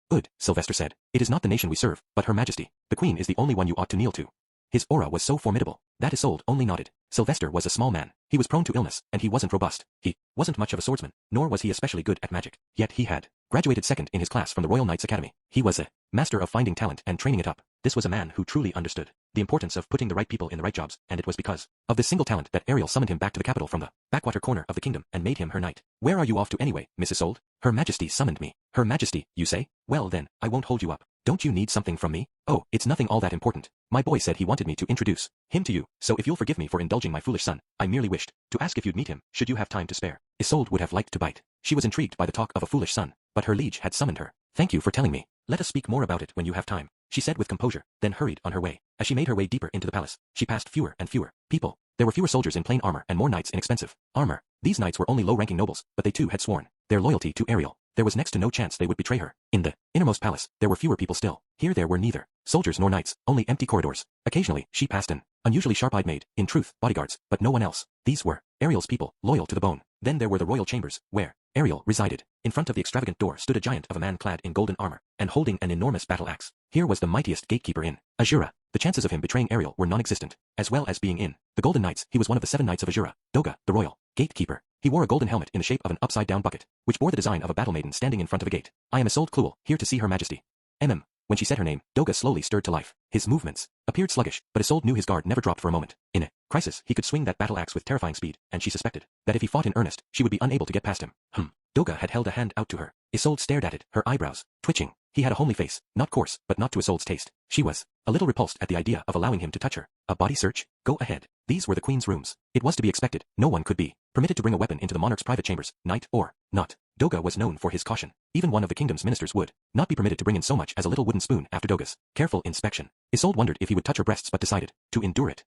good, Sylvester said. It is not the nation we serve, but Her Majesty. The Queen is the only one you ought to kneel to. His aura was so formidable that Isolde only nodded. Sylvester was a small man. He was prone to illness, and he wasn't robust. He wasn't much of a swordsman, nor was he especially good at magic. Yet he had graduated second in his class from the Royal Knights Academy. He was a master of finding talent and training it up. This was a man who truly understood the importance of putting the right people in the right jobs, and it was because of this single talent that Ariel summoned him back to the capital from the backwater corner of the kingdom and made him her knight. Where are you off to anyway, Miss Isolde? Her Majesty summoned me. Her Majesty, you say? Well then, I won't hold you up. Don't you need something from me? Oh, it's nothing all that important. My boy said he wanted me to introduce him to you, so if you'll forgive me for indulging my foolish son, I merely wished to ask if you'd meet him, should you have time to spare. Isolde would have liked to bite. She was intrigued by the talk of a foolish son, but her liege had summoned her. Thank you for telling me. Let us speak more about it when you have time, she said with composure, then hurried on her way. As she made her way deeper into the palace, she passed fewer and fewer people. There were fewer soldiers in plain armor and more knights in expensive armor. These knights were only low-ranking nobles, but they too had sworn their loyalty to Ariel. There was next to no chance they would betray her. In the innermost palace, there were fewer people still. Here there were neither soldiers nor knights, only empty corridors. Occasionally, she passed an unusually sharp-eyed maid, in truth, bodyguards, but no one else. These were Ariel's people, loyal to the bone. Then there were the royal chambers, where Ariel resided. In front of the extravagant door stood a giant of a man clad in golden armor, and holding an enormous battle axe. Here was the mightiest gatekeeper in Azura. The chances of him betraying Ariel were non-existent, as well as being in the Golden Knights. He was one of the 7 knights of Azura, Doga, the royal gatekeeper. He wore a golden helmet in the shape of an upside-down bucket, which bore the design of a battle maiden standing in front of a gate. I am Isolde Kluel, here to see Her Majesty. When she said her name, Doga slowly stirred to life. His movements appeared sluggish, but Isolde knew his guard never dropped for a moment. In a crisis, he could swing that battle axe with terrifying speed, and she suspected that if he fought in earnest, she would be unable to get past him. Doga had held a hand out to her. Isolde stared at it, her eyebrows twitching. He had a homely face, not coarse, but not to Isolde's taste. She was a little repulsed at the idea of allowing him to touch her. A body search? Go ahead. These were the queen's rooms. It was to be expected. No one could be permitted to bring a weapon into the monarch's private chambers, knight or not. Doga was known for his caution. Even one of the kingdom's ministers would not be permitted to bring in so much as a little wooden spoon after Doga's careful inspection. Isolde wondered if he would touch her breasts but decided to endure it.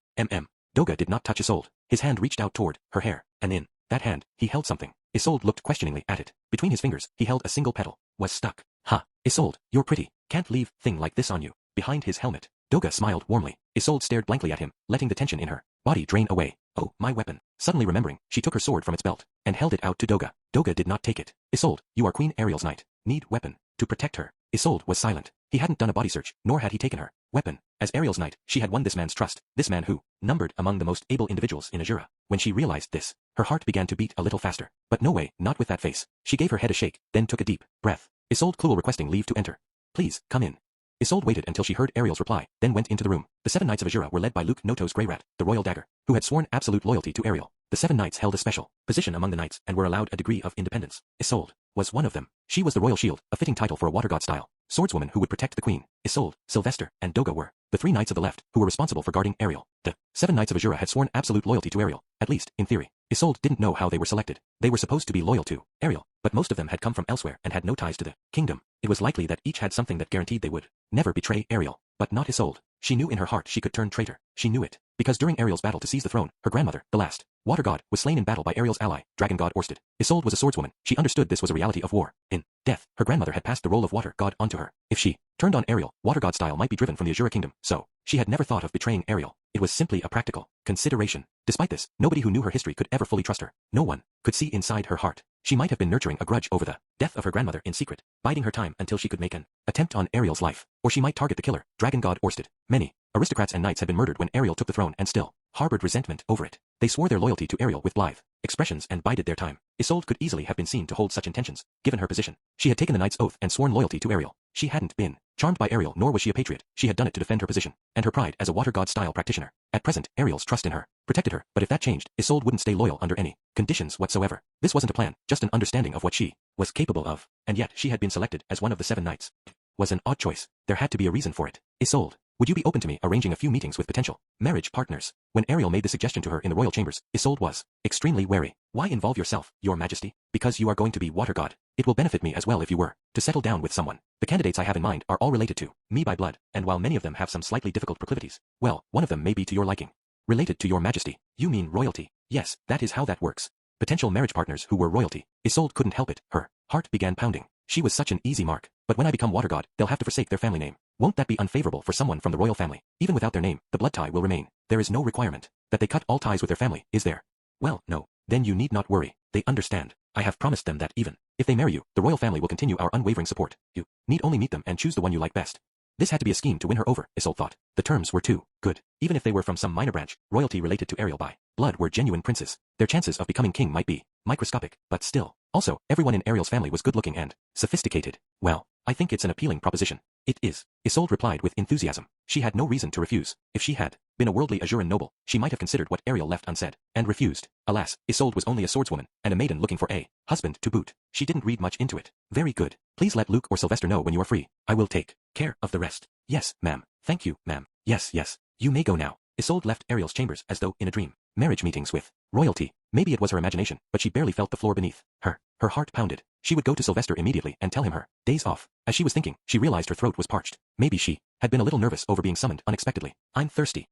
Doga did not touch Isolde. His hand reached out toward her hair, and in that hand, he held something. Isolde looked questioningly at it. Between his fingers, he held a single petal. Was stuck. Ha! Isolde, you're pretty. Can't leave thing like this on you. Behind his helmet, Doga smiled warmly. Isolde stared blankly at him, letting the tension in her body drain away. Oh, my weapon. Suddenly remembering, she took her sword from its belt and held it out to Doga. Doga did not take it. Isolde, you are Queen Ariel's knight. Need weapon to protect her. Isolde was silent. He hadn't done a body search, nor had he taken her weapon. As Ariel's knight, she had won this man's trust, this man who numbered among the most able individuals in Azura. When she realized this, her heart began to beat a little faster. But no way, not with that face. She gave her head a shake, then took a deep breath. Isolde Kluel requesting leave to enter. Please, come in. Isolde waited until she heard Ariel's reply, then went into the room. The 7 knights of Azura were led by Luke Noto's Grey Rat, the royal dagger, who had sworn absolute loyalty to Ariel. The 7 knights held a special position among the knights and were allowed a degree of independence. Isolde was one of them. She was the royal shield, a fitting title for a water god style swordswoman who would protect the queen. Isolde, Sylvester, and Doga were the 3 knights of the left who were responsible for guarding Ariel. The 7 knights of Azura had sworn absolute loyalty to Ariel, at least in theory. Isolde didn't know how they were selected. They were supposed to be loyal to Ariel, but most of them had come from elsewhere and had no ties to the kingdom. It was likely that each had something that guaranteed they would never betray Ariel, but not Isolde. She knew in her heart she could turn traitor. She knew it, because during Ariel's battle to seize the throne, her grandmother, the last water god, was slain in battle by Ariel's ally, dragon god Orsted. Isolde was a swordswoman. She understood this was a reality of war. In death, her grandmother had passed the role of water god onto her. If she turned on Ariel, water god style might be driven from the Azura kingdom, so she had never thought of betraying Ariel. It was simply a practical consideration. Despite this, nobody who knew her history could ever fully trust her. No one could see inside her heart. She might have been nurturing a grudge over the death of her grandmother in secret, biding her time until she could make an attempt on Ariel's life. Or she might target the killer, dragon god Orsted. Many aristocrats and knights had been murdered when Ariel took the throne and still harbored resentment over it. They swore their loyalty to Ariel with blithe expressions and bided their time. Isolde could easily have been seen to hold such intentions, given her position. She had taken the knight's oath and sworn loyalty to Ariel. She hadn't been charmed by Ariel, nor was she a patriot. She had done it to defend her position and her pride as a water god-style practitioner. At present, Ariel's trust in her protected her, but if that changed, Isolde wouldn't stay loyal under any conditions whatsoever. This wasn't a plan, just an understanding of what she was capable of, and yet she had been selected as one of the 7 knights. Was an odd choice. There had to be a reason for it. Isolde, would you be open to me arranging a few meetings with potential marriage partners? When Ariel made the suggestion to her in the royal chambers, Isolde was extremely wary. Why involve yourself, your majesty? Because you are going to be water god. It will benefit me as well if you were to settle down with someone. The candidates I have in mind are all related to me by blood, and while many of them have some slightly difficult proclivities, well, one of them may be to your liking. Related to your majesty. You mean royalty? Yes, that is how that works. Potential marriage partners who were royalty. Isolde couldn't help it. Her heart began pounding. She was such an easy mark. But when I become water god, they'll have to forsake their family name. Won't that be unfavorable for someone from the royal family? Even without their name, the blood tie will remain. There is no requirement that they cut all ties with their family, is there? Well, no. Then you need not worry. They understand. I have promised them that even if they marry you, the royal family will continue our unwavering support. You need only meet them and choose the one you like best. This had to be a scheme to win her over, Isolde thought. The terms were too good. Even if they were from some minor branch, royalty related to Ariel by blood were genuine princes. Their chances of becoming king might be microscopic, but still. Also, everyone in Ariel's family was good-looking and sophisticated. Well, I think it's an appealing proposition. It is. Isolde replied with enthusiasm. She had no reason to refuse. If she had been a worldly Azuran noble, she might have considered what Ariel left unsaid, and refused. Alas, Isolde was only a swordswoman, and a maiden looking for a husband to boot. She didn't read much into it. Very good. Please let Luke or Sylvester know when you are free. I will take care of the rest. Yes, ma'am. Thank you, ma'am. Yes, yes. You may go now. Isolde left Ariel's chambers as though in a dream. Marriage meetings with royalty. Maybe it was her imagination, but she barely felt the floor beneath her. Her heart pounded. She would go to Sylvester immediately and tell him her days off. As she was thinking, she realized her throat was parched. Maybe she had been a little nervous over being summoned unexpectedly. I'm thirsty.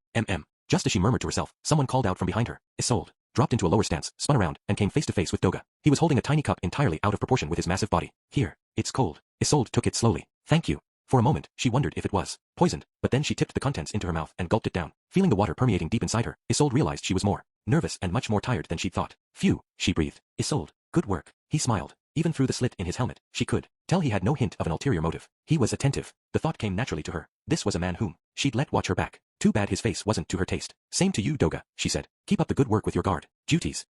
Just as she murmured to herself, someone called out from behind her. Isolde dropped into a lower stance, spun around, and came face to face with Doga. He was holding a tiny cup entirely out of proportion with his massive body. Here, it's cold. Isolde took it slowly. Thank you. For a moment, she wondered if it was poisoned, but then she tipped the contents into her mouth and gulped it down. Feeling the water permeating deep inside her, Isolde realized she was more nervous and much more tired than she'd thought. Phew, she breathed. Isolde, good work. He smiled. Even through the slit in his helmet, she could tell he had no hint of an ulterior motive. He was attentive. The thought came naturally to her. This was a man whom she'd let watch her back. Too bad his face wasn't to her taste. Same to you, Doga, she said. Keep up the good work with your guard duties.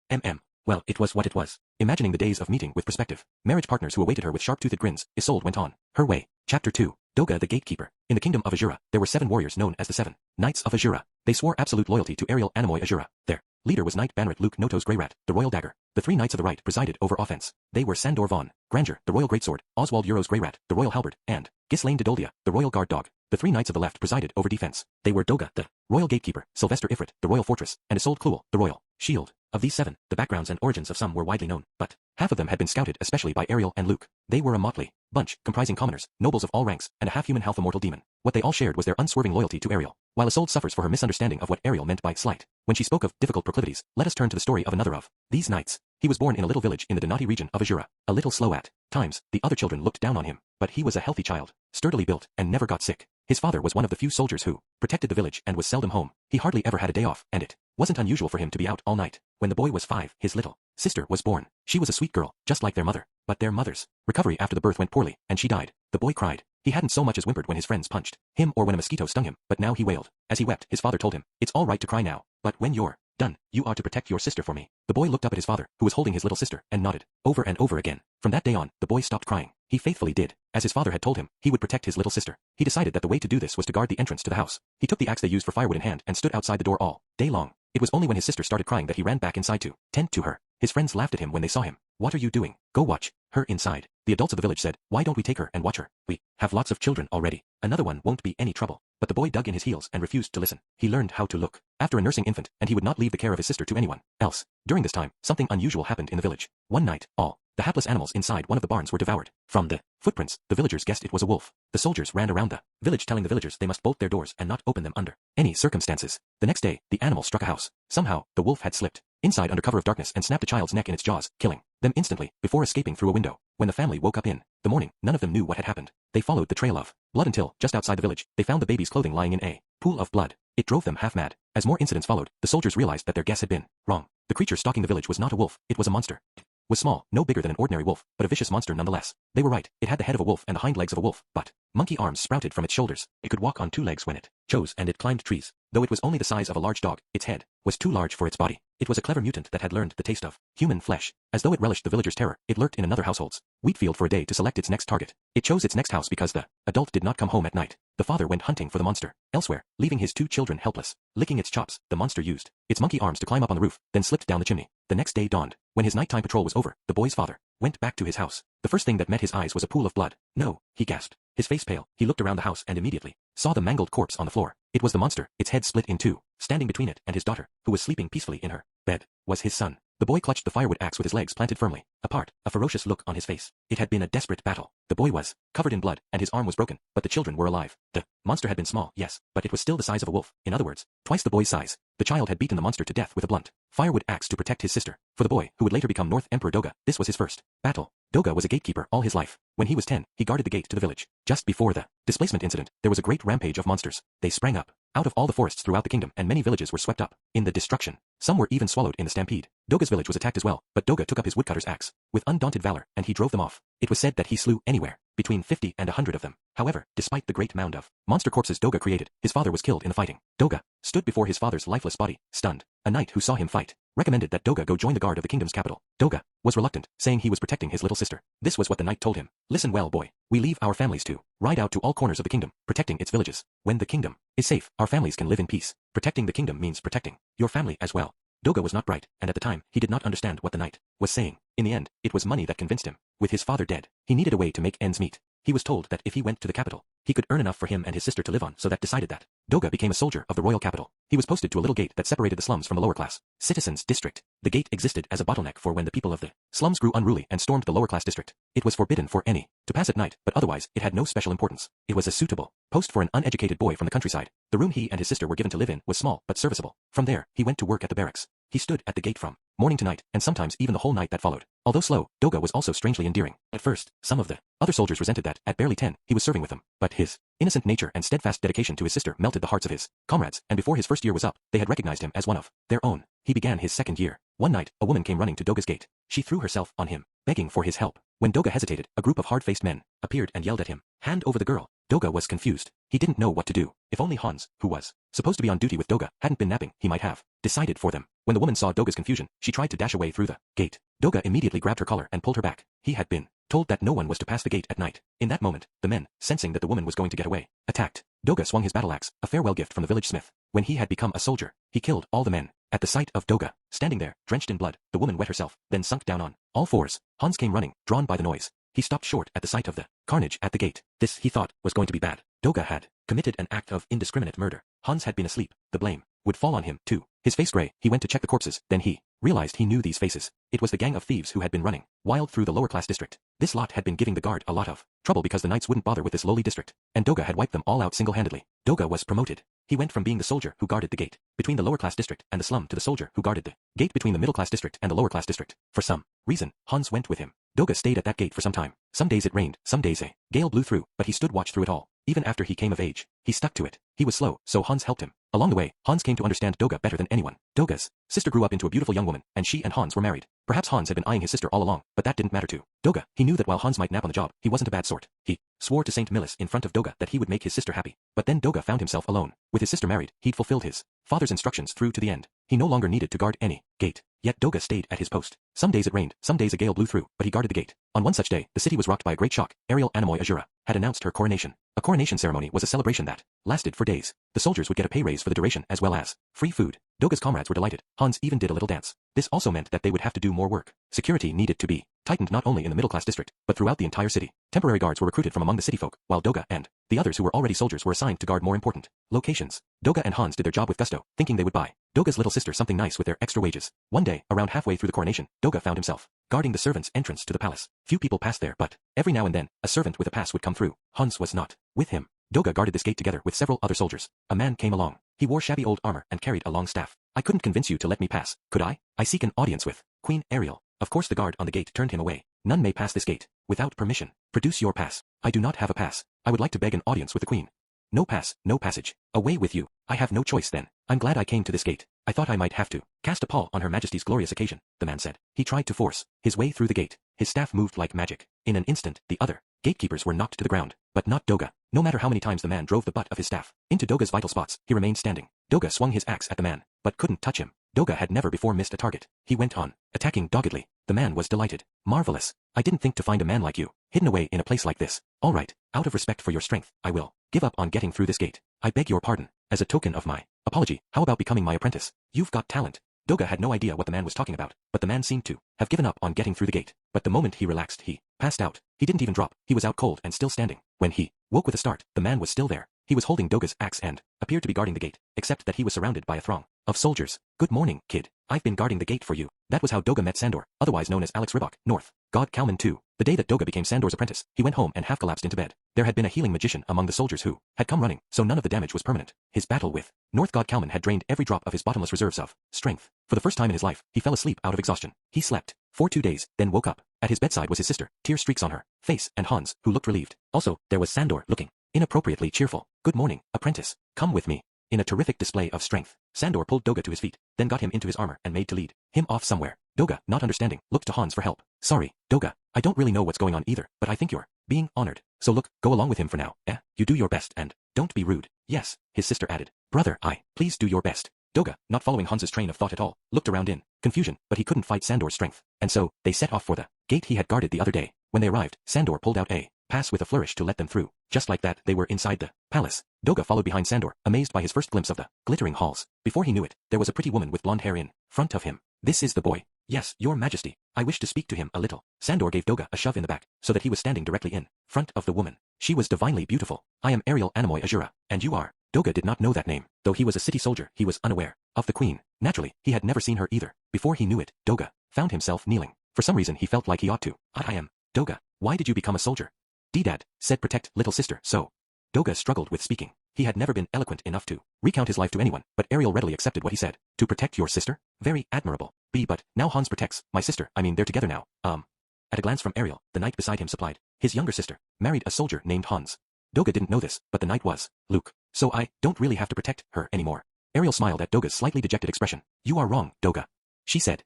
Well, it was what it was. Imagining the days of meeting with prospective marriage partners who awaited her with sharp-toothed grins, Isolde went on her way. Chapter 2. Doga the Gatekeeper. In the kingdom of Azura, there were 7 warriors known as the 7 Knights of Azura. They swore absolute loyalty to Ariel Anemoi Azura. Their leader was Knight Banrat Luke Noto's Grey Rat, the Royal Dagger. The 3 Knights of the Right presided over offense. They were Sandor Vaughn, Granger, the Royal Greatsword, Oswald Euros Grey Rat, the Royal Halberd, and Ghislaine de Doldia, the Royal Guard Dog. The 3 Knights of the Left presided over defense. They were Doga, the Royal Gatekeeper, Sylvester Ifrit, the Royal Fortress, and Isolde Kluel, the Royal Shield. Of these 7, the backgrounds and origins of some were widely known, but half of them had been scouted especially by Ariel and Luke. They were a motley bunch, comprising commoners, nobles of all ranks, and a half-human half-immortal demon. What they all shared was their unswerving loyalty to Ariel. While Isolde suffers for her misunderstanding of what Ariel meant by slight when she spoke of difficult proclivities, let us turn to the story of another of these knights. He was born in a little village in the Donati region of Azura. A little slow at times, the other children looked down on him, but he was a healthy child, sturdily built, and never got sick. His father was one of the few soldiers who protected the village and was seldom home. He hardly ever had a day off, and it wasn't unusual for him to be out all night. When the boy was 5, his little sister was born. She was a sweet girl, just like their mother, but their mother's recovery after the birth went poorly, and she died. The boy cried. He hadn't so much as whimpered when his friends punched him or when a mosquito stung him, but now he wailed. As he wept, his father told him, "It's all right to cry now, but when you're done, you are to protect your sister for me." The boy looked up at his father, who was holding his little sister, and nodded, over and over again. From that day on, the boy stopped crying. He faithfully did as his father had told him. He would protect his little sister. He decided that the way to do this was to guard the entrance to the house. He took the axe they used for firewood in hand and stood outside the door all day long. It was only when his sister started crying that he ran back inside to tend to her. His friends laughed at him when they saw him. "What are you doing? Go watch her inside." The adults of the village said, "Why don't we take her and watch her? We have lots of children already. Another one won't be any trouble." But the boy dug in his heels and refused to listen. He learned how to look after a nursing infant, and he would not leave the care of his sister to anyone else. During this time, something unusual happened in the village. One night, all the hapless animals inside one of the barns were devoured. From the footprints, the villagers guessed it was a wolf. The soldiers ran around the village telling the villagers they must bolt their doors and not open them under any circumstances. The next day, the animal struck a house. Somehow, the wolf had slipped inside under cover of darkness and snapped a child's neck in its jaws, killing them instantly, before escaping through a window. When the family woke up in the morning, none of them knew what had happened. They followed the trail of blood until, just outside the village, they found the baby's clothing lying in a pool of blood. It drove them half mad. As more incidents followed, the soldiers realized that their guess had been wrong. The creature stalking the village was not a wolf, it was a monster. It was small, no bigger than an ordinary wolf, but a vicious monster nonetheless. They were right, it had the head of a wolf and the hind legs of a wolf, but monkey arms sprouted from its shoulders. It could walk on 2 legs when it chose, and it climbed trees. Though it was only the size of a large dog, its head was too large for its body. It was a clever mutant that had learned the taste of human flesh. As though it relished the villagers' terror, it lurked in another household's wheat field for a day to select its next target. It chose its next house because the adult did not come home at night. The father went hunting for the monster elsewhere, leaving his 2 children helpless. Licking its chops, the monster used its monkey arms to climb up on the roof, then slipped down the chimney. The next day dawned. When his nighttime patrol was over, the boy's father went back to his house. The first thing that met his eyes was a pool of blood. "No," he gasped. His face pale, he looked around the house and immediately saw the mangled corpse on the floor. It was the monster, its head split in 2. Standing between it and his daughter, who was sleeping peacefully in her bed, was his son. The boy clutched the firewood axe with his legs planted firmly apart, a ferocious look on his face. It had been a desperate battle. The boy was covered in blood, and his arm was broken, but the children were alive. The monster had been small, yes, but it was still the size of a wolf. In other words, twice the boy's size. The child had beaten the monster to death with a blunt firewood axe to protect his sister. For the boy, who would later become North Emperor Doga, this was his first battle. Doga was a gatekeeper all his life. When he was 10, he guarded the gate to the village. Just before the displacement incident, there was a great rampage of monsters. They sprang up out of all the forests throughout the kingdom, and many villages were swept up in the destruction. Some were even swallowed in the stampede. Doga's village was attacked as well, but Doga took up his woodcutter's axe with undaunted valor, and he drove them off. It was said that he slew anywhere between 50 and 100 of them. However, despite the great mound of monster corpses Doga created, his father was killed in the fighting. Doga stood before his father's lifeless body, stunned. A knight who saw him fight recommended that Doga go join the guard of the kingdom's capital. Doga was reluctant, saying he was protecting his little sister. This was what the knight told him. "Listen well, boy. We leave our families to ride out to all corners of the kingdom, protecting its villages. When the kingdom is safe, our families can live in peace. Protecting the kingdom means protecting your family as well." Doga was not bright, and at the time, he did not understand what the knight was saying. In the end, it was money that convinced him. With his father dead, he needed a way to make ends meet. He was told that if he went to the capital, he could earn enough for him and his sister to live on, so that decided that Doga became a soldier of the royal capital. He was posted to a little gate that separated the slums from the lower class citizens' district. The gate existed as a bottleneck for when the people of the slums grew unruly and stormed the lower class district. It was forbidden for any to pass at night, but otherwise, it had no special importance. It was a suitable post for an uneducated boy from the countryside. The room he and his sister were given to live in was small but serviceable. From there, he went to work at the barracks. He stood at the gate from morning to night, and sometimes even the whole night that followed. Although slow, Doga was also strangely endearing. At first, some of the other soldiers resented that, at barely 10, he was serving with them. But his innocent nature and steadfast dedication to his sister melted the hearts of his comrades, and before his first year was up, they had recognized him as one of their own. He began his second year. One night, a woman came running to Doga's gate. She threw herself on him, begging for his help. When Doga hesitated, a group of hard-faced men appeared and yelled at him, "Hand over the girl." Doga was confused. He didn't know what to do. If only Hans, who was supposed to be on duty with Doga, hadn't been napping, he might have decided for them. When the woman saw Doga's confusion, she tried to dash away through the gate. Doga immediately grabbed her collar and pulled her back. He had been told that no one was to pass the gate at night. In that moment, the men, sensing that the woman was going to get away, attacked. Doga swung his battle axe, a farewell gift from the village smith. When he had become a soldier, he killed all the men. At the sight of Doga, standing there, drenched in blood, the woman wet herself, then sunk down on all fours. Hans came running, drawn by the noise. He stopped short at the sight of the carnage at the gate. This, he thought, was going to be bad. Doga had committed an act of indiscriminate murder. Hans had been asleep. The blame would fall on him, too. His face gray, he went to check the corpses, then he realized he knew these faces. It was the gang of thieves who had been running wild through the lower class district. This lot had been giving the guard a lot of trouble because the knights wouldn't bother with this lowly district, and Doga had wiped them all out single-handedly. Doga was promoted. He went from being the soldier who guarded the gate between the lower class district and the slum to the soldier who guarded the gate between the middle class district and the lower class district. For some reason, Hans went with him. Doga stayed at that gate for some time. Some days it rained, some days a gale blew through, but he stood watch through it all. Even after he came of age, he stuck to it. He was slow, so Hans helped him. Along the way, Hans came to understand Doga better than anyone. Doga's sister grew up into a beautiful young woman, and she and Hans were married. Perhaps Hans had been eyeing his sister all along, but that didn't matter to Doga. He knew that while Hans might nap on the job, he wasn't a bad sort. He swore to Saint Millis in front of Doga that he would make his sister happy. But then Doga found himself alone. With his sister married, he'd fulfilled his father's instructions through to the end. He no longer needed to guard any gate. Yet Doga stayed at his post. Some days it rained, some days a gale blew through, but he guarded the gate. On one such day, the city was rocked by a great shock. Ariel Anemoi Azura had announced her coronation. A coronation ceremony was a celebration that lasted for days. The soldiers would get a pay raise for the duration as well as free food. Doga's comrades were delighted. Hans even did a little dance. This also meant that they would have to do more work. Security needed to be tightened not only in the middle-class district, but throughout the entire city. Temporary guards were recruited from among the city folk, while Doga and the others who were already soldiers were assigned to guard more important locations. Doga and Hans did their job with gusto, thinking they would buy Doga's little sister something nice with their extra wages. One day, around halfway through the coronation, Doga found himself guarding the servants' entrance to the palace. Few people passed there, but every now and then, a servant with a pass would come through. Hans was not with him. Doga guarded this gate together with several other soldiers. A man came along. He wore shabby old armor and carried a long staff. I couldn't convince you to let me pass, could I? I seek an audience with Queen Ariel. Of course the guard on the gate turned him away. None may pass this gate without permission. Produce your pass. I do not have a pass. I would like to beg an audience with the queen. No pass, no passage. Away with you. I have no choice then. I'm glad I came to this gate. I thought I might have to cast a pall on Her Majesty's glorious occasion, the man said. He tried to force his way through the gate. His staff moved like magic. In an instant, the other gatekeepers were knocked to the ground, but not Doga. No matter how many times the man drove the butt of his staff into Doga's vital spots, he remained standing. Doga swung his axe at the man, but couldn't touch him. Doga had never before missed a target. He went on, attacking doggedly. The man was delighted. Marvelous. I didn't think to find a man like you, hidden away in a place like this. All right, out of respect for your strength, I will give up on getting through this gate. I beg your pardon. As a token of my apology, how about becoming my apprentice? You've got talent. Doga had no idea what the man was talking about, but the man seemed to have given up on getting through the gate. But the moment he relaxed, he passed out. He didn't even drop. He was out cold and still standing. When he woke with a start, the man was still there. He was holding Doga's axe and appeared to be guarding the gate, except that he was surrounded by a throng of soldiers. Good morning, kid. I've been guarding the gate for you. That was how Doga met Sandor, otherwise known as Alex Ribok, North God Kalman II. The day that Doga became Sandor's apprentice, he went home and half collapsed into bed. There had been a healing magician among the soldiers who had come running, so none of the damage was permanent. His battle with North God Kalman had drained every drop of his bottomless reserves of strength. For the first time in his life, he fell asleep out of exhaustion. He slept for 2 days, then woke up. At his bedside was his sister, tear streaks on her face, and Hans, who looked relieved. Also, there was Sandor, looking inappropriately cheerful. Good morning, apprentice. Come with me. In a terrific display of strength, Sandor pulled Doga to his feet, then got him into his armor and made to lead him off somewhere. Doga, not understanding, looked to Hans for help. Sorry, Doga, I don't really know what's going on either, but I think you're being honored. So look, go along with him for now, You do your best and don't be rude. Yes, his sister added. Brother, please do your best. Doga, not following Hans's train of thought at all, looked around in confusion, but he couldn't fight Sandor's strength, and so they set off for the gate he had guarded the other day. When they arrived, Sandor pulled out a pass with a flourish to let them through. Just like that, they were inside the palace. Doga followed behind Sandor, amazed by his first glimpse of the glittering halls. Before he knew it, there was a pretty woman with blonde hair in front of him. This is the boy. Yes, your majesty. I wish to speak to him a little. Sandor gave Doga a shove in the back, so that he was standing directly in front of the woman. She was divinely beautiful. I am Ariel Anemoi Azura, and you are. Doga did not know that name. Though he was a city soldier, he was unaware of the queen. Naturally, he had never seen her either. Before he knew it, Doga found himself kneeling. For some reason he felt like he ought to. I am Doga. Why did you become a soldier? Dad said protect little sister, so. Doga struggled with speaking. He had never been eloquent enough to recount his life to anyone, but Ariel readily accepted what he said. To protect your sister? Very admirable. But now Hans protects my sister. I mean, they're together now. At a glance from Ariel, the knight beside him supplied. His younger sister married a soldier named Hans. Doga didn't know this, but the knight was Luke. So I don't really have to protect her anymore. Ariel smiled at Doga's slightly dejected expression. You are wrong, Doga. She said.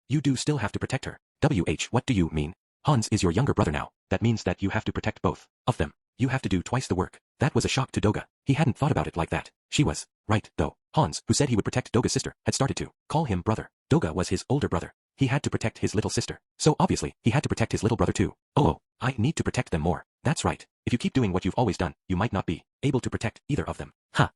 You do still have to protect her. What do you mean? Hans is your younger brother now. That means that you have to protect both of them. You have to do twice the work. That was a shock to Doga. He hadn't thought about it like that. She was right, though. Hans, who said he would protect Doga's sister, had started to call him brother. Doga was his older brother. He had to protect his little sister. So obviously, he had to protect his little brother too. Oh, I need to protect them more. That's right. If you keep doing what you've always done, you might not be able to protect either of them. Ha.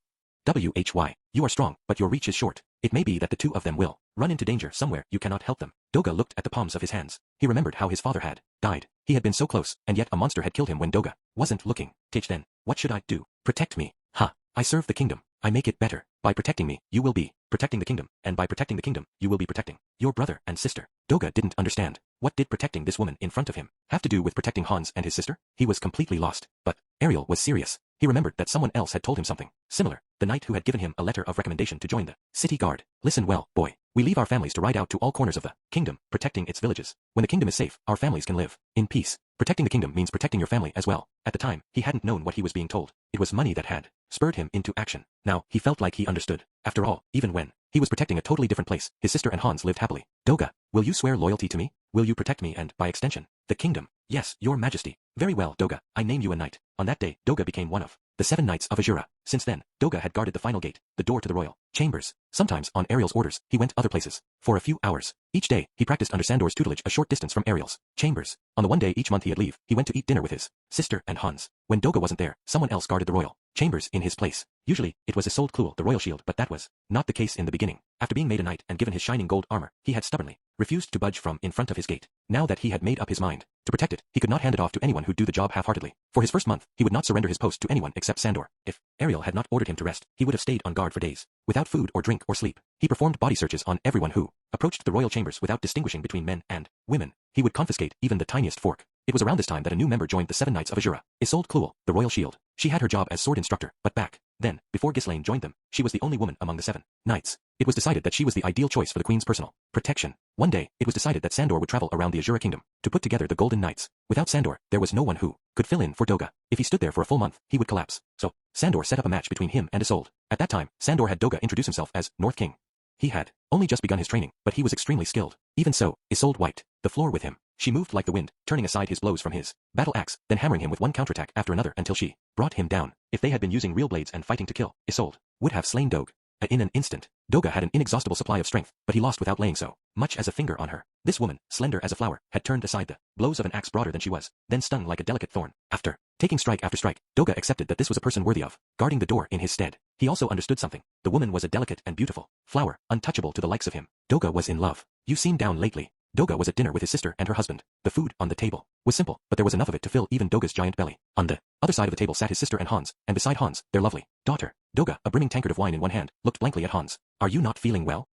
Why? You are strong, but your reach is short. It may be that the two of them will run into danger somewhere you cannot help them. Doga looked at the palms of his hands. He remembered how his father had died. He had been so close, and yet a monster had killed him when Doga wasn't looking. Teach then. What should I do? Protect me. Ha. I serve the kingdom. I make it better. By protecting me, you will be protecting the kingdom, and by protecting the kingdom, you will be protecting your brother and sister. Doga didn't understand. What did protecting this woman in front of him have to do with protecting Hans and his sister? He was completely lost. But Ariel was serious. He remembered that someone else had told him something similar. The knight who had given him a letter of recommendation to join the city guard. Listen well, boy. We leave our families to ride out to all corners of the kingdom, protecting its villages. When the kingdom is safe, our families can live in peace. Protecting the kingdom means protecting your family as well. At the time, he hadn't known what he was being told. It was money that had spurred him into action. Now, he felt like he understood. After all, even when he was protecting a totally different place, his sister and Hans lived happily. Doga, will you swear loyalty to me? Will you protect me and, by extension, the kingdom? Yes, your majesty. Very well, Doga, I name you a knight. On that day, Doga became one of the 7 knights of Azura. Since then, Doga had guarded the final gate, the door to the royal chambers. Sometimes, on Ariel's orders, he went other places. For a few hours. Each day, he practiced under Sandor's tutelage a short distance from Ariel's chambers. On the one day each month he had leave, he went to eat dinner with his sister and Hans. When Doga wasn't there, someone else guarded the royal chambers in his place. Usually, it was Isolde Kluel, the royal shield, but that was not the case in the beginning. After being made a knight and given his shining gold armor, he had stubbornly refused to budge from in front of his gate. Now that he had made up his mind to protect it, he could not hand it off to anyone who'd do the job half-heartedly. For his first month, he would not surrender his post to anyone except Sandor. If Ariel had not ordered him to rest, he would have stayed on guard for days, without food or drink or sleep. He performed body searches on everyone who approached the royal chambers without distinguishing between men and women. He would confiscate even the tiniest fork. It was around this time that a new member joined the 7 Knights of Azura, Isolde Kluel, the royal shield. She had her job as sword instructor, but back then, before Ghislaine joined them, she was the only woman among the 7 knights. It was decided that she was the ideal choice for the queen's personal protection. One day, it was decided that Sandor would travel around the Azura kingdom to put together the Golden Knights. Without Sandor, there was no one who could fill in for Doga. If he stood there for a full month, he would collapse. So, Sandor set up a match between him and Isolde. At that time, Sandor had Doga introduce himself as North King. He had only just begun his training, but he was extremely skilled. Even so, Isolde wiped the floor with him. She moved like the wind, turning aside his blows from his battle axe, then hammering him with one counterattack after another until she brought him down. If they had been using real blades and fighting to kill, Isolde would have slain Doga in an instant. Doga had an inexhaustible supply of strength, but he lost without laying so much as a finger on her. This woman, slender as a flower, had turned aside the blows of an axe broader than she was, then stung like a delicate thorn. After taking strike after strike, Doga accepted that this was a person worthy of guarding the door in his stead. He also understood something. The woman was a delicate and beautiful flower, untouchable to the likes of him. Doga was in love. You seem down lately. Doga was at dinner with his sister and her husband. The food on the table was simple, but there was enough of it to fill even Doga's giant belly. On the other side of the table sat his sister and Hans, and beside Hans, their lovely daughter. Doga, a brimming tankard of wine in one hand, looked blankly at Hans. Are you not feeling well?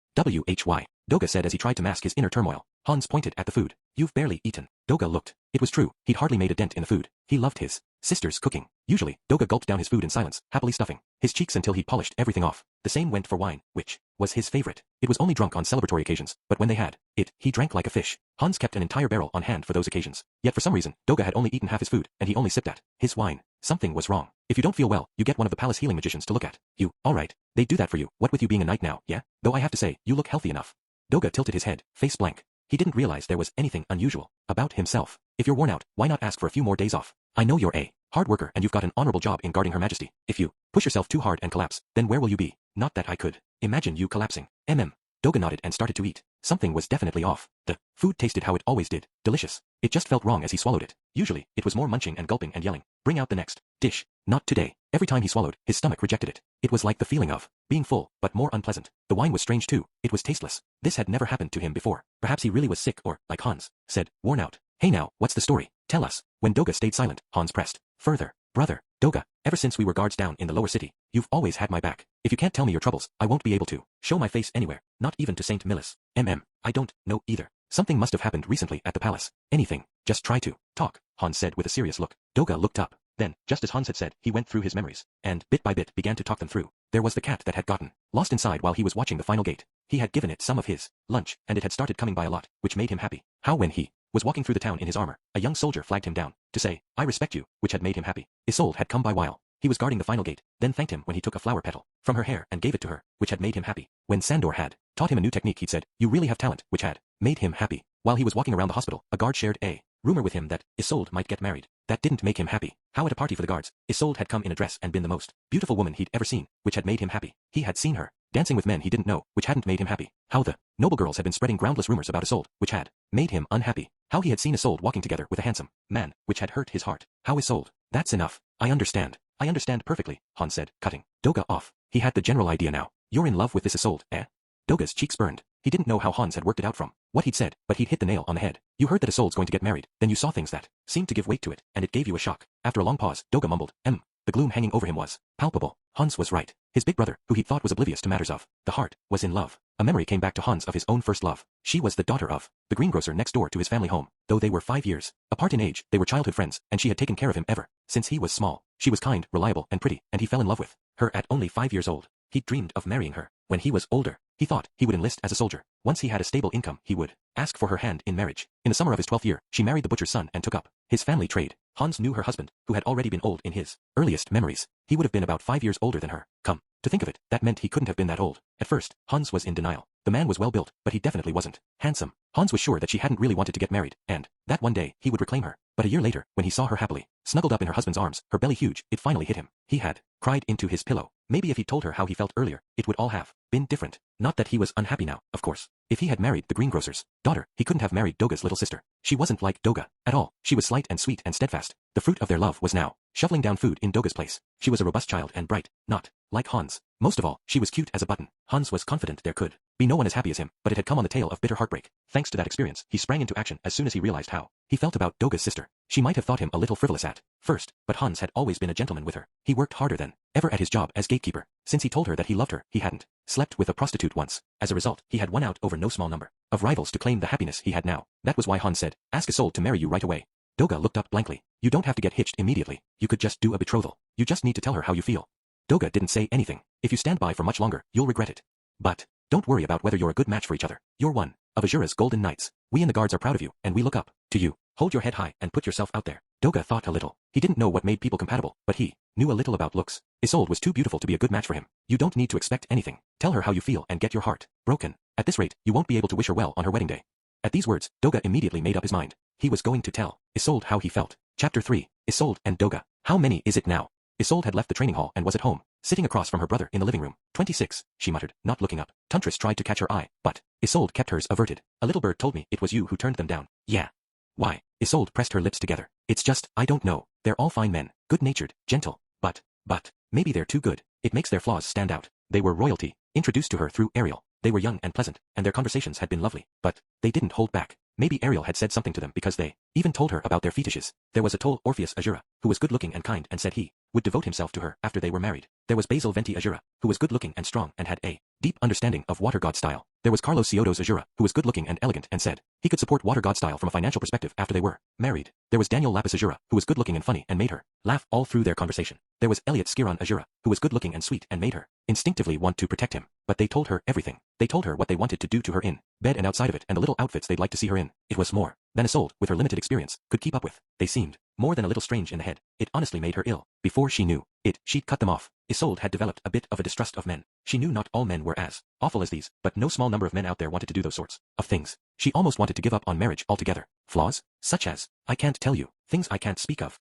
Why? Doga said as he tried to mask his inner turmoil. Hans pointed at the food. You've barely eaten. Doga looked. It was true, he'd hardly made a dent in the food. He loved his sister's cooking. Usually, Doga gulped down his food in silence, happily stuffing his cheeks until he'd polished everything off. The same went for wine, which was his favorite. It was only drunk on celebratory occasions, but when they had it, he drank like a fish. Hans kept an entire barrel on hand for those occasions. Yet for some reason, Doga had only eaten half his food, and he only sipped at his wine. Something was wrong. If you don't feel well, you get one of the palace healing magicians to look at you. Alright, they do that for you. What with you being a knight now, yeah? Though I have to say, you look healthy enough. Doga tilted his head, face blank. He didn't realize there was anything unusual about himself. If you're worn out, why not ask for a few more days off? I know you're a hard worker and you've got an honorable job in guarding Her Majesty. If you push yourself too hard and collapse, then where will you be? Not that I could imagine you collapsing. Doga nodded and started to eat. Something was definitely off. The food tasted how it always did. Delicious. It just felt wrong as he swallowed it. Usually, it was more munching and gulping and yelling. Bring out the next dish. Not today. Every time he swallowed, his stomach rejected it. It was like the feeling of being full, but more unpleasant. The wine was strange too. It was tasteless. This had never happened to him before. Perhaps he really was sick or, like Hans said, worn out. Hey now, what's the story? Tell us. When Doga stayed silent, Hans pressed further. Brother, Doga, ever since we were guards down in the lower city, you've always had my back. If you can't tell me your troubles, I won't be able to show my face anywhere, not even to St. Millis. I don't know either. Something must have happened recently at the palace. Anything. Just try to talk, Hans said with a serious look. Doga looked up. Then, just as Hans had said, he went through his memories, and bit by bit began to talk them through. There was the cat that had gotten lost inside while he was watching the final gate. He had given it some of his lunch, and it had started coming by a lot, which made him happy. How when he was walking through the town in his armor, a young soldier flagged him down to say, I respect you, which had made him happy. Isolde had come by while he was guarding the final gate, then thanked him when he took a flower petal from her hair and gave it to her, which had made him happy. When Sandor had taught him a new technique, he'd said, you really have talent, which had made him happy. While he was walking around the hospital, a guard shared a rumor with him that Isolde might get married. That didn't make him happy. How at a party for the guards, Isolde had come in a dress and been the most beautiful woman he'd ever seen, which had made him happy. He had seen her dancing with men he didn't know, which hadn't made him happy. How the noble girls had been spreading groundless rumors about Isolde, which had made him unhappy. How he had seen Isolde walking together with a handsome man, which had hurt his heart. How Isolde. That's enough. I understand. I understand perfectly, Hans said, cutting Doga off. He had the general idea now. You're in love with this Isolde, eh? Doga's cheeks burned. He didn't know how Hans had worked it out from what he'd said, but he'd hit the nail on the head. You heard that Isolde's going to get married, then you saw things that seemed to give weight to it, and it gave you a shock. After a long pause, Doga mumbled, The gloom hanging over him was palpable. Hans was right. His big brother, who he'd thought was oblivious to matters of the heart, was in love. A memory came back to Hans of his own first love. She was the daughter of the greengrocer next door to his family home. Though they were 5 years apart in age, they were childhood friends, and she had taken care of him ever since he was small. She was kind, reliable, and pretty, and he fell in love with her at only 5 years old. He'd dreamed of marrying her. When he was older, he thought he would enlist as a soldier. Once he had a stable income, he would ask for her hand in marriage. In the summer of his 12th year, she married the butcher's son and took up his family trade. Hans knew her husband, who had already been old in his earliest memories. He would have been about 5 years older than her. Come to think of it, that meant he couldn't have been that old. At first, Hans was in denial. The man was well built, but he definitely wasn't handsome. Hans was sure that she hadn't really wanted to get married, and that one day he would reclaim her. But a year later, when he saw her happily snuggled up in her husband's arms, her belly huge, it finally hit him. He had cried into his pillow. Maybe if he'd told her how he felt earlier, it would all have been different. Not that he was unhappy now, of course. If he had married the greengrocer's daughter, he couldn't have married Doga's little sister. She wasn't like Doga at all. She was slight and sweet and steadfast. The fruit of their love was now shoveling down food in Doga's place. She was a robust child and bright, not like Hans. Most of all, she was cute as a button. Hans was confident there could be no one as happy as him, but it had come on the tail of bitter heartbreak. Thanks to that experience, he sprang into action as soon as he realized how he felt about Doga's sister. She might have thought him a little frivolous at first, but Hans had always been a gentleman with her. He worked harder than ever at his job as gatekeeper. Since he told her that he loved her, he hadn't slept with a prostitute once. As a result, he had won out over no small number of rivals to claim the happiness he had now. That was why Hans said, "Ask Isolde to marry you right away." Doga looked up blankly. You don't have to get hitched immediately. You could just do a betrothal. You just need to tell her how you feel. Doga didn't say anything. If you stand by for much longer, you'll regret it. But don't worry about whether you're a good match for each other. You're one of Azura's golden knights. We in the guards are proud of you, and we look up to you. Hold your head high and put yourself out there. Doga thought a little. He didn't know what made people compatible, but he knew a little about looks. Isolde was too beautiful to be a good match for him. You don't need to expect anything. Tell her how you feel and get your heart broken. At this rate, you won't be able to wish her well on her wedding day. At these words, Doga immediately made up his mind. He was going to tell Isolde how he felt. Chapter 3. Isolde and Doga. How many is it now? Isolde had left the training hall and was at home, sitting across from her brother in the living room. 26, she muttered, not looking up. Tantris tried to catch her eye, but Isolde kept hers averted. A little bird told me it was you who turned them down. Yeah. Why? Isolde pressed her lips together. It's just, I don't know. They're all fine men, good-natured, gentle, but, maybe they're too good. It makes their flaws stand out. They were royalty, introduced to her through Ariel. They were young and pleasant, and their conversations had been lovely, but they didn't hold back. Maybe Ariel had said something to them because they even told her about their fetishes. There was a tall Orpheus Azura, who was good-looking and kind and said he would devote himself to her after they were married. There was Basil Venti Azura, who was good-looking and strong and had a deep understanding of water god style. There was Carlos Ciodos Azura, who was good-looking and elegant and said he could support water god style from a financial perspective after they were married. There was Daniel Lapis Azura, who was good-looking and funny and made her laugh all through their conversation. There was Elliot Skiron Azura, who was good-looking and sweet and made her instinctively want to protect him. But they told her everything. They told her what they wanted to do to her in bed and outside of it and the little outfits they'd like to see her in. It was more than Isolde, with her limited experience, could keep up with. They seemed more than a little strange in the head. It honestly made her ill. Before she knew it, she'd cut them off. Isolde had developed a bit of a distrust of men. She knew not all men were as awful as these, but no small number of men out there wanted to do those sorts of things. She almost wanted to give up on marriage altogether. Flaws? Such as, I can't tell you. Things I can't speak of.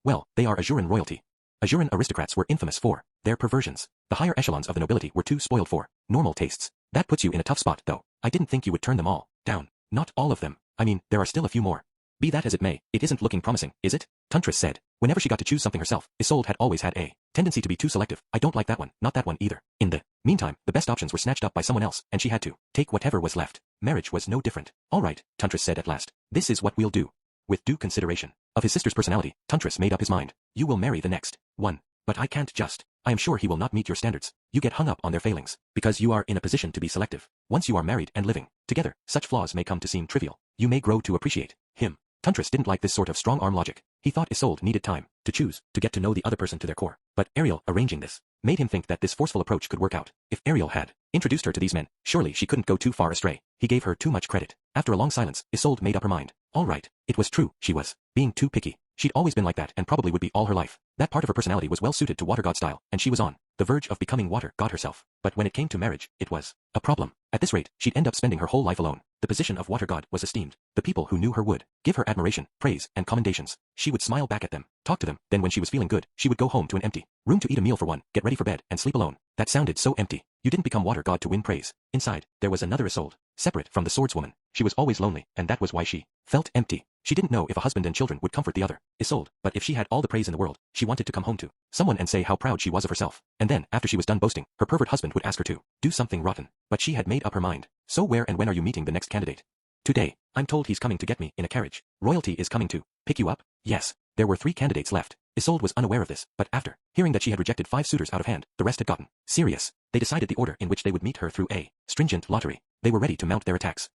Well, they are Azuran royalty. Azuran aristocrats were infamous for their perversions. The higher echelons of the nobility were too spoiled for normal tastes. That puts you in a tough spot, though. I didn't think you would turn them all down. Not all of them. I mean, there are still a few more. Be that as it may, it isn't looking promising, is it? Tantris said. Whenever she got to choose something herself, Isolde had always had a tendency to be too selective. I don't like that one, not that one either. In the meantime, the best options were snatched up by someone else, and she had to take whatever was left. Marriage was no different. All right, Tantris said at last. This is what we'll do. With due consideration of his sister's personality, Tantris made up his mind. You will marry the next one. But I can't just. I am sure he will not meet your standards. You get hung up on their failings, because you are in a position to be selective. Once you are married and living together, such flaws may come to seem trivial. You may grow to appreciate him. Tantris didn't like this sort of strong-arm logic. He thought Isolde needed time to choose, to get to know the other person to their core. But Ariel arranging this made him think that this forceful approach could work out. If Ariel had introduced her to these men, surely she couldn't go too far astray. He gave her too much credit. After a long silence, Isolde made up her mind. All right, it was true, she was being too picky. She'd always been like that and probably would be all her life. That part of her personality was well suited to water god style, and she was on the verge of becoming water god herself. But when it came to marriage, it was a problem. At this rate, she'd end up spending her whole life alone. The position of water god was esteemed. The people who knew her would give her admiration, praise, and commendations. She would smile back at them, talk to them, then when she was feeling good, she would go home to an empty room to eat a meal for one, get ready for bed, and sleep alone. That sounded so empty. You didn't become water god to win praise. Inside, there was another Isolde, separate from the swordswoman. She was always lonely, and that was why she felt empty. She didn't know if a husband and children would comfort the other Isolde, but if she had all the praise in the world, she wanted to come home to someone and say how proud she was of herself. And then, after she was done boasting, her pervert husband would ask her to do something rotten. But she had made up her mind. So where and when are you meeting the next candidate? Today. I'm told he's coming to get me in a carriage. Royalty is coming to pick you up? Yes. There were 3 candidates left. Isolde was unaware of this, but after hearing that she had rejected 5 suitors out of hand, the rest had gotten serious. They decided the order in which they would meet her through a stringent lottery. They were ready to mount their attacks.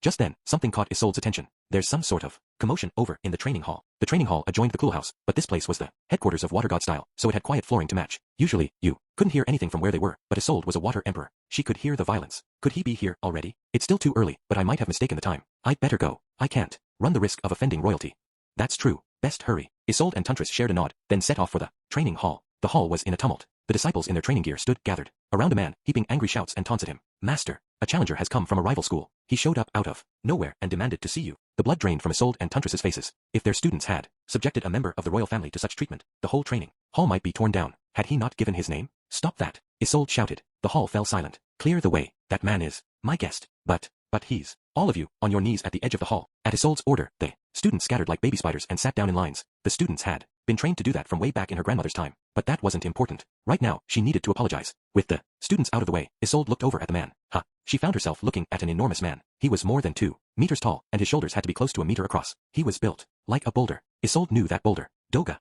Just then, something caught Isolde's attention. There's some sort of commotion over in the training hall. The training hall adjoined the coolhouse, but this place was the headquarters of Water God style, so it had quiet flooring to match. Usually, you couldn't hear anything from where they were, but Isolde was a water emperor. She could hear the violence. Could he be here already? It's still too early, but I might have mistaken the time. I'd better go. I can't run the risk of offending royalty. That's true. Best hurry. Isolde and Tantris shared a nod, then set off for the training hall. The hall was in a tumult. The disciples in their training gear stood gathered around a man, heaping angry shouts and taunts at him. Master, a challenger has come from a rival school. He showed up out of nowhere and demanded to see you. The blood drained from Isolde and Tantris' faces. If their students had subjected a member of the royal family to such treatment, the whole training hall might be torn down. Had he not given his name? Stop that! Isolde shouted. The hall fell silent. Clear the way. That man is my guest. But he's all of you on your knees at the edge of the hall. At Isolde's order, the students scattered like baby spiders and sat down in lines. The students had been trained to do that from way back in her grandmother's time, but that wasn't important. Right now, she needed to apologize. With the students out of the way, Isolde looked over at the man. She found herself looking at an enormous man. He was more than 2 meters tall, and his shoulders had to be close to a meter across. He was built like a boulder. Isolde knew that boulder. Doga.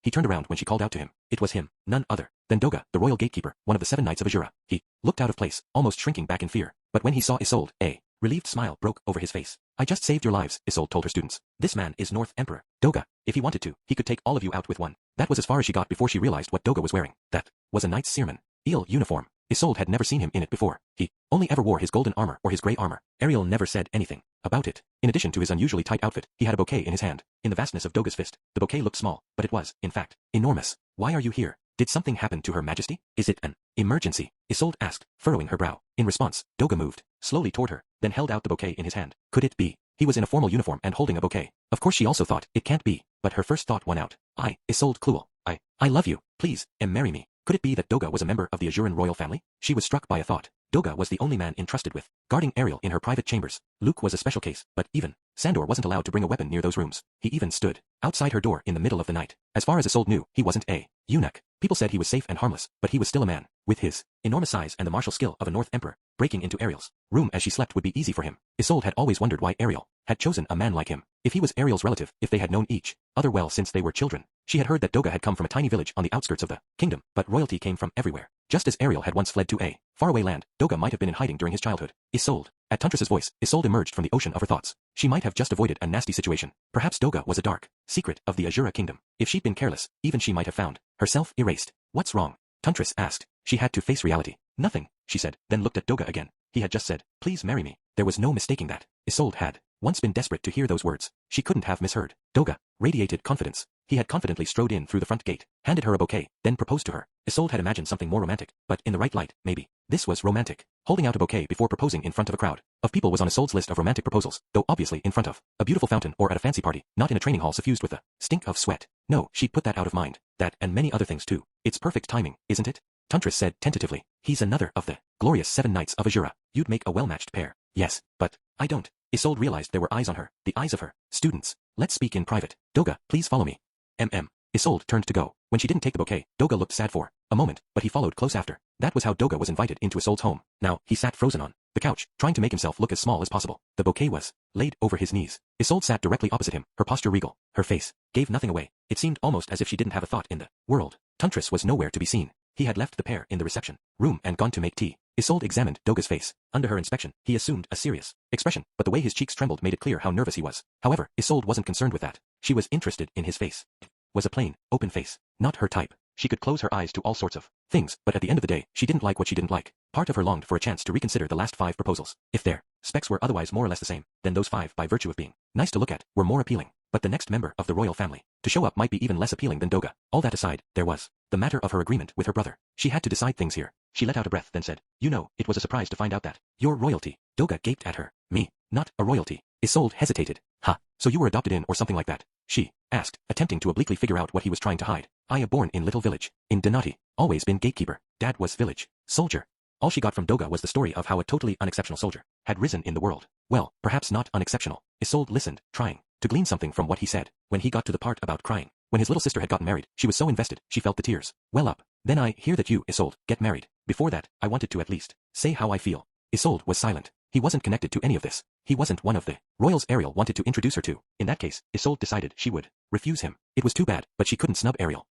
He turned around when she called out to him. It was him, none other than Doga, the royal gatekeeper, one of the 7 knights of Azura. He looked out of place, almost shrinking back in fear. But when he saw Isolde, a relieved smile broke over his face. I just saved your lives, Isolde told her students. This man is North Emperor Doga. If he wanted to, he could take all of you out with one. That was as far as she got before she realized what Doga was wearing. That was a knight's Seerman eel uniform. Isolde had never seen him in it before. He only ever wore his golden armor or his gray armor. Ariel never said anything about it. In addition to his unusually tight outfit, he had a bouquet in his hand. In the vastness of Doga's fist, the bouquet looked small, but it was, in fact, enormous. Why are you here? Did something happen to Her Majesty? Is it an emergency? Isolde asked, furrowing her brow. In response, Doga moved slowly toward her, then held out the bouquet in his hand. Could it be? He was in a formal uniform and holding a bouquet. Of course she also thought, it can't be, but her first thought won out. Isolde Kluel. I love you. Please, marry me. Could it be that Doga was a member of the Azuran royal family? She was struck by a thought. Doga was the only man entrusted with guarding Ariel in her private chambers. Luke was a special case, but even Sandor wasn't allowed to bring a weapon near those rooms. He even stood outside her door in the middle of the night. As far as Isolde knew, he wasn't a eunuch. People said he was safe and harmless, but he was still a man. With his enormous size and the martial skill of a North Emperor, breaking into Ariel's room as she slept would be easy for him. Isolde had always wondered why Ariel had chosen a man like him. If he was Ariel's relative, if they had known each other well since they were children. She had heard that Doga had come from a tiny village on the outskirts of the kingdom, but royalty came from everywhere. Just as Ariel had once fled to a faraway land, Doga might have been in hiding during his childhood. Isolde. At Tantris' voice, Isolde emerged from the ocean of her thoughts. She might have just avoided a nasty situation. Perhaps Doga was a dark secret of the Azura kingdom. If she'd been careless, even she might have found herself erased. What's wrong? Tantris asked. She had to face reality. Nothing, she said, then looked at Doga again. He had just said, please marry me. There was no mistaking that. Isolde had once been desperate to hear those words. She couldn't have misheard. Doga radiated confidence. He had confidently strode in through the front gate, handed her a bouquet, then proposed to her. Isolde had imagined something more romantic, but in the right light, maybe. This was romantic. Holding out a bouquet before proposing in front of a crowd of people was on Isolde's list of romantic proposals, though obviously in front of a beautiful fountain or at a fancy party, not in a training hall suffused with the stink of sweat. No, she'd put that out of mind. That and many other things too. It's perfect timing, isn't it? Tantris said tentatively. He's another of the glorious 7 knights of Azura. You'd make a well-matched pair. Yes, but I don't. Isolde realized there were eyes on her, the eyes of her students. Let's speak in private. Doga, please follow me. Isolde turned to go. When she didn't take the bouquet, Doga looked sad for a moment, but he followed close after. That was how Doga was invited into Isolde's home. Now, he sat frozen on the couch, trying to make himself look as small as possible. The bouquet was laid over his knees. Isolde sat directly opposite him, her posture regal. Her face gave nothing away. It seemed almost as if she didn't have a thought in the world. Tantris was nowhere to be seen. He had left the pair in the reception room and gone to make tea. Isolde examined Doga's face. Under her inspection, he assumed a serious expression, but the way his cheeks trembled made it clear how nervous he was. However, Isolde wasn't concerned with that. She was interested in his face. Was a plain, open face. Not her type. She could close her eyes to all sorts of things, but at the end of the day, she didn't like what she didn't like. Part of her longed for a chance to reconsider the last 5 proposals. If their specs were otherwise more or less the same, then those 5, by virtue of being nice to look at, were more appealing. But the next member of the royal family to show up might be even less appealing than Doga. All that aside, there was the matter of her agreement with her brother. She had to decide things here. She let out a breath then said, you know, it was a surprise to find out that you're royalty. Doga gaped at her. Me? Not a royalty. Isolde hesitated. Ha, so you were adopted in or something like that? She asked, attempting to obliquely figure out what he was trying to hide. I born in little village. In Donati. Always been gatekeeper. Dad was village soldier. All she got from Doga was the story of how a totally unexceptional soldier had risen in the world. Well, perhaps not unexceptional. Isolde listened, trying to glean something from what he said. When he got to the part about crying, when his little sister had gotten married, she was so invested, she felt the tears well up. Then I hear that you, Isolde, get married. Before that, I wanted to at least say how I feel. Isolde was silent. He wasn't connected to any of this. He wasn't one of the royals Ariel wanted to introduce her to. In that case, Isolde decided she would refuse him. It was too bad, but she couldn't snub Ariel.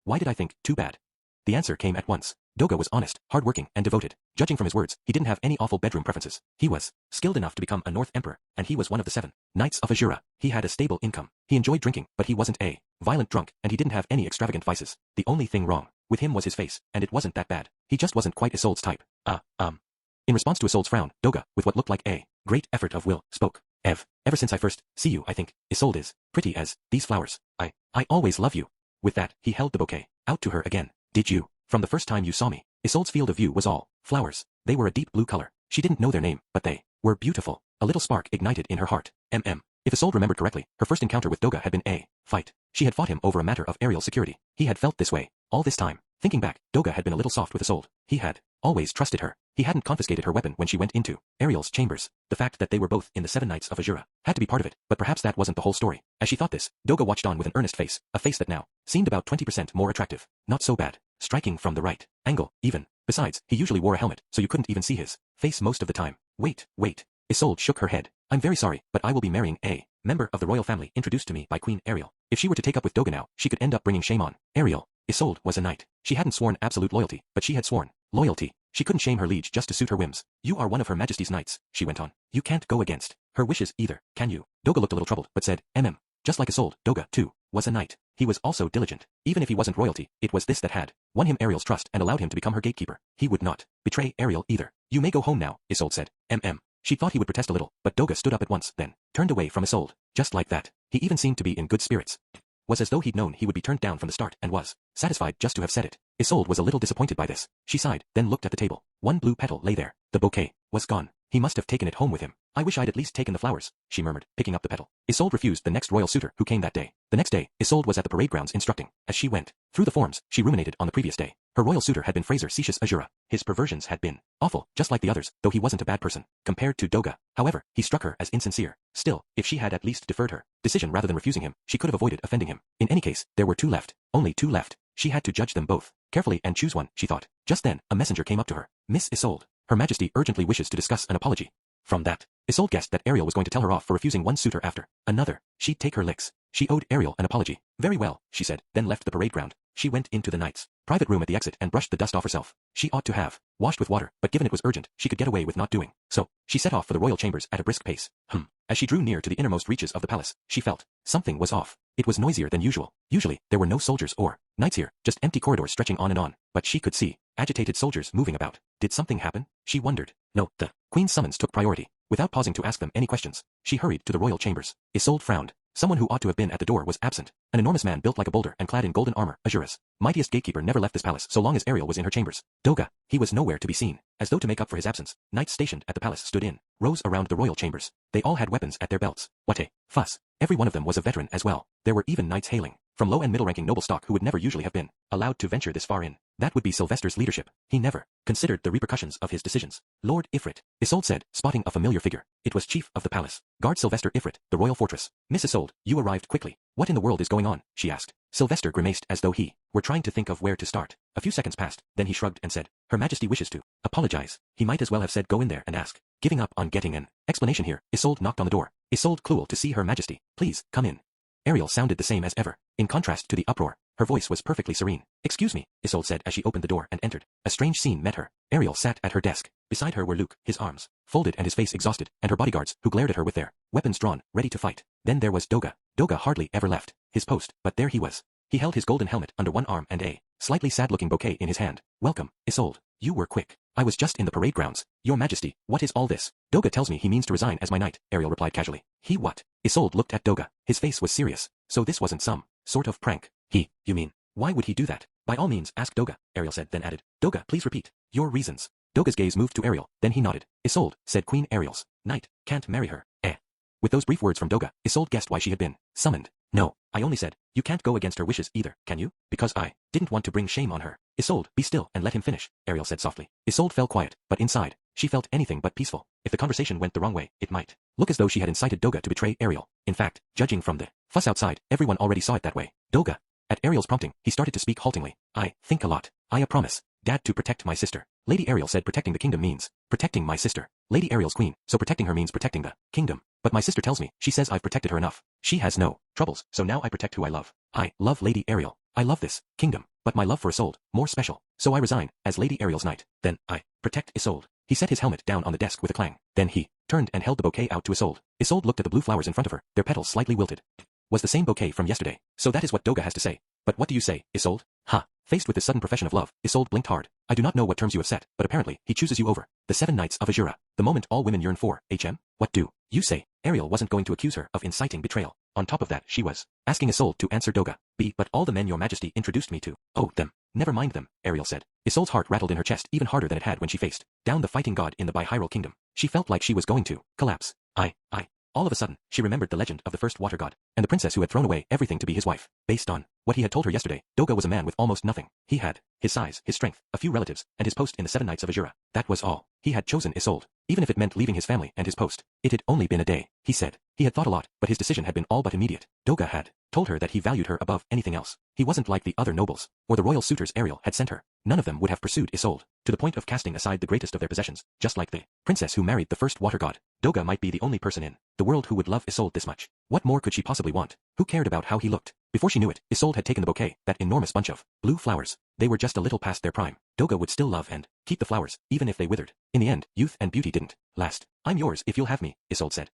Why did I think too bad? The answer came at once. Doga was honest, hardworking, and devoted. Judging from his words, he didn't have any awful bedroom preferences. He was skilled enough to become a North Emperor, and he was one of the 7 Knights of Azura. He had a stable income. He enjoyed drinking, but he wasn't a violent drunk, and he didn't have any extravagant vices. The only thing wrong with him was his face, and it wasn't that bad. He just wasn't quite Isolde's type. In response to Isolde's frown, Doga, with what looked like a great effort of will, spoke. Ever since I first see you, I think Isolde is pretty as these flowers. I always love you. With that, he held the bouquet out to her again. Did you? From the first time you saw me. Isolde's field of view was all flowers. They were a deep blue color. She didn't know their name, but they were beautiful. A little spark ignited in her heart. If Isolde remembered correctly, her first encounter with Doga had been a fight. She had fought him over a matter of Ariel's security. He had felt this way all this time. Thinking back, Doga had been a little soft with Isolde. He had always trusted her. He hadn't confiscated her weapon when she went into Ariel's chambers. The fact that they were both in the 7 Knights of Azura had to be part of it, but perhaps that wasn't the whole story. As she thought this, Doga watched on with an earnest face, a face that now seemed about 20% more attractive. Not so bad. Striking from the right angle, even. Besides, he usually wore a helmet, so you couldn't even see his face most of the time. Wait. Isolde shook her head. I'm very sorry, but I will be marrying a member of the royal family introduced to me by Queen Ariel. If she were to take up with Doga now, she could end up bringing shame on Ariel. Isolde was a knight. She hadn't sworn absolute loyalty, but she had sworn loyalty. She couldn't shame her liege just to suit her whims. You are one of Her Majesty's knights, she went on. You can't go against her wishes either, can you? Doga looked a little troubled, but said, Just like Isolde, Doga, too, was a knight. He was also diligent. Even if he wasn't royalty, it was this that had won him Ariel's trust and allowed him to become her gatekeeper. He would not betray Ariel either. You may go home now, Isolde said. She thought he would protest a little, but Doga stood up at once, then turned away from Isolde. Just like that. He even seemed to be in good spirits. Was as though he'd known he would be turned down from the start and was satisfied just to have said it. Isolde was a little disappointed by this. She sighed, then looked at the table. One blue petal lay there. The bouquet was gone. He must have taken it home with him. I wish I'd at least taken the flowers, she murmured, picking up the petal. Isolde refused the next royal suitor who came that day. The next day, Isolde was at the parade grounds instructing. As she went through the forms, she ruminated on the previous day. Her royal suitor had been Fraser Cetius Azura. His perversions had been awful, just like the others, though he wasn't a bad person. Compared to Doga, however, he struck her as insincere. Still, if she had at least deferred her decision rather than refusing him, she could have avoided offending him. In any case, there were 2 left. Only 2 left. She had to judge them both carefully and choose one, she thought. Just then, a messenger came up to her. Miss Isolde, Her Majesty urgently wishes to discuss an apology. From that, Isolde guessed that Ariel was going to tell her off for refusing one suitor after another. She'd take her licks. She owed Ariel an apology. Very well, she said, then left the parade ground. She went into the knight's private room at the exit and brushed the dust off herself. She ought to have washed with water, but given it was urgent, she could get away with not doing so. She set off for the royal chambers at a brisk pace. As she drew near to the innermost reaches of the palace, she felt something was off. It was noisier than usual. Usually, there were no soldiers or knights here, just empty corridors stretching on and on, but she could see agitated soldiers moving about. Did something happen? She wondered. No, the queen's summons took priority. Without pausing to ask them any questions, she hurried to the royal chambers. Isolde frowned. Someone who ought to have been at the door was absent. An enormous man built like a boulder and clad in golden armor, Azura's mightiest gatekeeper, never left this palace so long as Ariel was in her chambers. Doga, he was nowhere to be seen. As though to make up for his absence, knights stationed at the palace stood in rows around the royal chambers. They all had weapons at their belts. What a fuss. Every one of them was a veteran as well. There were even knights hailing from low and middle-ranking noble stock who would never usually have been allowed to venture this far in. That would be Sylvester's leadership. He never considered the repercussions of his decisions. Lord Ifrit, Isolde said, spotting a familiar figure. It was chief of the palace guard Sylvester Ifrit, the royal fortress. Miss Isolde, you arrived quickly. What in the world is going on? She asked. Sylvester grimaced as though he were trying to think of where to start. A few seconds passed, then he shrugged and said, Her Majesty wishes to apologize. He might as well have said go in there and ask. Giving up on getting an explanation here, Isolde knocked on the door. Isolde Cluel to see Her Majesty. Please, come in. Ariel sounded the same as ever. In contrast to the uproar, her voice was perfectly serene. Excuse me, Isolde said as she opened the door and entered. A strange scene met her. Ariel sat at her desk. Beside her were Luke, his arms folded and his face exhausted, and her bodyguards, who glared at her with their weapons drawn, ready to fight. Then there was Doga. Doga hardly ever left his post, but there he was. He held his golden helmet under one arm and a slightly sad-looking bouquet in his hand. Welcome, Isolde. You were quick. I was just in the parade grounds. Your Majesty, what is all this? Doga tells me he means to resign as my knight, Ariel replied casually. He what? Isolde looked at Doga. His face was serious. So this wasn't some sort of prank. You mean? Why would he do that? By all means, ask Doga, Ariel said, then added. Doga, please repeat. Your reasons. Doga's gaze moved to Ariel, then he nodded. Isolde, said Queen Ariel's knight, can't marry her. With those brief words from Doga, Isolde guessed why she had been summoned. No, I only said, you can't go against her wishes either, can you? Because I didn't want to bring shame on her. Isolde, be still and let him finish, Ariel said softly. Isolde fell quiet, but inside, she felt anything but peaceful. If the conversation went the wrong way, it might look as though she had incited Doga to betray Ariel. In fact, judging from the fuss outside, everyone already saw it that way. Doga. At Ariel's prompting, he started to speak haltingly. I think a lot. I promise, Dad, to protect my sister. Lady Ariel said protecting the kingdom means protecting my sister. Lady Ariel's queen, so protecting her means protecting the kingdom. But my sister tells me, she says I've protected her enough. She has no troubles, so now I protect who I love. I love Lady Ariel. I love this kingdom, but my love for Isolde, more special. So I resign, as Lady Ariel's knight. Then, I protect Isolde. He set his helmet down on the desk with a clang. Then he turned and held the bouquet out to Isolde. Isolde looked at the blue flowers in front of her, their petals slightly wilted. Was the same bouquet from yesterday. So that is what Doga has to say. But what do you say, Isolde? Ha! Faced with this sudden profession of love, Isolde blinked hard. I do not know what terms you have set, but apparently, he chooses you over the 7 Knights of Azura. The moment all women yearn for, What do you say? Ariel wasn't going to accuse her of inciting betrayal. On top of that, she was asking Isolde to answer Doga. But all the men your majesty introduced me to. Oh, them. Never mind them, Ariel said. Isolde's heart rattled in her chest even harder than it had when she faced down the fighting god in the Bihyrule kingdom. She felt like she was going to collapse. All of a sudden, she remembered the legend of the first water god, and the princess who had thrown away everything to be his wife. Based on what he had told her yesterday, Doga was a man with almost nothing. He had his size, his strength, a few relatives, and his post in the 7 Knights of Azura. That was all. He had chosen Isolde, even if it meant leaving his family and his post. It had only been a day, he said. He had thought a lot, but his decision had been all but immediate. Doga had told her that he valued her above anything else. He wasn't like the other nobles, or the royal suitors Ariel had sent her. None of them would have pursued Isolde, to the point of casting aside the greatest of their possessions, just like the princess who married the first water god. Doga might be the only person in the world who would love Isolde this much. What more could she possibly want? Who cared about how he looked? Before she knew it, Isolde had taken the bouquet, that enormous bunch of blue flowers. They were just a little past their prime. Doga would still love and keep the flowers, even if they withered. In the end, youth and beauty didn't last. I'm yours if you'll have me, Isolde said.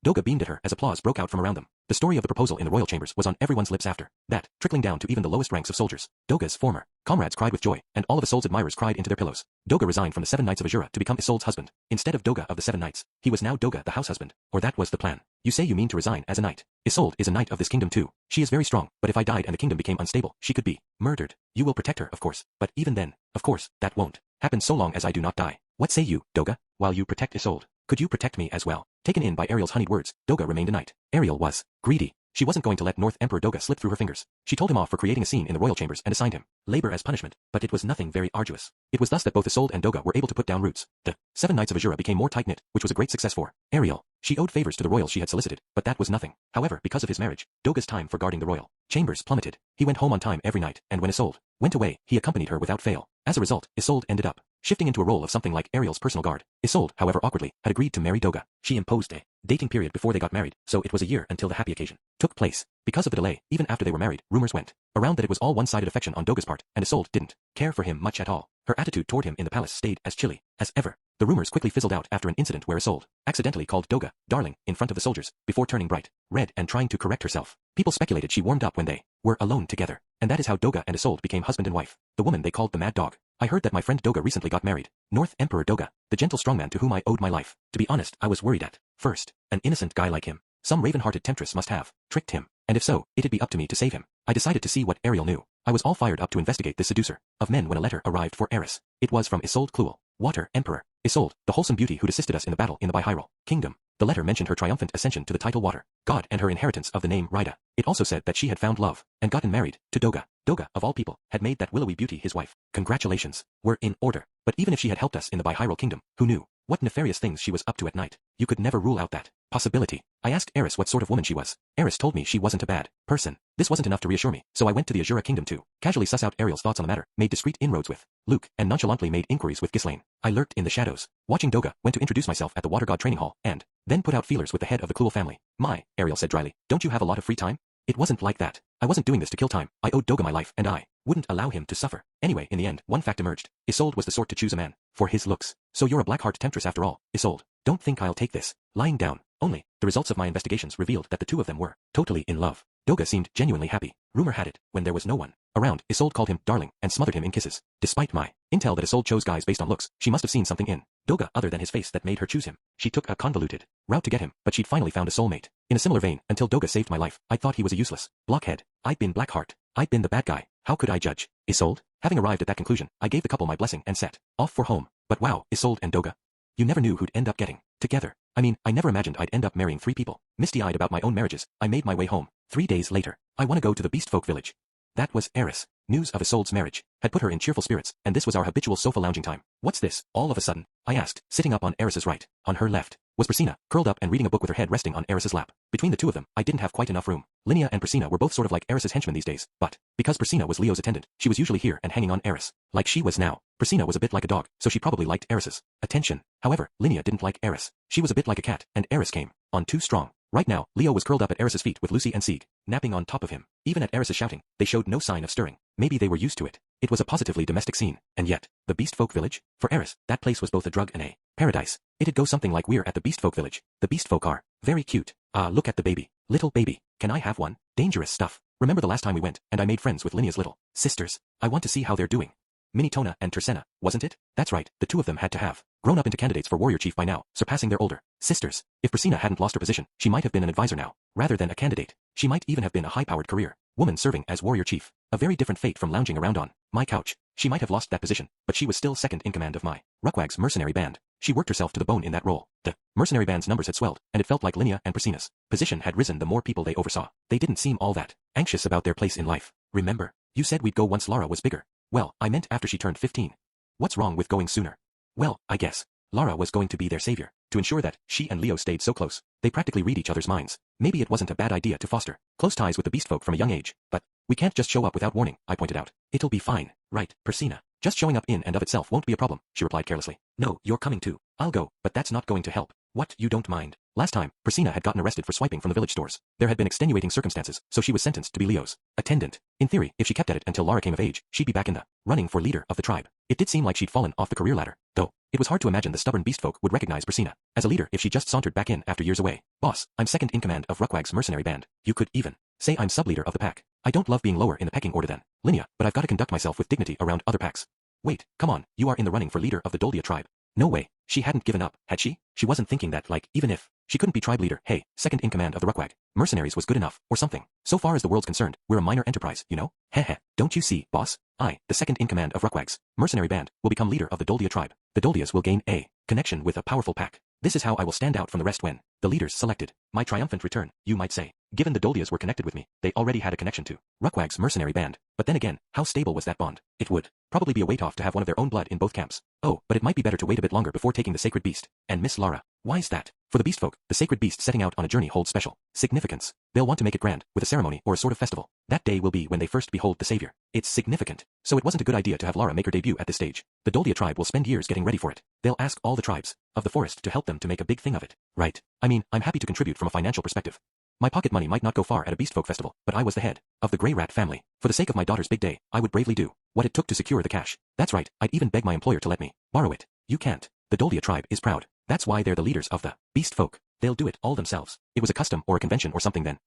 Doga beamed at her as applause broke out from around them. The story of the proposal in the royal chambers was on everyone's lips after that, trickling down to even the lowest ranks of soldiers. Doga's former comrades cried with joy, and all of Isolde's admirers cried into their pillows. Doga resigned from the 7 Knights of Azura to become Isolde's husband. Instead of Doga of the 7 Knights, he was now Doga the house husband. Or that was the plan. You say you mean to resign as a knight. Isolde is a knight of this kingdom too. She is very strong, but if I died and the kingdom became unstable, she could be murdered. You will protect her, of course, but even then, of course, that won't happen so long as I do not die. What say you, Doga? While you protect Isolde, could you protect me as well? Taken in by Ariel's honeyed words, Doga remained a knight. Ariel was greedy. She wasn't going to let North Emperor Doga slip through her fingers. She told him off for creating a scene in the royal chambers and assigned him labor as punishment, but it was nothing very arduous. It was thus that both Isolde and Doga were able to put down roots. The 7 Knights of Azura became more tight-knit, which was a great success for Ariel. She owed favors to the royals she had solicited, but that was nothing. However, because of his marriage, Doga's time for guarding the royal chambers plummeted. He went home on time every night, and when Isolde went away, he accompanied her without fail. As a result, Isolde ended up shifting into a role of something like Ariel's personal guard. Isolde, however awkwardly, had agreed to marry Doga. She imposed a dating period before they got married, so it was a year until the happy occasion took place. Because of the delay, even after they were married, rumors went around that it was all one-sided affection on Doga's part, and Isolde didn't care for him much at all. Her attitude toward him in the palace stayed as chilly as ever. The rumors quickly fizzled out after an incident where Isolde accidentally called Doga darling in front of the soldiers, before turning bright red and trying to correct herself. People speculated she warmed up when they were alone together, and that is how Doga and Isolde became husband and wife. The woman they called the Mad Dog. I heard that my friend Doga recently got married. North Emperor Doga, the gentle strongman to whom I owed my life. To be honest, I was worried at first. An innocent guy like him. Some raven-hearted temptress must have tricked him, and if so, it'd be up to me to save him. I decided to see what Ariel knew. I was all fired up to investigate this seducer of men when a letter arrived for Eris. It was from Isolde Kluel, Water Emperor. Isolde, the wholesome beauty who'd assisted us in the battle in the Bihyrule kingdom. The letter mentioned her triumphant ascension to the title Water God and her inheritance of the name Rida. It also said that she had found love and gotten married to Doga. Doga, of all people, had made that willowy beauty his wife. Congratulations were in order. But even if she had helped us in the Bihyrule kingdom, who knew what nefarious things she was up to at night? You could never rule out that possibility. I asked Eris what sort of woman she was. Eris told me she wasn't a bad person. This wasn't enough to reassure me, so I went to the Azura kingdom to casually suss out Ariel's thoughts on the matter, made discreet inroads with Luke, and nonchalantly made inquiries with Ghislaine. I lurked in the shadows, watching Doga, went to introduce myself at the Water God training hall, and then put out feelers with the head of the Kluel family. My, Ariel said dryly, don't you have a lot of free time? It wasn't like that. I wasn't doing this to kill time. I owed Doga my life, and I wouldn't allow him to suffer. Anyway, in the end, one fact emerged. Isolde was the sort to choose a man for his looks. So you're a black-heart temptress after all, Isolde. Don't think I'll take this lying down. Only, the results of my investigations revealed that the two of them were totally in love. Doga seemed genuinely happy. Rumor had it, when there was no one around, Isolde called him darling and smothered him in kisses. Despite my intel that Isolde chose guys based on looks, she must have seen something in Doga other than his face that made her choose him. She took a convoluted route to get him, but she'd finally found a soulmate. In a similar vein, until Doga saved my life, I thought he was a useless blockhead. I'd been Blackheart. I'd been the bad guy. How could I judge Isolde? Having arrived at that conclusion, I gave the couple my blessing and set off for home. But wow, Isolde and Doga. You never knew who'd end up getting together. I mean, I never imagined I'd end up marrying 3 people. Misty-eyed about my own marriages, I made my way home. 3 days later, I want to go to the Beast Folk village. That was Eris. News of Isolde's marriage had put her in cheerful spirits, and this was our habitual sofa lounging time. What's this, all of a sudden? I asked, sitting up on Eris's right. On her left was Priscina, curled up and reading a book with her head resting on Eris's lap. Between the two of them, I didn't have quite enough room. Linnea and Priscina were both sort of like Eris's henchmen these days, but because Priscina was Leo's attendant, she was usually here and hanging on Eris. Like she was now. Priscina was a bit like a dog, so she probably liked Eris's attention. However, Linnea didn't like Eris. She was a bit like a cat, and Eris came on too strong. Right now, Leo was curled up at Eris's feet with Lucy and Sieg napping on top of him. Even at Eris's shouting, they showed no sign of stirring. Maybe they were used to it. It was a positively domestic scene. And yet, the Beast Folk village? For Eris, that place was both a drug and a paradise. It'd go something like we're at the Beast Folk village. The Beast Folk are very cute. Look at the baby. Little baby. Can I have one? Dangerous stuff. Remember the last time we went, and I made friends with Linnea's little sisters? I want to see how they're doing. Minitona and Tersena, wasn't it? That's right, the two of them had to have grown up into candidates for warrior chief by now, surpassing their older sisters. If Priscina hadn't lost her position, she might have been an advisor now, rather than a candidate. She might even have been a high-powered career woman serving as warrior chief. A very different fate from lounging around on my couch. She might have lost that position, but she was still second in command of my Ruckwag's mercenary band. She worked herself to the bone in that role. The mercenary band's numbers had swelled, and it felt like Linnea and Priscina's position had risen the more people they oversaw. They didn't seem all that anxious about their place in life. Remember, you said we'd go once Lara was bigger. Well, I meant after she turned 15. What's wrong with going sooner? Well, I guess Lara was going to be their savior, to ensure that she and Leo stayed so close. They practically read each other's minds. Maybe it wasn't a bad idea to foster close ties with the beast folk from a young age, but we can't just show up without warning, I pointed out. It'll be fine, right, Priscina? Just showing up in and of itself won't be a problem, she replied carelessly. No, you're coming too. I'll go, but that's not going to help. What, you don't mind? Last time, Priscina had gotten arrested for swiping from the village stores. There had been extenuating circumstances, so she was sentenced to be Leo's attendant. In theory, if she kept at it until Lara came of age, she'd be back in the running for leader of the tribe. It did seem like she'd fallen off the career ladder, though. It was hard to imagine the stubborn beast folk would recognize Priscina as a leader if she just sauntered back in after years away. Boss, I'm second in command of Ruckwag's mercenary band. You could even say I'm sub-leader of the pack. I don't love being lower in the pecking order than Linnea, but I've got to conduct myself with dignity around other packs. Wait, come on, you are in the running for leader of the Doldia tribe. No way, she hadn't given up, had she? She wasn't thinking that, like, even if she couldn't be tribe leader, hey, second in command of the Ruckwag mercenaries was good enough, or something. So far as the world's concerned, we're a minor enterprise, you know? Heh, don't you see, boss? I, the second in command of Ruckwag's mercenary band, will become leader of the Doldia tribe. The Doldias will gain a connection with a powerful pack. This is how I will stand out from the rest when the leaders selected. My triumphant return, you might say. Given the Doldias were connected with me, they already had a connection to Ruckwag's mercenary band. But then again, how stable was that bond? It would probably be a weight off to have one of their own blood in both camps. Oh, but it might be better to wait a bit longer before taking the sacred beast and Miss Lara. Why's that? For the beast folk, the sacred beast setting out on a journey holds special significance. They'll want to make it grand, with a ceremony or a sort of festival. That day will be when they first behold the savior. It's significant. So it wasn't a good idea to have Lara make her debut at this stage. The Doldia tribe will spend years getting ready for it. They'll ask all the tribes of the forest to help them to make a big thing of it. Right. I mean, I'm happy to contribute from a financial perspective. My pocket money might not go far at a beast folk festival, but I was the head of the Grey Rat family. For the sake of my daughter's big day, I would bravely do what it took to secure the cash. That's right, I'd even beg my employer to let me borrow it. You can't. The Doldia tribe is proud. That's why they're the leaders of the beast folk. They'll do it all themselves. It was a custom or a convention or something then.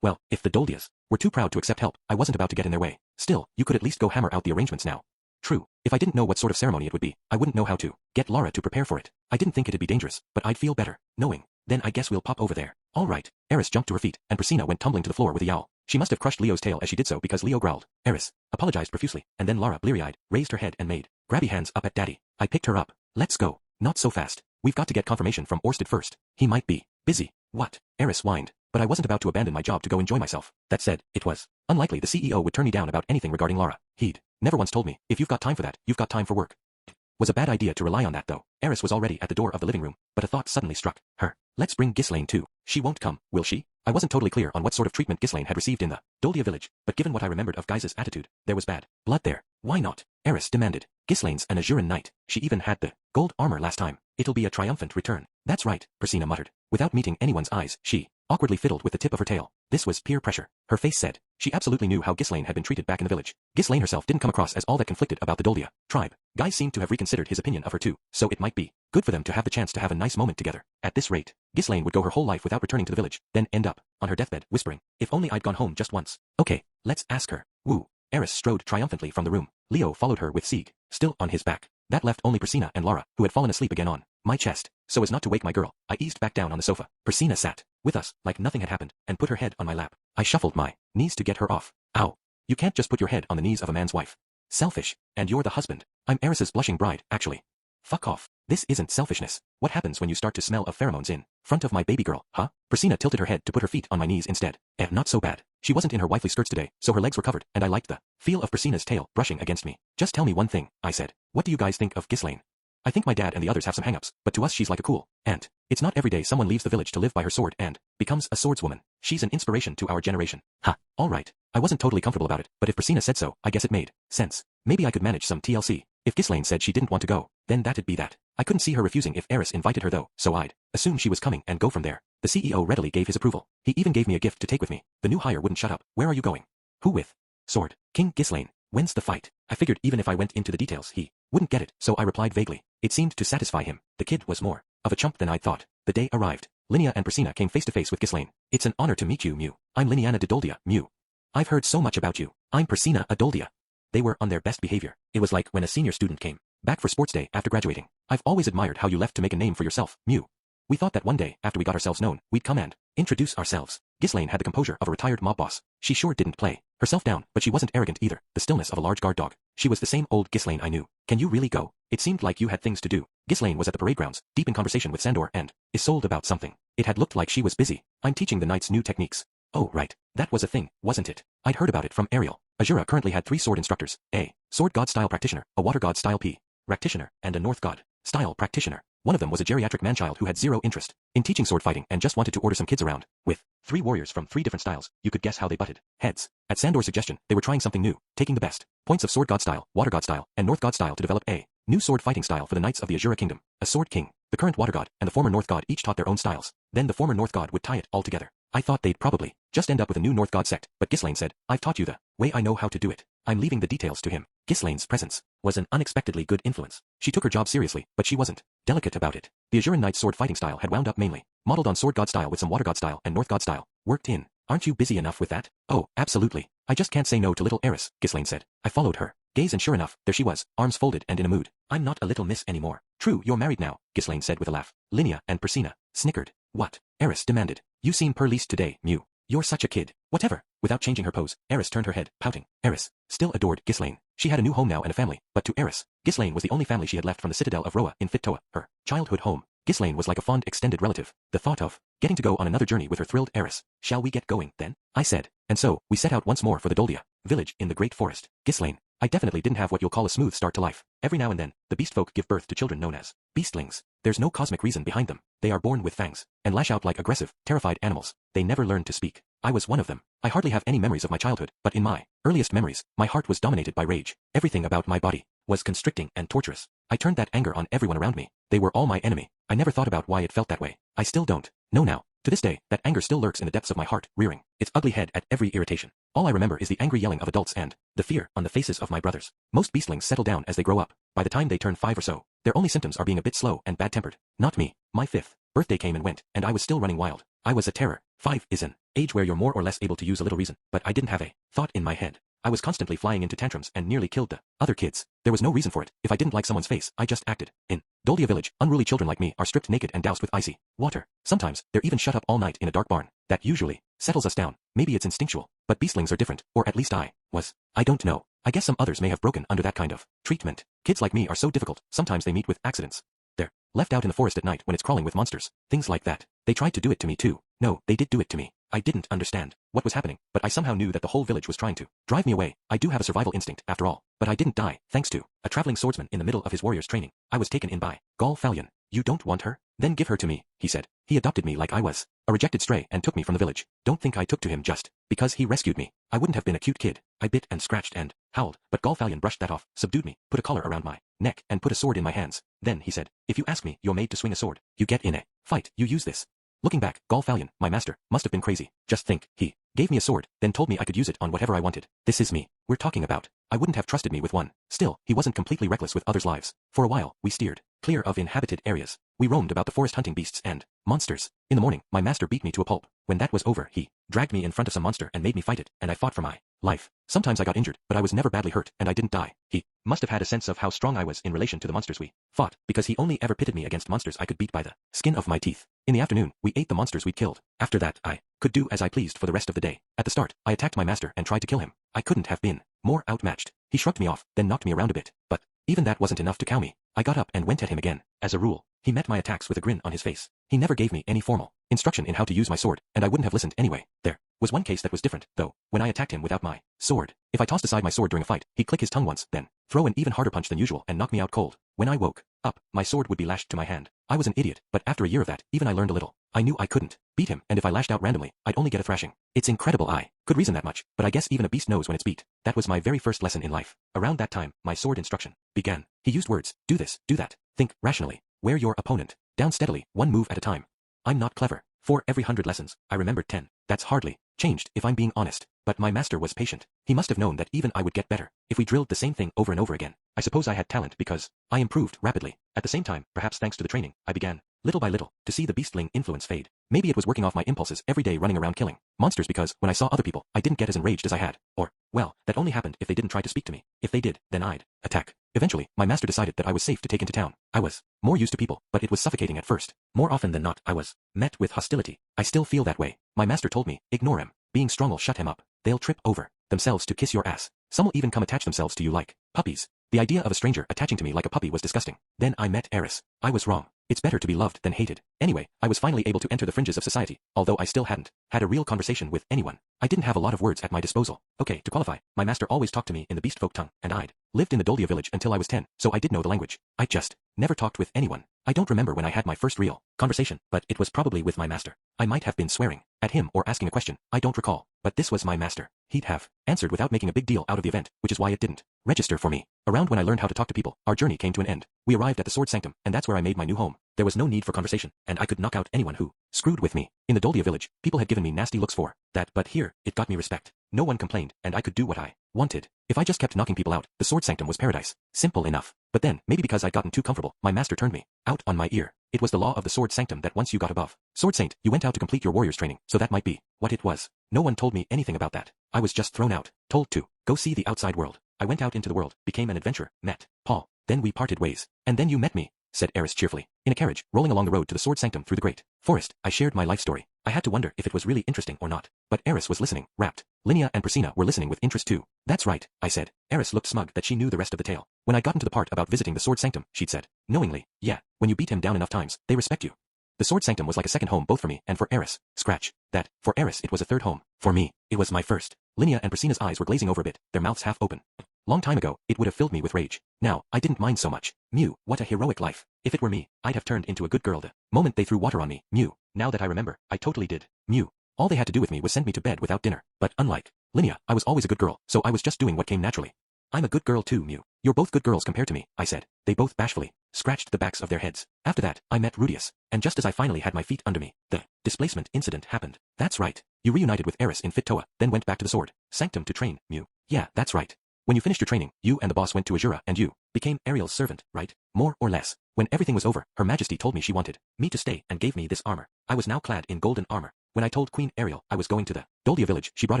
Well, if the Doldias were too proud to accept help, I wasn't about to get in their way. Still, you could at least go hammer out the arrangements now. True. If I didn't know what sort of ceremony it would be, I wouldn't know how to get Lara to prepare for it. I didn't think it'd be dangerous, but I'd feel better knowing. Then I guess we'll pop over there. All right. Eris jumped to her feet, and Priscina went tumbling to the floor with a yowl. She must have crushed Leo's tail as she did so because Leo growled. Eris apologized profusely, and then Lara, bleary-eyed, raised her head and made grabby hands up at Daddy. I picked her up. Let's go. Not so fast. We've got to get confirmation from Orsted first. He might be busy. What? Eris whined. But I wasn't about to abandon my job to go enjoy myself. That said, it was unlikely the CEO would turn me down about anything regarding Lara. He'd never once told me, if you've got time for that, you've got time for work. It was a bad idea to rely on that though. Eris was already at the door of the living room, but a thought suddenly struck her. Let's bring Ghislaine too. She won't come, will she? I wasn't totally clear on what sort of treatment Ghislaine had received in the Doldia village, but given what I remembered of Guy's attitude, there was bad blood there. Why not? Eris demanded. Ghislaine's an Azuran knight. She even had the gold armor last time. It'll be a triumphant return. That's right, Priscina muttered. Without meeting anyone's eyes, she awkwardly fiddled with the tip of her tail. This was peer pressure. Her face said. She absolutely knew how Ghislaine had been treated back in the village. Ghislaine herself didn't come across as all that conflicted about the Doldia tribe. Guy seemed to have reconsidered his opinion of her too, so it might be good for them to have the chance to have a nice moment together. At this rate, Ghislaine would go her whole life without returning to the village, then end up on her deathbed, whispering, if only I'd gone home just once. Okay, let's ask her. Woo. Eris strode triumphantly from the room. Leo followed her with Sieg, still on his back. That left only Priscina and Lara, who had fallen asleep again on my chest. So as not to wake my girl, I eased back down on the sofa. Priscina sat with us, like nothing had happened, and put her head on my lap. I shuffled my knees to get her off. Ow. You can't just put your head on the knees of a man's wife. Selfish. And you're the husband. I'm Eris's blushing bride, actually. Fuck off. This isn't selfishness. What happens when you start to smell of pheromones in front of my baby girl, huh? Priscilla tilted her head to put her feet on my knees instead. Not so bad. She wasn't in her wifely skirts today, so her legs were covered, and I liked the feel of Priscilla's tail brushing against me. Just tell me one thing, I said. What do you guys think of Ghislaine? I think my dad and the others have some hang-ups, but to us she's like a cool aunt. It's not every day someone leaves the village to live by her sword and becomes a swordswoman. She's an inspiration to our generation. Ha, alright. I wasn't totally comfortable about it, but if Priscilla said so, I guess it made sense. Maybe I could manage some TLC. If Ghislaine said she didn't want to go, then that'd be that. I couldn't see her refusing if Eris invited her though, so I'd assume she was coming and go from there. The CEO readily gave his approval. He even gave me a gift to take with me. The new hire wouldn't shut up. Where are you going? Who with? Sword. King Ghislaine. When's the fight? I figured even if I went into the details he wouldn't get it, so I replied vaguely. It seemed to satisfy him. The kid was more of a chump than I'd thought. The day arrived. Linnea and Priscilla came face to face with Ghislaine. It's an honor to meet you, Mew. I'm Liniana Didoldia, Mew. I've heard so much about you. I'm Priscilla Adoldia. They were on their best behavior. It was like when a senior student came back for sports day after graduating. I've always admired how you left to make a name for yourself, Mew. We thought that one day, after we got ourselves known, we'd come and introduce ourselves. Ghislaine had the composure of a retired mob boss. She sure didn't play herself down, but she wasn't arrogant either. The stillness of a large guard dog. She was the same old Ghislaine I knew. Can you really go? It seemed like you had things to do. Ghislaine was at the parade grounds, deep in conversation with Sandor and Isolde about something. It had looked like she was busy. I'm teaching the knights new techniques. Oh right, that was a thing, wasn't it? I'd heard about it from Ariel. Azura currently had 3 sword instructors, a sword god style practitioner, a water god style practitioner, and a north god style practitioner. One of them was a geriatric manchild who had zero interest in teaching sword fighting and just wanted to order some kids around. With 3 warriors from 3 different styles, you could guess how they butted heads. At Sandor's suggestion, they were trying something new, taking the best points of sword god style, water god style, and north god style to develop a new sword fighting style for the knights of the Azura kingdom. A sword king, the current water god, and the former north god each taught their own styles. Then the former north god would tie it all together. I thought they'd probably just end up with a new north god sect, but Ghislaine said, I've taught you the way I know how to do it. I'm leaving the details to him. Ghislaine's presence was an unexpectedly good influence. She took her job seriously, but she wasn't delicate about it. The Azuran knight's sword fighting style had wound up mainly modeled on sword god style with some water god style and north god style worked in. Aren't you busy enough with that? Oh, absolutely. I just can't say no to little Eris, Ghislaine said. I followed her gaze and sure enough, there she was, arms folded and in a mood. I'm not a little miss anymore. True, you're married now, Ghislaine said with a laugh. Linnea and Priscilla snickered. What? Eris demanded. You seem perleased today, Mew. You're such a kid. Whatever. Without changing her pose, Eris turned her head, pouting. Eris still adored Ghislaine. She had a new home now and a family, but to Eris, Ghislaine was the only family she had left from the citadel of Roa in Fittoa, her childhood home. Ghislaine was like a fond extended relative. The thought of getting to go on another journey with her thrilled Eris. Shall we get going, then? I said. And so, we set out once more for the Doldia village in the great forest. Ghislaine, I definitely didn't have what you'll call a smooth start to life. Every now and then, the beast folk give birth to children known as beastlings. There's no cosmic reason behind them. They are born with fangs and lash out like aggressive, terrified animals. They never learn to speak. I was one of them. I hardly have any memories of my childhood, but in my earliest memories, my heart was dominated by rage. Everything about my body was constricting and torturous. I turned that anger on everyone around me. They were all my enemy. I never thought about why it felt that way. I still don't know now. To this day, that anger still lurks in the depths of my heart, rearing its ugly head at every irritation. All I remember is the angry yelling of adults and the fear on the faces of my brothers. Most beastlings settle down as they grow up. By the time they turn 5 or so, their only symptoms are being a bit slow and bad-tempered. Not me. My 5th birthday came and went, and I was still running wild. I was a terror. 5 is an age where you're more or less able to use a little reason, but I didn't have a thought in my head. I was constantly flying into tantrums and nearly killed the other kids. There was no reason for it. If I didn't like someone's face, I just acted. In Doldia village, unruly children like me are stripped naked and doused with icy water. Sometimes, they're even shut up all night in a dark barn. That usually settles us down. Maybe it's instinctual, but beastlings are different, or at least I was. I don't know. I guess some others may have broken under that kind of treatment. Kids like me are so difficult, sometimes they meet with accidents. They're left out in the forest at night when it's crawling with monsters. Things like that. They tried to do it to me too. No, they did do it to me. I didn't understand what was happening, but I somehow knew that the whole village was trying to drive me away. I do have a survival instinct, after all. But I didn't die, thanks to a traveling swordsman in the middle of his warrior's training. I was taken in by Gall Fallion. You don't want her? Then give her to me, he said. He adopted me like I was a rejected stray and took me from the village. Don't think I took to him just because he rescued me. I wouldn't have been a cute kid. I bit and scratched and howled, but Gall Fallion brushed that off, subdued me, put a collar around my neck, and put a sword in my hands. Then he said, if you ask me, you're made to swing a sword. You get in a fight, you use this. Looking back, Gall Fallion, my master, must have been crazy. Just think, he gave me a sword, then told me I could use it on whatever I wanted. This is me we're talking about. I wouldn't have trusted me with one. Still, he wasn't completely reckless with others' lives. For a while, we steered clear of inhabited areas. We roamed about the forest hunting beasts and monsters. In the morning, my master beat me to a pulp. When that was over, he dragged me in front of some monster and made me fight it, and I fought for my life. Sometimes I got injured, but I was never badly hurt, and I didn't die. He must have had a sense of how strong I was in relation to the monsters we fought, because he only ever pitted me against monsters I could beat by the skin of my teeth. In the afternoon, we ate the monsters we'd killed. After that, I could do as I pleased for the rest of the day. At the start, I attacked my master and tried to kill him. I couldn't have been more outmatched. He shrugged me off, then knocked me around a bit. But even that wasn't enough to cow me. I got up and went at him again. As a rule, he met my attacks with a grin on his face. He never gave me any formal instruction in how to use my sword, and I wouldn't have listened anyway. There was one case that was different, though, when I attacked him without my sword. If I tossed aside my sword during a fight, he'd click his tongue once, then throw an even harder punch than usual and knock me out cold. When I woke up, my sword would be lashed to my hand. I was an idiot, but after a year of that, even I learned a little. I knew I couldn't beat him, and if I lashed out randomly, I'd only get a thrashing. It's incredible I could reason that much, but I guess even a beast knows when it's beat. That was my very first lesson in life. Around that time, my sword instruction began. He used words, do this, do that, think rationally, wear your opponent down steadily, one move at a time. I'm not clever. For every 100 lessons, I remembered 10. That's hardly changed, if I'm being honest. But my master was patient. He must have known that even I would get better if we drilled the same thing over and over again. I suppose I had talent because I improved rapidly. At the same time, perhaps thanks to the training, I began, little by little, to see the beastling influence fade. Maybe it was working off my impulses every day running around killing monsters because when I saw other people, I didn't get as enraged as I had. Or, well, that only happened if they didn't try to speak to me. If they did, then I'd attack. Eventually, my master decided that I was safe to take into town. I was more used to people, but it was suffocating at first. More often than not, I was met with hostility. I still feel that way. My master told me, ignore him. Being strong will shut him up. They'll trip over themselves to kiss your ass. Some will even come attach themselves to you like puppies. The idea of a stranger attaching to me like a puppy was disgusting. Then I met Eris. I was wrong. It's better to be loved than hated. Anyway, I was finally able to enter the fringes of society, although I still hadn't had a real conversation with anyone. I didn't have a lot of words at my disposal. Okay, to qualify, my master always talked to me in the beast folk tongue, and I'd lived in the Doldia village until I was 10, so I did know the language. I just never talked with anyone. I don't remember when I had my first real conversation, but it was probably with my master. I might have been swearing at him or asking a question. I don't recall, but this was my master. He'd have answered without making a big deal out of the event, which is why it didn't register for me. Around when I learned how to talk to people, our journey came to an end. We arrived at the Sword Sanctum, and that's where I made my new home. There was no need for conversation, and I could knock out anyone who screwed with me. In the Doldia village, people had given me nasty looks for that, but here, it got me respect. No one complained, and I could do what I wanted. If I just kept knocking people out, the Sword Sanctum was paradise. Simple enough. But then, maybe because I'd gotten too comfortable, my master turned me out on my ear. It was the law of the Sword Sanctum that once you got above Sword Saint, you went out to complete your warrior's training, so that might be what it was. No one told me anything about that. I was just thrown out, told to go see the outside world. I went out into the world, became an adventurer, met Paul. Then we parted ways. And then you met me, said Eris cheerfully. In a carriage, rolling along the road to the Sword Sanctum through the great forest, I shared my life story. I had to wonder if it was really interesting or not. But Eris was listening, rapt. Linnea and Priscilla were listening with interest too. That's right, I said. Eris looked smug that she knew the rest of the tale. When I'd gotten to the part about visiting the Sword Sanctum, she'd said, knowingly, yeah, when you beat him down enough times, they respect you. The Sword Sanctum was like a second home both for me and for Eris. Scratch that. For Eris it was a third home. For me, it was my first. Linnea and Priscilla's eyes were glazing over a bit, their mouths half open. Long time ago, it would have filled me with rage. Now, I didn't mind so much. Mew, what a heroic life. If it were me, I'd have turned into a good girl the moment they threw water on me. Mew. Now that I remember, I totally did. Mew. All they had to do with me was send me to bed without dinner. But unlike Linnea, I was always a good girl, so I was just doing what came naturally. I'm a good girl too, Mew. You're both good girls compared to me, I said. They both bashfully scratched the backs of their heads. After that, I met Rudius, and just as I finally had my feet under me, the displacement incident happened. That's right. You reunited with Eris in Fit-Toa, then went back to the Sword Sanctum to train, Mew. Yeah, that's right. When you finished your training, you and the boss went to Azura and you became Ariel's servant, right? More or less. When everything was over, Her Majesty told me she wanted me to stay and gave me this armor. I was now clad in golden armor. When I told Queen Ariel I was going to the Doldia village, she brought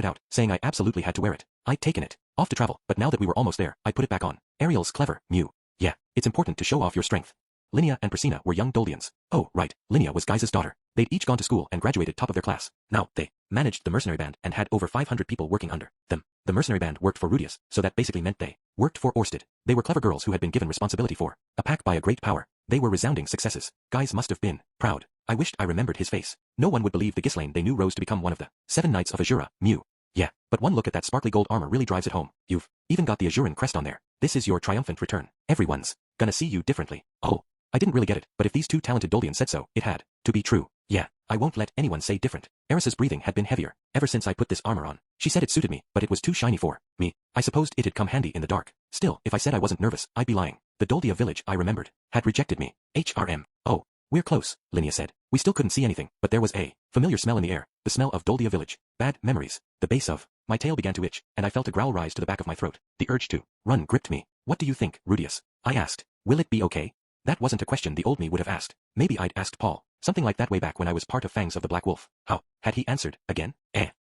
it out, saying I absolutely had to wear it. I'd taken it off to travel, but now that we were almost there, I put it back on. Ariel's clever, Mew. Yeah, it's important to show off your strength. Linnea and Priscilla were young Doldians. Oh, right, Linnea was Gaiza's daughter. They'd each gone to school and graduated top of their class. Now, they managed the mercenary band and had over 500 people working under them. The mercenary band worked for Rudius, so that basically meant they worked for Orsted. They were clever girls who had been given responsibility for a pack by a great power. They were resounding successes. Guys must have been proud. I wished I remembered his face. No one would believe the Ghislaine they knew rose to become one of the 7 Knights of Azura, Mew. Yeah, but one look at that sparkly gold armor really drives it home. You've even got the Azuran crest on there. This is your triumphant return. Everyone's gonna see you differently. Oh, I didn't really get it, but if these two talented Doldians said so, it had to be true. Yeah, I won't let anyone say different. Eris's breathing had been heavier ever since I put this armor on. She said it suited me, but it was too shiny for me. I supposed it'd come handy in the dark. Still, if I said I wasn't nervous, I'd be lying. The Doldia village, I remembered, had rejected me. HRM. Oh, we're close, Linnea said. We still couldn't see anything, but there was a familiar smell in the air. The smell of Doldia village. Bad memories. The base of my tail began to itch, and I felt a growl rise to the back of my throat. The urge to run gripped me. What do you think, Rudius? I asked. Will it be okay? That wasn't a question the old me would have asked. Maybe I'd asked Paul. Something like that way back when I was part of Fangs of the Black Wolf. How had he answered, again?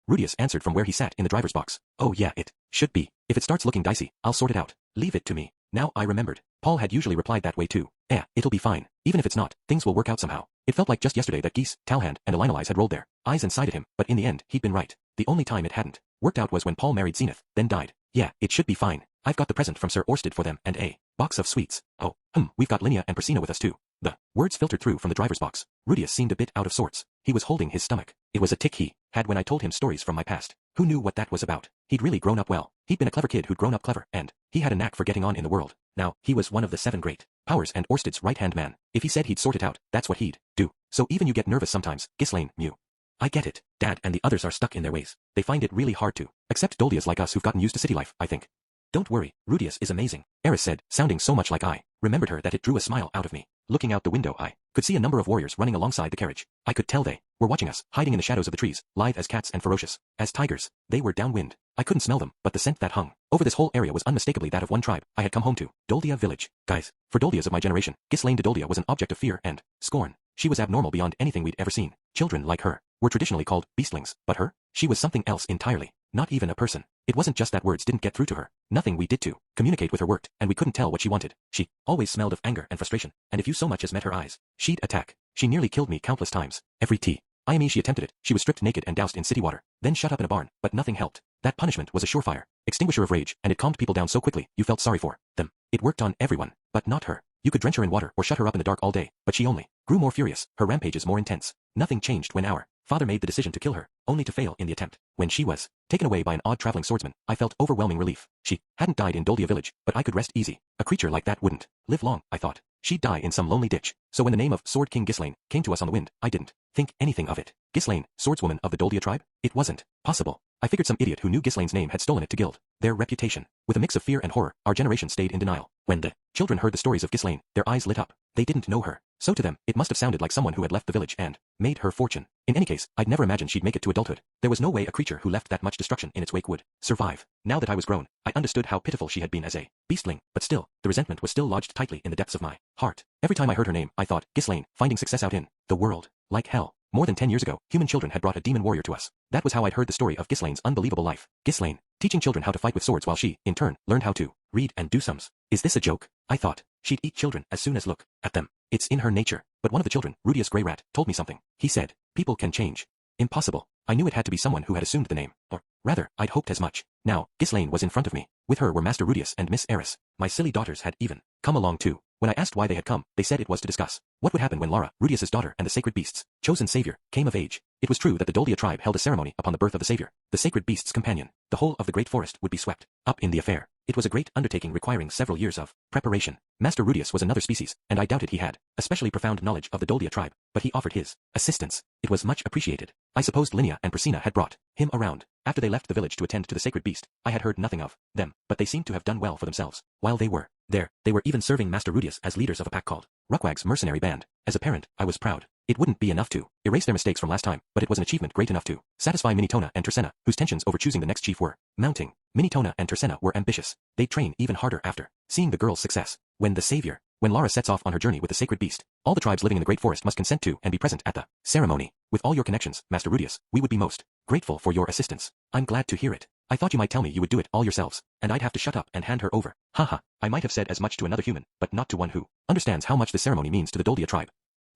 Rudius answered from where he sat in the driver's box. Oh yeah, it should be. If it starts looking dicey, I'll sort it out. Leave it to me. Now I remembered. Paul had usually replied that way too. It'll be fine. Even if it's not, things will work out somehow. It felt like just yesterday that Geese, Talhand, and Elinalize had rolled their eyes and sighed at him, but in the end, he'd been right. The only time it hadn't worked out was when Paul married Zenith, then died. Yeah, it should be fine. I've got the present from Sir Orsted for them and a box of sweets. Oh, we've got Linnea and Priscina with us too. The words filtered through from the driver's box. Rudius seemed a bit out of sorts. He was holding his stomach. It was a tic he had when I told him stories from my past. Who knew what that was about? He'd really grown up well. He'd been a clever kid who'd grown up clever, and he had a knack for getting on in the world. Now, he was one of the 7 great powers and Orsted's right-hand man. If he said he'd sort it out, that's what he'd do. So even you get nervous sometimes, Ghislaine, Mew. I get it. Dad and the others are stuck in their ways. They find it really hard to accept Doldias like us who've gotten used to city life, I think. Don't worry, Rudius is amazing, Eris said, sounding so much like I remembered her that it drew a smile out of me. Looking out the window, I could see a number of warriors running alongside the carriage. I could tell they were watching us, hiding in the shadows of the trees, lithe as cats and ferocious as tigers. They were downwind. I couldn't smell them, but the scent that hung over this whole area was unmistakably that of one tribe I had come home to, Doldia village. Guys, for Doldias of my generation, Ghislaine de Doldia was an object of fear and scorn. She was abnormal beyond anything we'd ever seen. Children like her were traditionally called beastlings, but her? She was something else entirely. Not even a person. It wasn't just that words didn't get through to her. Nothing we did to communicate with her worked, and we couldn't tell what she wanted. She always smelled of anger and frustration, and if you so much as met her eyes, she'd attack. She nearly killed me countless times. Every time she attempted it, she was stripped naked and doused in city water, then shut up in a barn, but nothing helped. That punishment was a surefire extinguisher of rage, and it calmed people down so quickly, you felt sorry for them. It worked on everyone, but not her. You could drench her in water or shut her up in the dark all day, but she only grew more furious, her rampages more intense. Nothing changed when our father made the decision to kill her, only to fail in the attempt. When she was taken away by an odd traveling swordsman, I felt overwhelming relief. She hadn't died in Doldia village, but I could rest easy. A creature like that wouldn't live long, I thought. She'd die in some lonely ditch. So when the name of Sword King Ghislaine came to us on the wind, I didn't think anything of it. Ghislaine, swordswoman of the Doldia tribe? It wasn't possible. I figured some idiot who knew Ghislaine's name had stolen it to gild their reputation. With a mix of fear and horror, our generation stayed in denial. When the children heard the stories of Ghislaine, their eyes lit up. They didn't know her. So to them, it must have sounded like someone who had left the village and made her fortune. In any case, I'd never imagined she'd make it to adulthood. There was no way a creature who left that much destruction in its wake would survive. Now that I was grown, I understood how pitiful she had been as a beastling, but still, the resentment was still lodged tightly in the depths of my heart. Every time I heard her name, I thought, Ghislaine, finding success out in the world. Like hell. More than 10 years ago, human children had brought a demon warrior to us. That was how I'd heard the story of Ghislaine's unbelievable life. Ghislaine, teaching children how to fight with swords while she, in turn, learned how to read and do sums. Is this a joke? I thought. She'd eat children as soon as look at them. It's in her nature. But one of the children, Rudius Grey Rat, told me something. He said, people can change. Impossible. I knew it had to be someone who had assumed the name. Or, rather, I'd hoped as much. Now, Ghislaine was in front of me. With her were Master Rudius and Miss Eris. My silly daughters had even come along too. When I asked why they had come, they said it was to discuss what would happen when Lara, Rudius's daughter and the sacred beast's chosen savior, came of age. It was true that the Doldia tribe held a ceremony upon the birth of the savior, the sacred beast's companion. The whole of the great forest would be swept up in the affair. It was a great undertaking requiring several years of preparation. Master Rudius was another species, and I doubted he had especially profound knowledge of the Doldia tribe, but he offered his assistance. It was much appreciated. I supposed Linnea and Priscina had brought him around. After they left the village to attend to the sacred beast, I had heard nothing of them, but they seemed to have done well for themselves. While they were there, they were even serving Master Rudius as leaders of a pack called Ruckwag's Mercenary Band. As a parent, I was proud. It wouldn't be enough to erase their mistakes from last time, but it was an achievement great enough to satisfy Minitona and Tersena, whose tensions over choosing the next chief were mounting. Minitona and Tersena were ambitious. They'd train even harder after seeing the girl's success. When Lara sets off on her journey with the sacred beast, all the tribes living in the great forest must consent to and be present at the ceremony. With all your connections, Master Rudius, we would be most grateful for your assistance. I'm glad to hear it. I thought you might tell me you would do it all yourselves, and I'd have to shut up and hand her over. Haha, I might have said as much to another human, but not to one who understands how much the ceremony means to the Doldia tribe.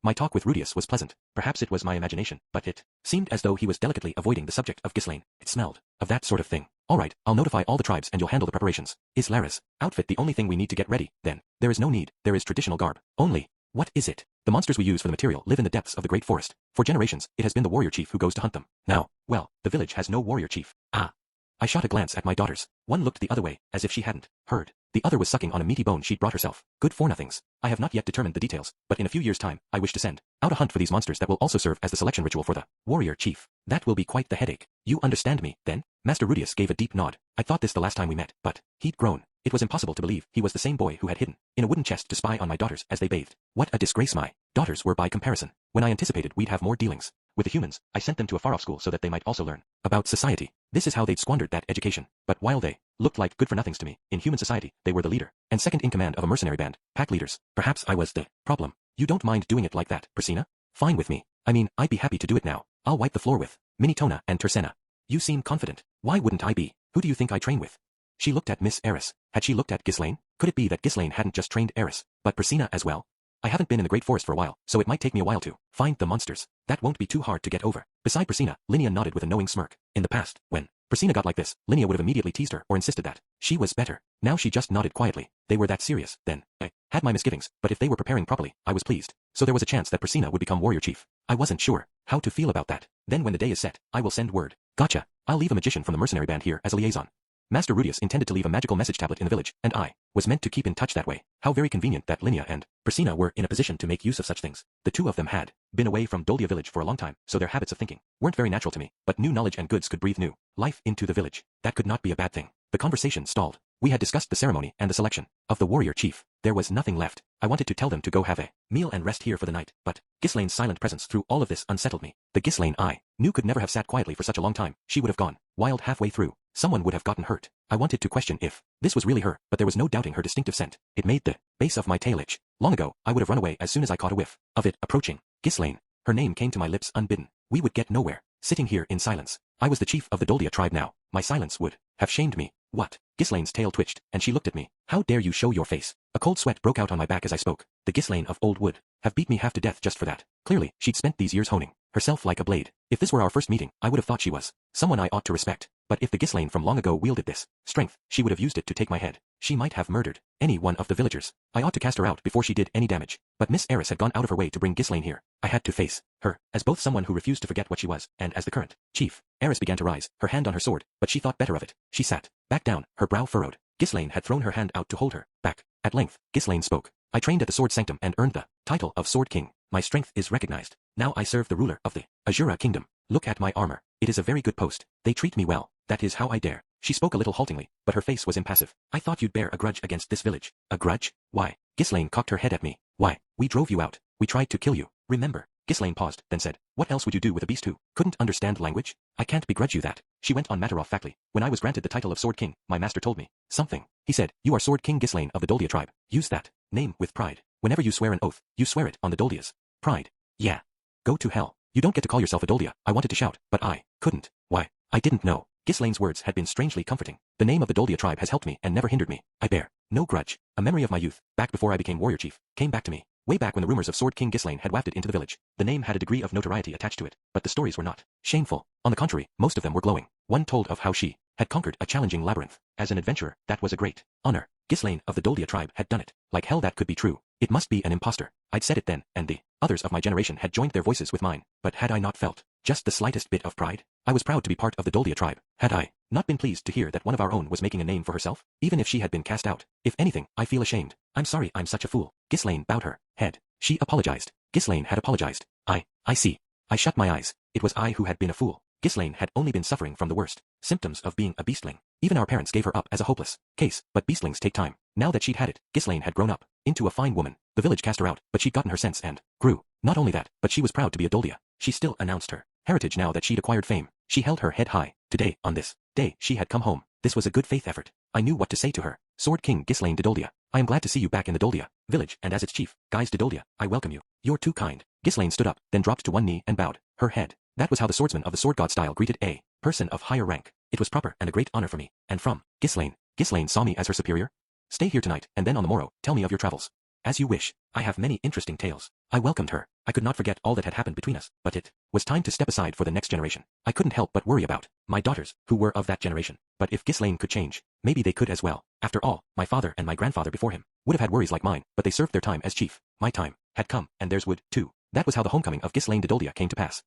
My talk with Rudius was pleasant. Perhaps it was my imagination, but it seemed as though he was delicately avoiding the subject of Ghislaine. It smelled of that sort of thing. All right, I'll notify all the tribes and you'll handle the preparations. Is Lara's outfit the only thing we need to get ready? Then, there is no need. There is traditional garb. Only. What is it? The monsters we use for the material live in the depths of the great forest. For generations, it has been the warrior chief who goes to hunt them. Now, well, the village has no warrior chief. Ah. I shot a glance at my daughters. One looked the other way, as if she hadn't heard. The other was sucking on a meaty bone she'd brought herself. Good for nothings. I have not yet determined the details, but in a few years' time, I wish to send out a hunt for these monsters that will also serve as the selection ritual for the warrior chief. That will be quite the headache. You understand me, then? Master Rudius gave a deep nod. I thought this the last time we met, but he'd grown. It was impossible to believe he was the same boy who had hidden in a wooden chest to spy on my daughters as they bathed. What a disgrace my daughters were by comparison. When I anticipated we'd have more dealings with the humans, I sent them to a far-off school so that they might also learn about society. This is how they'd squandered that education. But while they looked like good-for-nothings to me, in human society, they were the leader and second in command of a mercenary band, pack leaders. Perhaps I was the problem. You don't mind doing it like that, Priscina? Fine with me. I mean, I'd be happy to do it now. I'll wipe the floor with Minitona and Tersena. You seem confident. Why wouldn't I be? Who do you think I train with? She looked at Miss Eris. Had she looked at Ghislaine? Could it be that Ghislaine hadn't just trained Eris, but Priscina as well? I haven't been in the Great Forest for a while, so it might take me a while to find the monsters. That won't be too hard to get over. Beside Priscilla, Linnea nodded with a knowing smirk. In the past, when Priscilla got like this, Linnea would have immediately teased her or insisted that she was better. Now she just nodded quietly. They were that serious, then. I had my misgivings, but if they were preparing properly, I was pleased. So there was a chance that Priscilla would become warrior chief. I wasn't sure how to feel about that. Then when the day is set, I will send word. Gotcha. I'll leave a magician from the mercenary band here as a liaison. Master Rudius intended to leave a magical message tablet in the village, and I was meant to keep in touch that way. How very convenient that Linnea and Priscilla were in a position to make use of such things. The two of them had been away from Doldia village for a long time, so their habits of thinking weren't very natural to me, but new knowledge and goods could breathe new life into the village. That could not be a bad thing. The conversation stalled. We had discussed the ceremony and the selection of the warrior chief. There was nothing left. I wanted to tell them to go have a meal and rest here for the night, but Ghislaine's silent presence through all of this unsettled me. The Ghislaine I knew could never have sat quietly for such a long time. She would have gone wild halfway through. Someone would have gotten hurt. I wanted to question if this was really her, but there was no doubting her distinctive scent. It made the base of my tail itch. Long ago, I would have run away as soon as I caught a whiff of it approaching. Ghislaine. Her name came to my lips unbidden. We would get nowhere, sitting here in silence. I was the chief of the Doldia tribe now. My silence would have shamed me. What? Ghislaine's tail twitched, and she looked at me. How dare you show your face? A cold sweat broke out on my back as I spoke. The Ghislaine of old would have beat me half to death just for that. Clearly, she'd spent these years honing herself like a blade. If this were our first meeting, I would have thought she was someone I ought to respect. But if the Ghislaine from long ago wielded this strength, she would have used it to take my head. She might have murdered any one of the villagers. I ought to cast her out before she did any damage. But Miss Eris had gone out of her way to bring Ghislaine here. I had to face her, as both someone who refused to forget what she was, and as the current chief. Eris began to rise, her hand on her sword, but she thought better of it. She sat back down, her brow furrowed. Ghislaine had thrown her hand out to hold her back. At length, Ghislaine spoke. I trained at the Sword Sanctum and earned the title of Sword King. My strength is recognized. Now I serve the ruler of the Azura Kingdom. Look at my armor. It is a very good post. They treat me well. That is how I dare. She spoke a little haltingly, but her face was impassive. I thought you'd bear a grudge against this village. A grudge? Why? Ghislaine cocked her head at me. Why? We drove you out. We tried to kill you. Remember? Ghislaine paused, then said, what else would you do with a beast who couldn't understand language? I can't begrudge you that. She went on matter-of-factly. When I was granted the title of Sword King, my master told me something. He said, you are Sword King Ghislaine of the Doldia tribe. Use that name with pride. Whenever you swear an oath, you swear it on the Doldia's pride. Yeah. Go to hell. You don't get to call yourself a Doldia. I wanted to shout, but I couldn't. Why? I didn't know. Ghislaine's words had been strangely comforting. The name of the Doldia tribe has helped me and never hindered me. I bear no grudge. A memory of my youth, back before I became warrior chief, came back to me. Way back when the rumors of Sword King Ghislaine had wafted into the village. The name had a degree of notoriety attached to it, but the stories were not shameful. On the contrary, most of them were glowing. One told of how she had conquered a challenging labyrinth. As an adventurer, that was a great honor. Ghislaine of the Doldia tribe had done it. Like hell that could be true. It must be an imposter. I'd said it then, and the others of my generation had joined their voices with mine. But had I not felt just the slightest bit of pride? I was proud to be part of the Doldia tribe. Had I not been pleased to hear that one of our own was making a name for herself? Even if she had been cast out. If anything, I feel ashamed. I'm sorry I'm such a fool. Ghislaine bowed her head. She apologized. Ghislaine had apologized. I see. I shut my eyes. It was I who had been a fool. Ghislaine had only been suffering from the worst symptoms of being a beastling. Even our parents gave her up as a hopeless case, but beastlings take time. Now that she'd had it, Ghislaine had grown up into a fine woman. The village cast her out, but she'd gotten her sense and grew. Not only that, but she was proud to be a Doldia. She still announced her heritage now that she'd acquired fame. She held her head high. Today, on this day, she had come home. This was a good faith effort. I knew what to say to her. Sword King Ghislaine de Doldia. I am glad to see you back in the Doldia village, and as its chief, Guise de Doldia, I welcome you. You're too kind. Ghislaine stood up, then dropped to one knee and bowed her head. That was how the swordsman of the sword god style greeted a person of higher rank. It was proper and a great honor for me. And from Ghislaine. Ghislaine saw me as her superior. Stay here tonight, and then on the morrow, tell me of your travels. As you wish. I have many interesting tales. I welcomed her. I could not forget all that had happened between us, but it was time to step aside for the next generation. I couldn't help but worry about my daughters, who were of that generation. But if Ghislaine could change, maybe they could as well. After all, my father and my grandfather before him would have had worries like mine, but they served their time as chief. My time had come, and theirs would, too. That was how the homecoming of Ghislaine de Doldia came to pass.